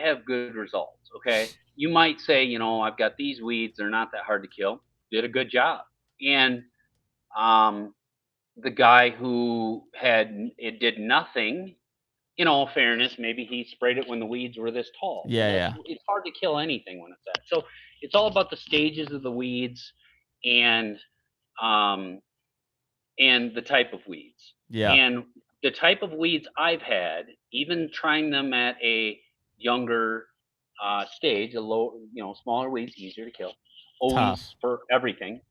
have good results. Okay, you might say, I've got these weeds; they're not that hard to kill. Did a good job, and the guy who did nothing, in all fairness, maybe he sprayed it when the weeds were this tall.
Yeah.
It's hard to kill anything when it's that. So it's all about the stages of the weeds and the type of weeds.
Yeah.
And the type of weeds I've had, even trying them at a younger stage, a low, smaller weeds, easier to kill. Always for everything.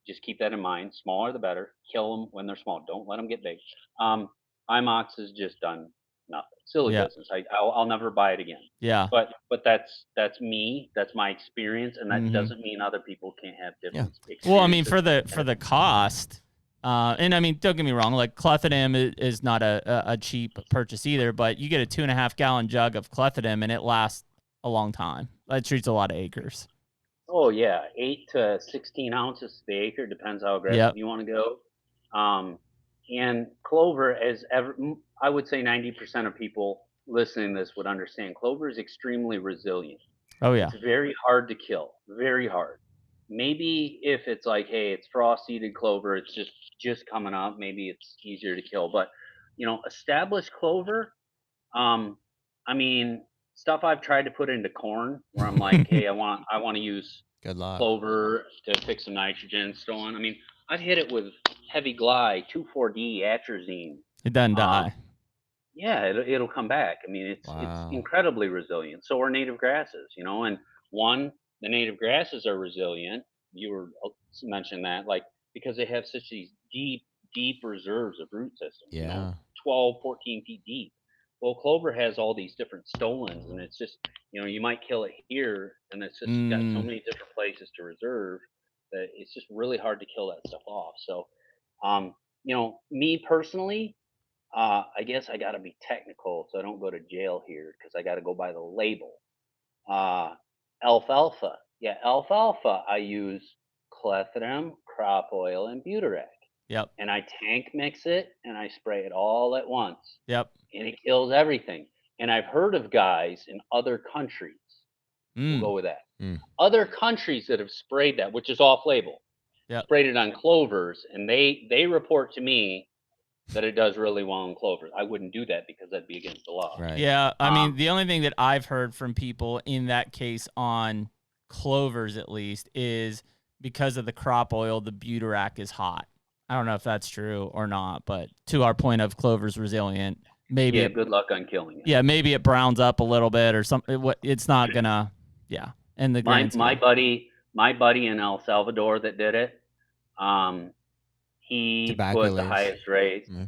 Just keep that in mind. Smaller the better. Kill them when they're small. Don't let them get big. IMOX has just done nothing. Silly business. I'll never buy it again.
Yeah.
But that's me. That's my experience, and that doesn't mean other people can't have different experiences.
Well, I mean, for the cost, and I mean, don't get me wrong. Like clethodim is not a cheap purchase either, but you get a 2.5 gallon jug of clethodim, and it lasts a long time. It treats a lot of acres.
Oh yeah, 8 to 16 ounces to the acre, depends how aggressive you want to go. And clover, I would say 90% of people listening to this would understand, clover is extremely resilient.
Oh yeah,
it's very hard to kill, very hard. Maybe if it's like, hey, it's frost-seeded clover, it's just coming up, maybe it's easier to kill. But established clover, I mean, stuff I've tried to put into corn where I'm like, hey, I want to use clover to fix some nitrogen and so on. I mean, I've hit it with heavy glide, 2,4-D, atrazine.
It doesn't die.
Yeah, it'll come back. I mean, it's incredibly resilient. So are native grasses, and the native grasses are resilient. You were mentioning that, like, because they have such these deep reserves of root systems. 12, 14 feet deep. Well, clover has all these different stolons, and it's just, you might kill it here, and it's just got so many different places to reserve that it's just really hard to kill that stuff off. So, me personally, I guess I got to be technical so I don't go to jail here because I got to go by the label. Alfalfa. Yeah, alfalfa, I use clethodim, crop oil, and butarac.
Yep.
And I tank mix it, and I spray it all at once.
Yep.
And it kills everything. And I've heard of guys in other countries We'll go with that. Other countries that have sprayed that, which is off-label, sprayed it on clovers, and they report to me that it does really well on clovers. I wouldn't do that because that'd be against the law.
Right. Yeah, I mean, the only thing that I've heard from people in that case on clovers, at least, is because of the crop oil, the butirac is hot. I don't know if that's true or not, but to our point of clover's resilient, maybe.
Yeah, good luck on killing it.
Yeah, maybe it browns up a little bit or something. It's not gonna. Yeah, and the
my buddy in El Salvador that did it, he put the highest rate. Mm-hmm.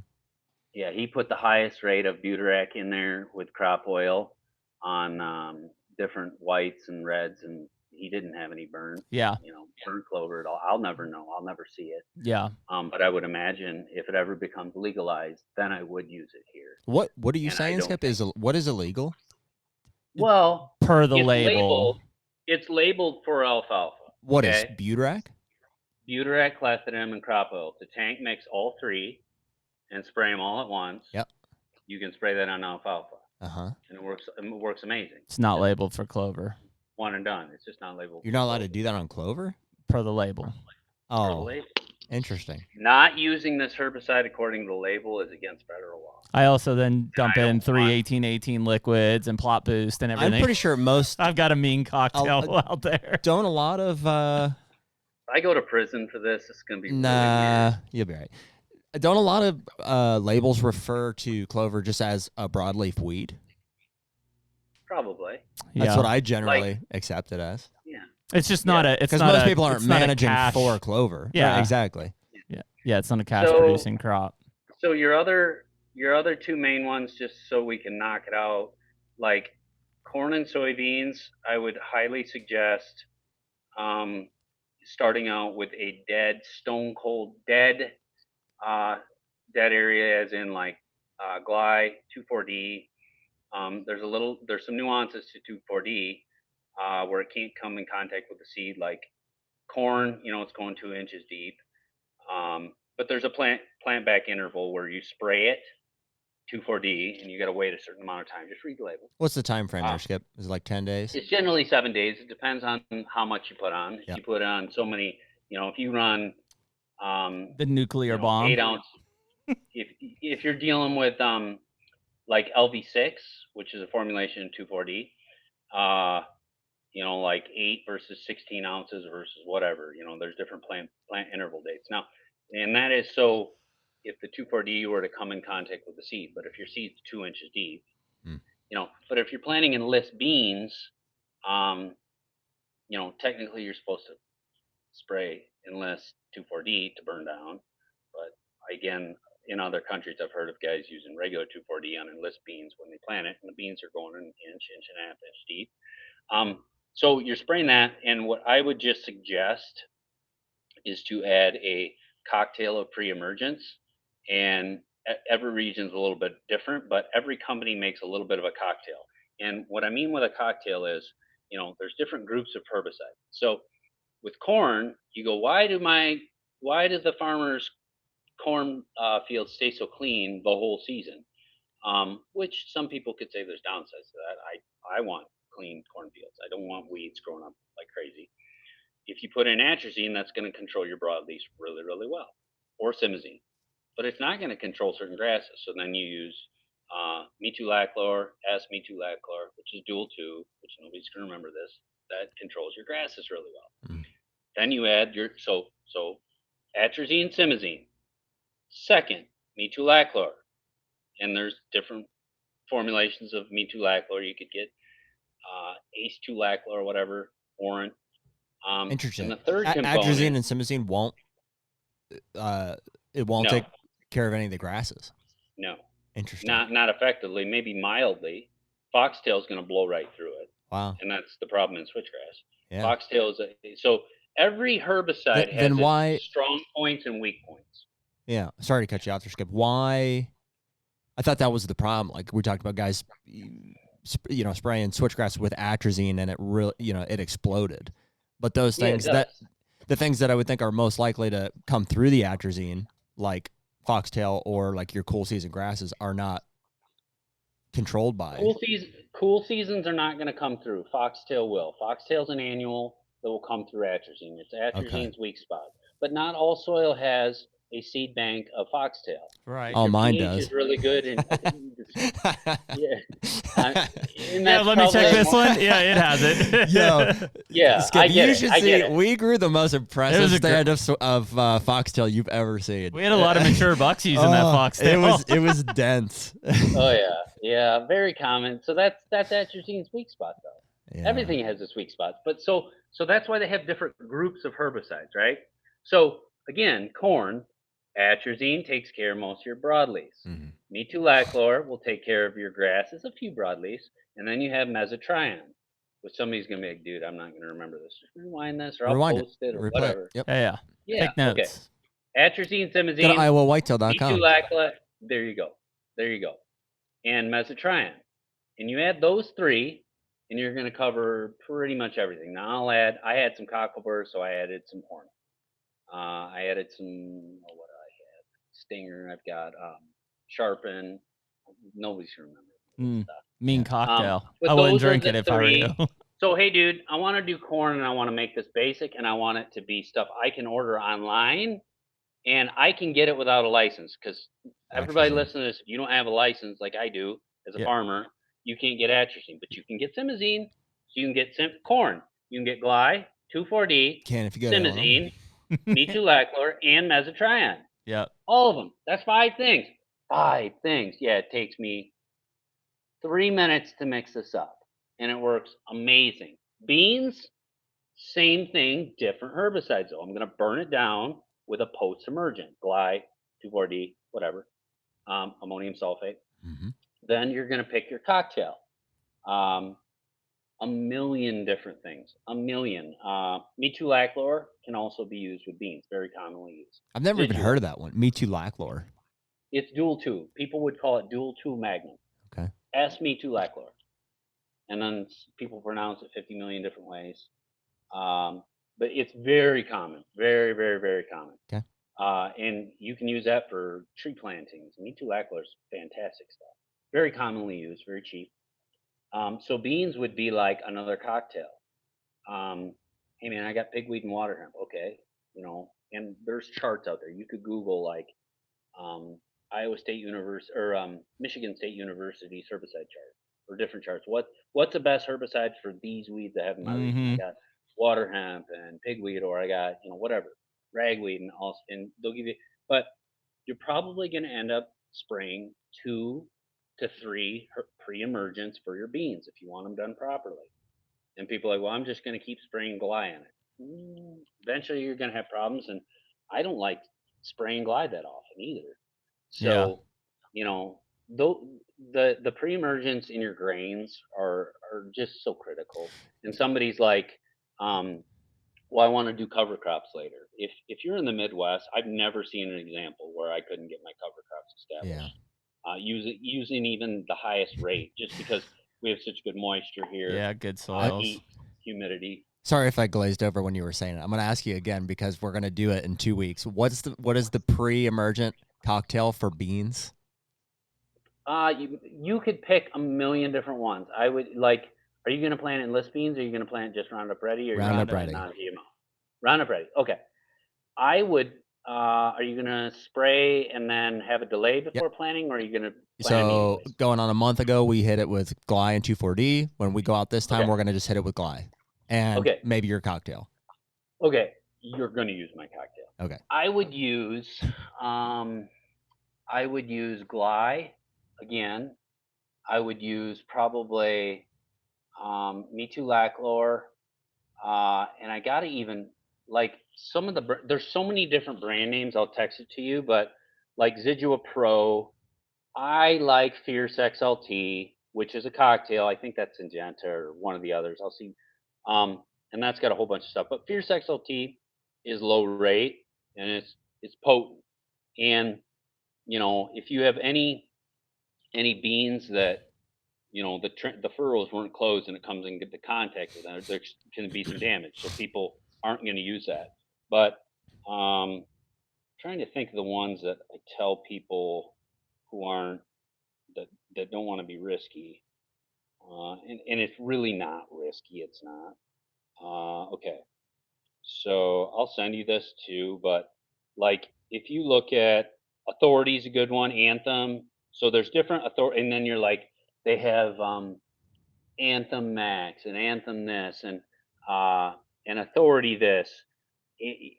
Yeah, he put the highest rate of butirac in there with crop oil on different whites and reds, and he didn't have any burn.
Yeah,
burn clover at all. I'll never know. I'll never see it.
Yeah.
But I would imagine if it ever becomes legalized, then I would use it here.
What are you saying, Skip? What is illegal?
Well,
per the label,
it's labeled for alfalfa.
What is butirac?
Butirac, clethodim, and crop oil. To tank mix all three and spray them all at once.
Yep.
You can spray that on alfalfa.
Uh-huh.
And it works amazing.
It's not labeled for clover.
One and done. It's just not labeled.
You're not allowed to do that on clover?
Per the label.
Oh.
Per the label.
Interesting.
Not using this herbicide according to the label is against federal law.
I also then dump in 3-18-18 liquids and plot boost and everything.
I'm pretty sure
I've got a mean cocktail out there.
Don't a lot of
I go to prison for this. It's gonna be
really weird. You'll be right. Don't a lot of labels refer to clover just as a broadleaf weed?
Probably.
That's what I generally accept it as.
Yeah.
It's just not a. It's
because most people aren't managing for clover.
Yeah,
right, exactly.
Yeah, it's not a cash producing crop.
So your other two main ones, just so we can knock it out, like corn and soybeans, I would highly suggest starting out with a dead, stone cold dead area, as in like Gly 2,4-D. There's some nuances to 2,4-D where it can't come in contact with the seed, like corn. It's going 2 inches deep. But there's a plant back interval where you spray it 2,4-D, and you got to wait a certain amount of time. Just read the label.
What's the time frame there, Skip? Is it like 10 days?
It's generally 7 days. It depends on how much you put on. If you put on so many, if you run
the nuclear bomb,
8 ounce. if you're dealing with like LV6, which is a formulation in 2,4-D, like 8 versus 16 ounces versus whatever. There's different plant interval dates now, and that is so if the 2,4-D were to come in contact with the seed. But if your seed's 2 inches deep, but if you're planting in list beans, technically you're supposed to spray enlist 2,4-D to burn down. But again, in other countries, I've heard of guys using regular 2,4-D on enlist beans when they plant it, and the beans are going an inch and a half inch deep. So you're spraying that, and what I would just suggest is to add a cocktail of pre-emergence. And every region's a little bit different, but every company makes a little bit of a cocktail. And what I mean with a cocktail is, there's different groups of herbicides. So with corn, you go, why does the farmer's corn fields stay so clean the whole season? Which some people could say there's downsides to that. I want clean cornfields. I don't want weeds growing up like crazy. If you put in atrazine, that's going to control your broadleaf really, really well, or simazine. But it's not going to control certain grasses. So then you use metulachlor, S-metulachlor, which is dual 2, which nobody's going to remember this. That controls your grasses really well. Then you add so atrazine, simazine. Second, metulachlor. And there's different formulations of metulachlor. You could get ace-tulachlor or whatever, Orin.
Interesting.
And the third component,
atrazine and simazine won't take care of any of the grasses.
No.
Interesting.
Not effectively, maybe mildly. Foxtail is going to blow right through it.
Wow.
And that's the problem in switchgrass.
Yeah.
Foxtail is so every herbicide has its strong points and weak points.
Yeah. Sorry to cut you out there, Skip. Why? I thought that was the problem. Like we talked about guys, spraying switchgrass with atrazine, and it really, it exploded. But those things the things that I would think are most likely to come through the atrazine, like foxtail or like your cool season grasses, are not controlled by.
Cool seasons are not going to come through. Foxtail will. Foxtail's an annual that will come through atrazine. It's atrazine's weak spot. But not all soil has a seed bank of foxtail.
Right.
Oh, mine
pH
does.
Is really good. And
let me check this one. Yeah, it has it.
Skip, you should see.
It.
We grew the most impressive stand of foxtail you've ever seen.
We had a lot of mature bucks using that foxtail.
It was dense.
Oh yeah, very common. So that's atrazine's weak spot though. Yeah. Everything has its weak spots, but so that's why they have different groups of herbicides, right? So again, corn. Atrazine takes care of most of your broadleaves. Mm-hmm. Metolachlor will take care of your grasses, a few broadleaves, and then you have mesotrione, which somebody's gonna be like, dude, I'm not gonna remember this. Just rewind this, or I'll post it, or whatever.
Yep.
Yeah. Take notes.
Okay. Atrazine, simazine,
go to iowawhitetail.com.
Metolachlor. There you go. And mesotrione, and you add those three, and you're gonna cover pretty much everything. Now I had some cocklebur, so I added some horn. I added some. Stinger. I've got Sharpen. Nobody's remember.
Mean cocktail. I wouldn't drink it if I were you.
So hey, dude, I want to do corn, and I want to make this basic, and I want it to be stuff I can order online, and I can get it without a license. Because everybody listening to this, if you don't have a license like I do as a farmer, you can't get atrazine, but you can get simazine. So you can get corn. You can get Gly, 2,4-D, simazine, metolachlor, and mesotrione.
Yeah.
All of them. That's 5 things. 5 things. Yeah, it takes me 3 minutes to mix this up. And it works amazing. Beans, same thing, different herbicides though. I'm going to burn it down with a post-emergent, Gly, 2,4-D, whatever, ammonium sulfate. Mm-hmm. Then you're going to pick your cocktail. A million different things. Metolachlor can also be used with beans, very commonly used.
I've never even heard of that one. Metolachlor.
It's dual 2. People would call it dual 2 magnum.
Okay.
Metolachlor. And then people pronounce it 50 million different ways. But it's very common. Very, very, very common.
Okay.
And you can use that for tree plantings. Metolachlor is fantastic stuff. Very commonly used, very cheap. So beans would be like another cocktail. Hey man, I got pigweed and water hemp. Okay, and there's charts out there. You could Google like Iowa State University or Michigan State University's herbicide chart or different charts. What's the best herbicide for these weeds I have in my region? I got water hemp and pigweed, or I got whatever ragweed and they'll give you. But you're probably going to end up spraying 2 to 3 pre-emergents for your beans if you want them done properly. And people are like, well, I'm just going to keep spraying Gly in it. Eventually you're going to have problems, and I don't like spraying Gly that often either. So, the pre-emergents in your grains are just so critical. And somebody's like, well, I want to do cover crops later. If you're in the Midwest, I've never seen an example where I couldn't get my cover crops established. Using even the highest rate, just because we have such good moisture here.
Yeah, good soils.
Heat, humidity.
Sorry if I glazed over when you were saying it. I'm going to ask you again because we're going to do it in 2 weeks. What is the pre-emergent cocktail for beans?
You could pick a million different ones. I would like. Are you going to plant enlist beans? Or are you going to plant just Roundup Ready or
Roundup Ready?
Non-GMO. Roundup Ready. Okay. I would. Are you going to spray and then have a delay before planting, or are you going to plant
So going on a month ago, we hit it with Gly and 2,4-D. When we go out this time, we're going to just hit it with Gly and maybe your cocktail.
Okay. You're going to use my cocktail.
Okay.
I would use Gly again. I would use probably Metolachlor, and I got to even like some of there's so many different brand names. I'll text it to you, but like Zidua Pro, I like Fierce XLT, which is a cocktail. I think that's Syngenta or one of the others. I'll see. And that's got a whole bunch of stuff. But Fierce XLT is low rate and it's potent. And if you have any beans that the furrows weren't closed and it comes into contact with them, there can be some damage. So people aren't going to use that. But trying to think of the ones that I tell people who aren't that don't want to be risky. And it's really not risky. It's not. Okay. So I'll send you this too, but like if you look at Authority is a good one, Anthem. So there's different authority, and then you're like they have Anthem Max and Anthem this and Authority this,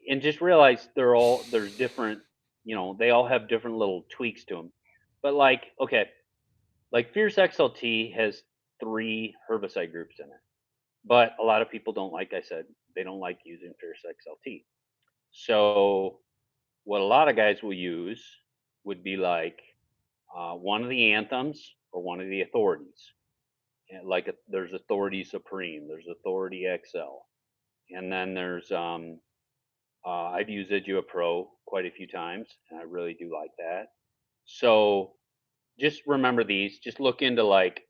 and just realize there's different. They all have different little tweaks to them. But like Fierce XLT has 3 herbicide groups in it, but a lot of people don't like I said they don't like using Fierce XLT. So what a lot of guys will use would be like one of the Anthems or one of the Authorities. And there's Authority Supreme, there's Authority XL, and then there's I've used Idua Pro quite a few times, and I really do like that. So just remember these. Just look into like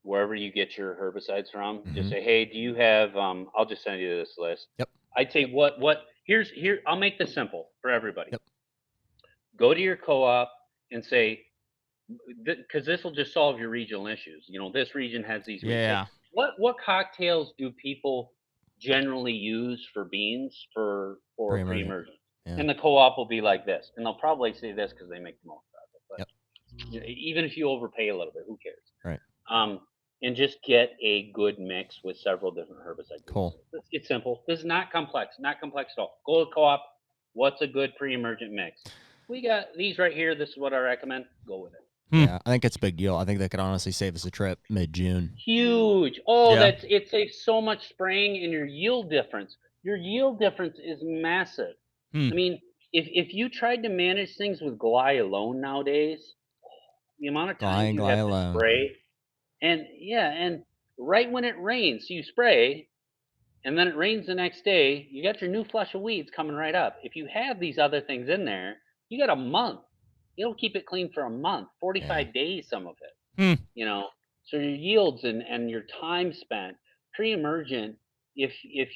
wherever you get your herbicides from. Mm-hmm. Just say, hey, do you have? I'll just send you this list.
Yep.
I'd say what here. I'll make this simple for everybody.
Yep.
Go to your co-op and say, because this will just solve your regional issues. This region has these.
Yeah.
What cocktails do people generally use for beans for pre-emergent? Yeah. And the co-op will be like this, and they'll probably say this because they make the most out of it. But even if you overpay a little bit, who cares?
Right.
And just get a good mix with several different herbicides.
Cool.
It's simple. This is not complex. Not complex at all. Go to co-op. What's a good pre-emergent mix? We got these right here. This is what I recommend. Go with it.
Yeah, I think it's a big deal. I think that could honestly save us a trip mid-June.
Huge. Oh, yeah. It saves so much spraying and your yield difference. Your yield difference is massive. I mean, if you tried to manage things with Glide alone nowadays, the amount of time you have to spray, and right when it rains, you spray, and then it rains the next day, you got your new flush of weeds coming right up. If you have these other things in there, you got a month. It'll keep it clean for a month, 45 days, some of it. So your yields and your time spent pre-emergent. If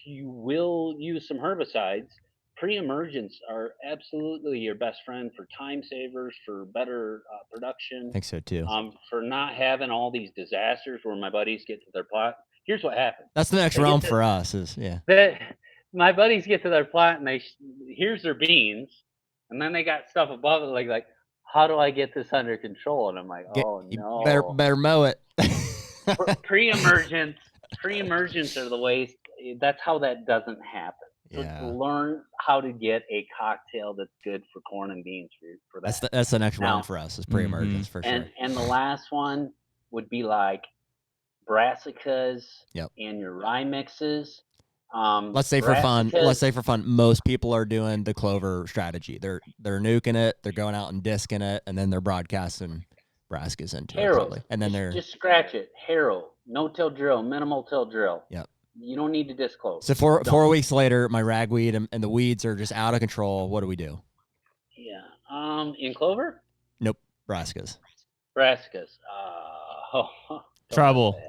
you will use some herbicides, pre-emergents are absolutely your best friend for time savers, for better production.
I think so too.
For not having all these disasters where my buddies get to their plot. Here's what happens.
That's the next realm for us.
My buddies get to their plot and here's their beans, and then they got stuff above it like. How do I get this under control? And I'm like, no.
Better mow it.
Pre-emergents are the ways. That's how that doesn't happen. So learn how to get a cocktail that's good for corn and beans for that.
That's the next round for us is pre-emergents for sure.
And the last one would be like brassicas and your rye mixes.
Let's say for fun, most people are doing the clover strategy. They're nuking it, they're going out and disking it, and then they're broadcasting brassicas into it. Probably. And then they're
just scratch it. Harrow, no-till drill, minimal till drill.
Yep.
You don't need to disclose.
So 4 weeks later, my ragweed and the weeds are just out of control. What do we do?
Yeah. In clover?
Nope. Brassicas.
Trouble.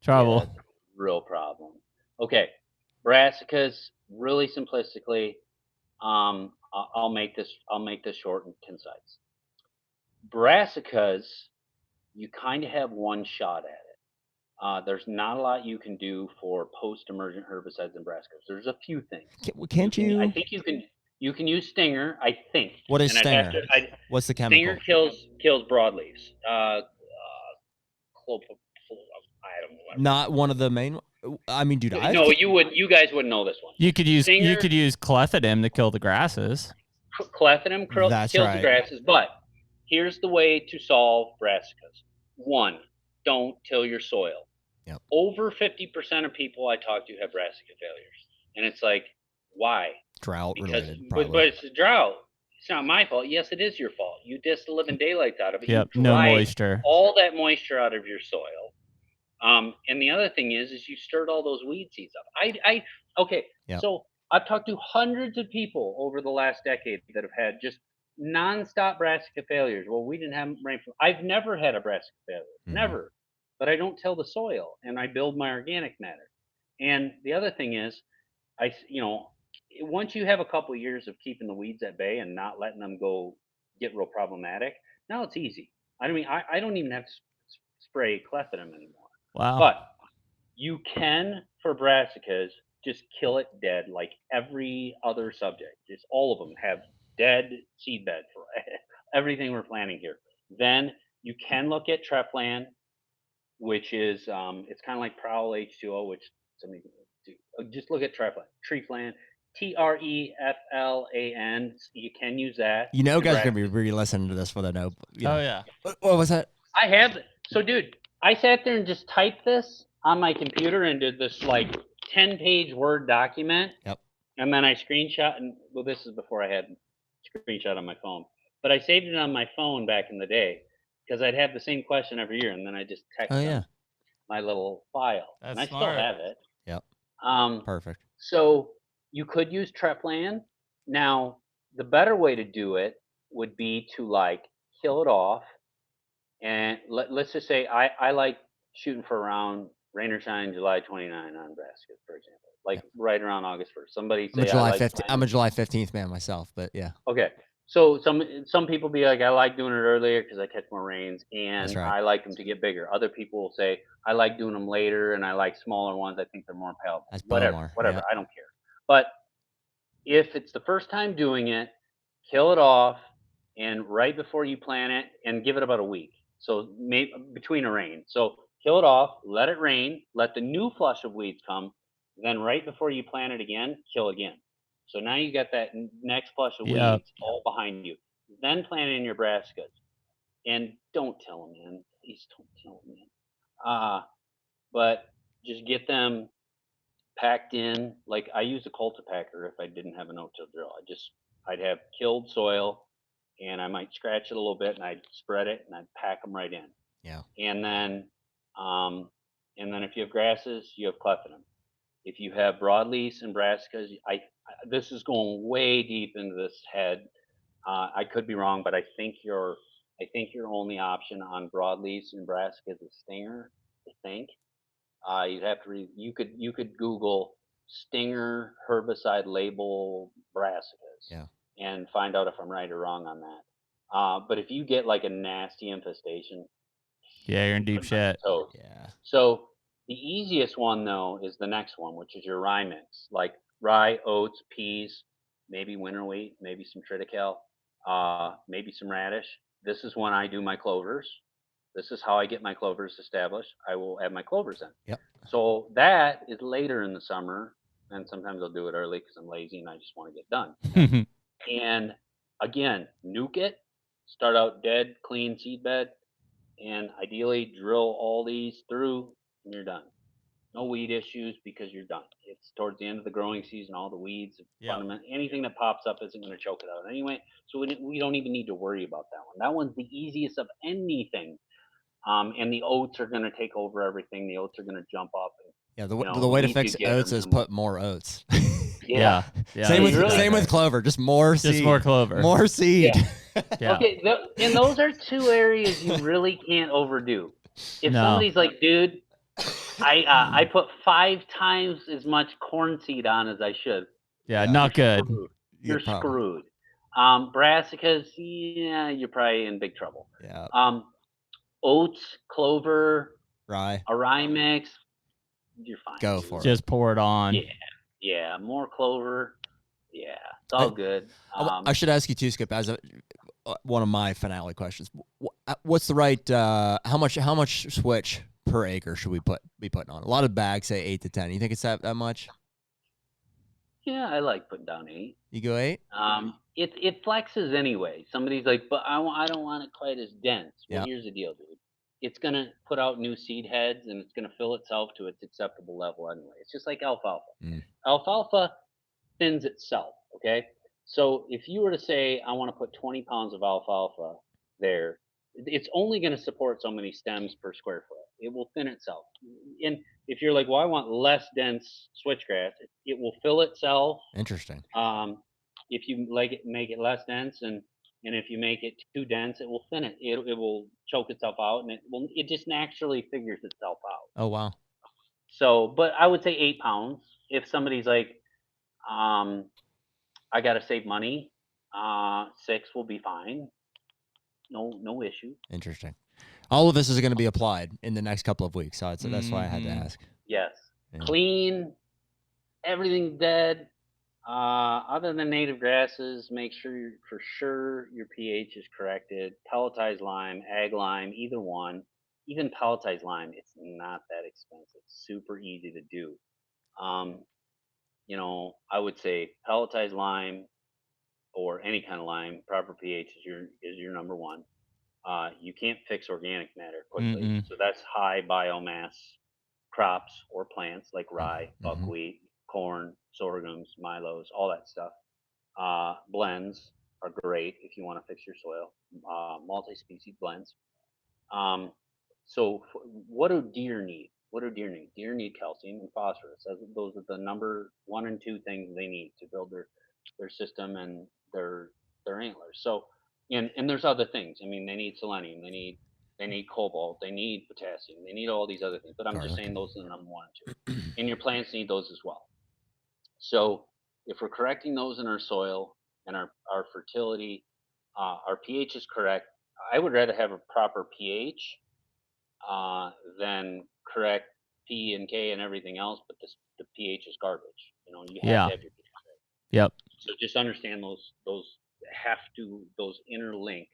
Yeah, real problem. Okay. Brassicas, really simplistically, I'll make this short and concise. Brassicas, you kind of have one shot at it. There's not a lot you can do for post-emergent herbicides and brassicas. There's a few things.
Can't you?
I think you can use Stinger. I think.
What is Stinger? What's the chemical?
Stinger kills broadleaves. I don't know.
Not one of the main. I mean, dude,
you guys wouldn't know this one.
You could use clethodim to kill the grasses.
Clethodim kills the grasses, but here's the way to solve brassicas. 1, don't till your soil.
Yep.
Over 50% of people I talk to have brassica failures, and it's like, why?
Drought related,
but it's a drought. It's not my fault. Yes, it is your fault. You dissed the living daylights out of it.
Yep, no moisture.
All that moisture out of your soil. And the other thing is you stirred all those weed seeds up. So I've talked to hundreds of people over the last decade that have had just nonstop brassica failures. Well, we didn't have rainfall. I've never had a brassica failure, never. But I don't till the soil, and I build my organic matter. And the other thing is, once you have a couple of years of keeping the weeds at bay and not letting them go get real problematic, now it's easy. I don't even have to spray clethodim anymore.
Wow.
But you can, for brassicas, just kill it dead like every other subject. Just all of them have dead seed bed for everything we're planting here. Then you can look at Treflan, which is it's kind of like Prowl H2O, which somebody do. Just look at Treflan, Treflan, Treflan. You can use that.
You know, guys are gonna be re-listening to this for the note.
Oh yeah.
What was that?
I have. So, dude, I sat there and just typed this on my computer and did this like 10-page Word document.
Yep.
And then I screenshot, and well, this is before I had screenshot on my phone, but I saved it on my phone back in the day because I'd have the same question every year, and then I just text them my little file,
That's
and I
smart.
still have it.
Yep. Perfect.
So you could use Treflan. Now, the better way to do it would be to like kill it off. And let's just say I like shooting for around rain or shine July 29 on brassicas, for example, like right around August 1st. Somebody say
I'm a July 15th man myself, but yeah.
Okay, so some people be like, I like doing it earlier because I catch more rains, and I like them to get bigger. Other people will say I like doing them later, and I like smaller ones. I think they're more palatable. Whatever. Yeah. I don't care. But if it's the first time doing it, kill it off, and right before you plant it, and give it about a week. So maybe between a rain. So kill it off, let it rain, let the new flush of weeds come. Then right before you plant it again, kill again. So now you got that next flush of weeds all behind you. Then plant it in your brassicas. And don't tell them, man. Please don't tell them, man. But just get them packed in. Like I use a cultipacker if I didn't have a no-till drill. I'd have killed soil, and I might scratch it a little bit, and I'd spread it, and I'd pack them right in.
Yeah.
And then if you have grasses, you have clethodim. If you have broadleafs and brassicas, this is going way deep into this head. I could be wrong, but I think your only option on broadleafs and brassicas is stinger. I think you'd have to you could Google stinger herbicide label brassicas.
Yeah.
And find out if I'm right or wrong on that. But if you get like a nasty infestation,
you're in deep shit.
Yeah.
So the easiest one though is the next one, which is your rye mix, like rye, oats, peas, maybe winter wheat, maybe some triticale, maybe some radish. This is when I do my clovers. This is how I get my clovers established. I will add my clovers in.
Yep.
So that is later in the summer, and sometimes I'll do it early because I'm lazy and I just want to get done. And again, nuke it, start out dead, clean seed bed, and ideally drill all these through, and you're done. No weed issues because you're done. It's towards the end of the growing season, all the weeds, anything that pops up isn't going to choke it out anyway, so we don't even need to worry about that one. That one's the easiest of anything, and the oats are going to take over everything. The oats are going to jump up. And,
the way to fix oats is put more oats.
Yeah.
Same with clover. Just more seed.
Just more clover.
More seed.
Yeah. Okay, and those are two areas you really can't overdo. If somebody's like, dude, I put 5 times as much corn seed on as I should.
Yeah, not good.
You're screwed. Brassicas, you're probably in big trouble.
Yeah.
Oats, clover,
rye,
a rye mix, you're fine.
Go for it.
Just pour it on.
Yeah, more clover. Yeah, it's all good.
I should ask you too, Skip, as one of my finale questions. What's the right? How much switch per acre should we be putting on? A lot of bags say 8 to 10. You think it's that much?
Yeah, I like putting down 8.
You go 8?
It flexes anyway. Somebody's like, but I don't want it quite as dense. Well, here's the deal, dude. It's gonna put out new seed heads, and it's gonna fill itself to its acceptable level anyway. It's just like alfalfa. Alfalfa thins itself. Okay, so if you were to say I want to put 20 pounds of alfalfa there, it's only going to support so many stems per square foot. It will thin itself. And if you're like, well, I want less dense switchgrass, it will fill itself.
Interesting.
If you make it less dense, and if you make it too dense, it will thin it. It will choke itself out, and it just naturally figures itself out.
Oh wow.
So, but I would say 8 pounds. If somebody's like, I got to save money, 6 will be fine. no issue.
Interesting. All of this is going to be applied in the next couple of weeks, so that's why I had to ask.
Yes. Yeah. Clean, everything dead. Other than native grasses, make sure for sure your pH is corrected. Pelletized lime, ag lime, either one. Even pelletized lime, it's not that expensive. Super easy to do. I would say pelletized lime or any kind of lime, proper pH is your number one. You can't fix organic matter quickly, so that's high biomass crops or plants like rye, buckwheat, corn, sorghums, milos, all that stuff. Blends are great if you want to fix your soil. Multi-species blends. So what do deer need? Deer need calcium and phosphorus. Those are the number 1 and 2 things they need to build their system and their antlers. So and there's other things. I mean, they need selenium, they need cobalt, they need potassium, they need all these other things. But I'm just saying those are the number 1 and 2. And your plants need those as well. So if we're correcting those in our soil and our fertility, our pH is correct. I would rather have a proper pH than correct P and K and everything else, but the pH is garbage. You have to have your pH correct.
Yep.
So just understand those interlink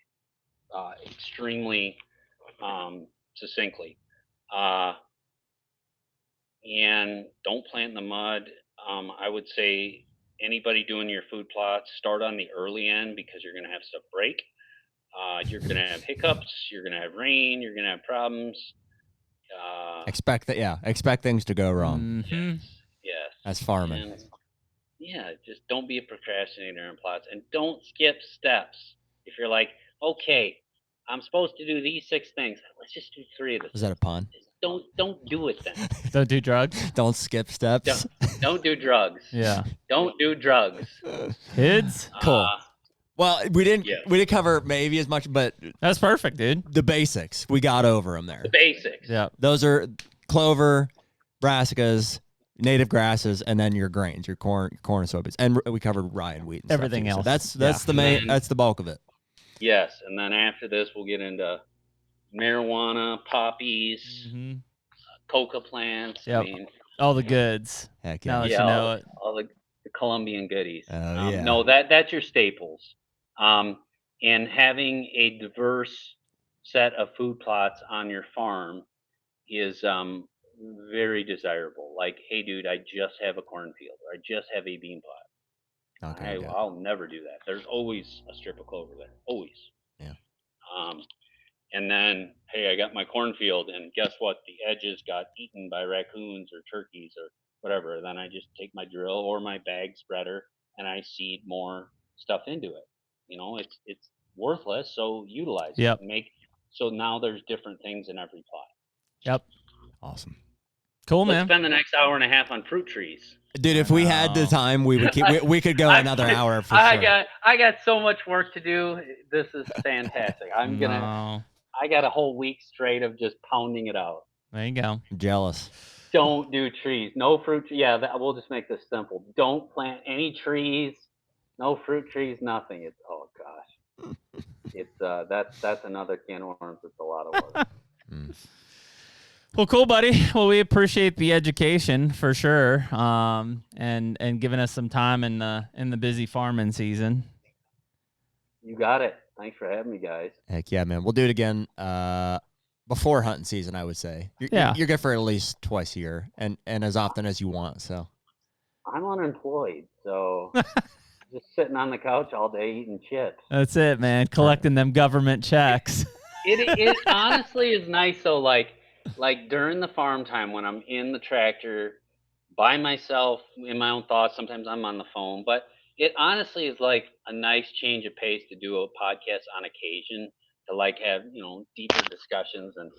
extremely succinctly. And don't plant in the mud. I would say anybody doing your food plots, start on the early end because you're going to have stuff break. You're going to have hiccups. You're going to have rain. You're going to have problems.
Expect things to go wrong.
Yes.
As farming.
And, just don't be a procrastinator in plots, and don't skip steps. If you're like, okay, I'm supposed to do these 6 things, let's just do 3 of them.
Is that a pun?
Don't do it then.
Don't do drugs.
Don't skip steps.
Don't do drugs.
Yeah.
Don't do drugs.
Kids.
Cool. Well, we didn't cover maybe as much, but
that's perfect, dude.
The basics, we got over them there.
The basics.
Yeah.
Those are clover, brassicas, native grasses, and then your grains, your corn and soybeans, and we covered rye and wheat. And
everything else.
So that's the main. That's the bulk of it.
Yes, and then after this, we'll get into marijuana, poppies, coca plants.
Yep. All the goods.
Heck yeah.
Now that you know it.
All the Colombian goodies.
Yeah.
No, that's your staples. And having a diverse set of food plots on your farm is very desirable. Like, hey, dude, I just have a cornfield, or I just have a bean plot. Okay, I'll never do that. There's always a strip of clover there, always.
Yeah.
And then, hey, I got my cornfield, and guess what? The edges got eaten by raccoons or turkeys or whatever. Then I just take my drill or my bag spreader and I seed more stuff into it. It's worthless, so utilize it. So now there's different things in every plot.
Yep.
Awesome.
Cool, man.
Let's spend the next hour and a half on fruit trees.
Dude, if we had the time, we would we could go another hour for sure.
I got so much work to do. This is fantastic. I got a whole week straight of just pounding it out.
There you go.
I'm jealous.
Don't do trees. No fruit. Yeah, we'll just make this simple. Don't plant any trees. No fruit trees. Nothing. It's gosh. It's that's another can of worms. It's a lot of work.
Well, cool, buddy. Well, we appreciate the education for sure, and giving us some time in the busy farming season.
You got it. Thanks for having me, guys.
Heck yeah, man. We'll do it again before hunting season, I would say. You're good for at least twice a year, and as often as you want. So
I'm unemployed, so just sitting on the couch all day eating chips.
That's it, man. Collecting them government checks.
It honestly is nice though, like during the farm time when I'm in the tractor by myself in my own thoughts. Sometimes I'm on the phone, but it honestly is like a nice change of pace to do a podcast on occasion, to like have deeper discussions and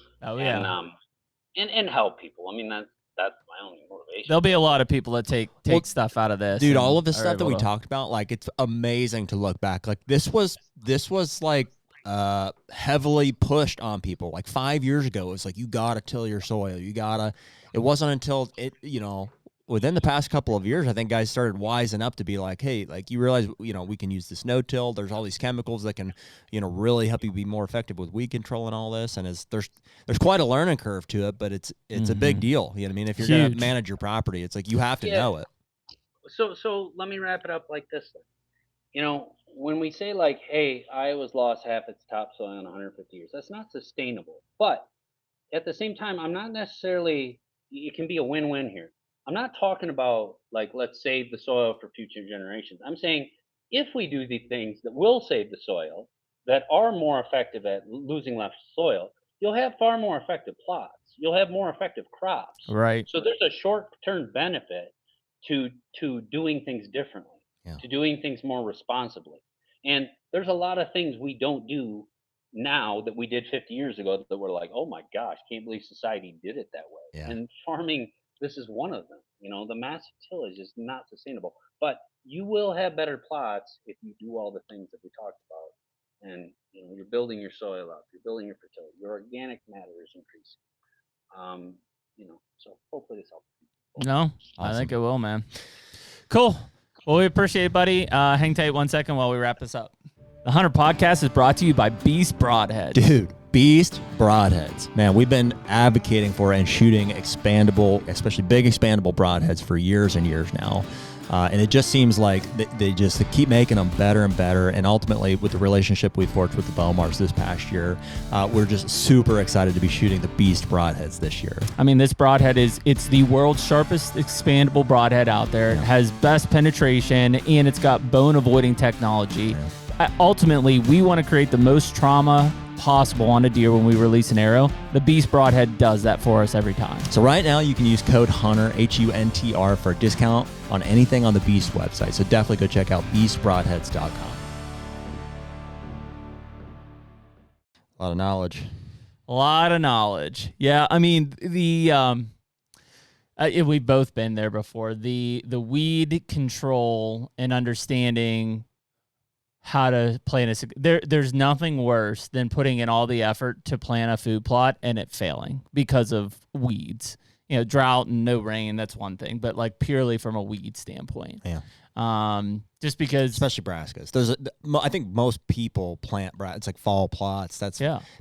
and help people. I mean that's my only motivation.
There'll be a lot of people that take stuff out of this,
dude. All of the stuff that we talked about, like, it's amazing to look back. Like this was like heavily pushed on people. Like 5 years ago, it was like, you gotta till your soil. It wasn't until it within the past couple of years, I think guys started wising up to be like, hey, like you realize, we can use this no-till. There's all these chemicals that can, really help you be more effective with weed control and all this. And there's quite a learning curve to it, but it's a big deal. You know what I mean? If you're going to manage your property, it's like you have to know it.
So let me wrap it up like this. When we say like, hey, Iowa's lost half its topsoil in 150 years, that's not sustainable. But at the same time, I'm not necessarily, it can be a win-win here. I'm not talking about like, let's save the soil for future generations. I'm saying if we do the things that will save the soil, that are more effective at losing less soil, you'll have far more effective plots. You'll have more effective crops.
Right.
So there's a short-term benefit to doing things differently. Yeah. To doing things more responsibly. And there's a lot of things we don't do now that we did 50 years ago that we're like, oh my gosh, can't believe society did it that way. Yeah. And farming, this is one of them. The massive tillage is not sustainable. But you will have better plots if you do all the things that we talked about. And you're building your soil up, you're building your fertility, your organic matter is increasing. So hopefully this helps.
No, awesome. I think it will, man. Cool. Well, we appreciate it, buddy. Hang tight 1 second while we wrap this up. The HUNTR Podcast is brought to you by Beast Broadhead.
Dude, Beast Broadheads. Man, we've been advocating for and shooting expandable, especially big expandable broadheads for years and years now. And it just seems like they just keep making them better and better. And ultimately, with the relationship we've forged with the Beaumarts this past year, we're just super excited to be shooting the Beast broadheads this year.
I mean, this broadhead it's the world's sharpest expandable broadhead out there. Yeah. It has best penetration, and it's got bone avoiding technology. Yeah. Ultimately, we want to create the most trauma possible on a deer when we release an arrow. The Beast Broadhead does that for us every time.
So right now you can use code HUNTR, HUNTR, for a discount on anything on the Beast website. So definitely go check out beastbroadheads.com. A lot of knowledge.
A lot of knowledge. Yeah, I mean, we've both been there before. The weed control and understanding how to plant there's nothing worse than putting in all the effort to plant a food plot and it failing because of weeds. Drought and no rain, that's one thing, but like purely from a weed standpoint.
Yeah.
Just because,
especially brassicas. I think most people plant it's like fall plots.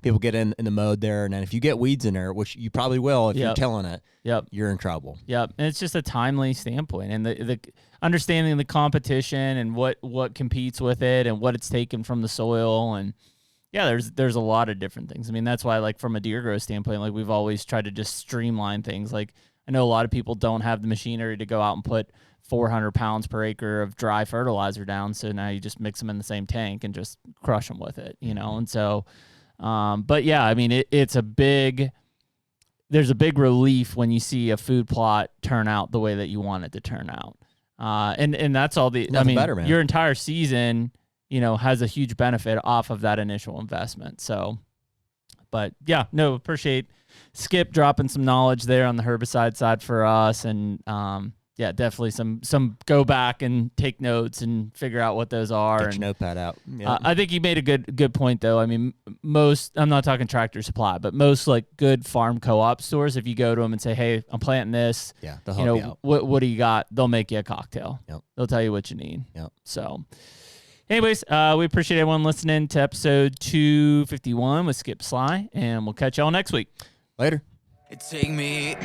People get in the mode there, and then if you get weeds in there, which you probably will if you're tilling it, you're in trouble.
Yep. And it's just a timely standpoint, and the understanding the competition and what competes with it and what it's taken from the soil, and there's a lot of different things. I mean, that's why, like, from a deer growth standpoint, like, we've always tried to just streamline things. Like, I know a lot of people don't have the machinery to go out and put 400 pounds per acre of dry fertilizer down, so now you just mix them in the same tank and just crush them with it, And so, but yeah, I mean, there's a big relief when you see a food plot turn out the way that you want it to turn out. And that's all your entire season, has a huge benefit off of that initial investment. So, but yeah, no, appreciate Skip dropping some knowledge there on the herbicide side for us. And, definitely some go back and take notes and figure out what those are.
Get your notepad out. Yeah.
I think you made a good point though. I mean, I'm not talking Tractor Supply, but most like good farm co-op stores, if you go to them and say, hey, I'm planting this,
they'll help you out.
What do you got? They'll make you a cocktail.
Yep.
They'll tell you what you need.
Yep.
So anyways, we appreciate everyone listening to episode 251 with Skip Sligh, and we'll catch y'all next week.
Later.
Take me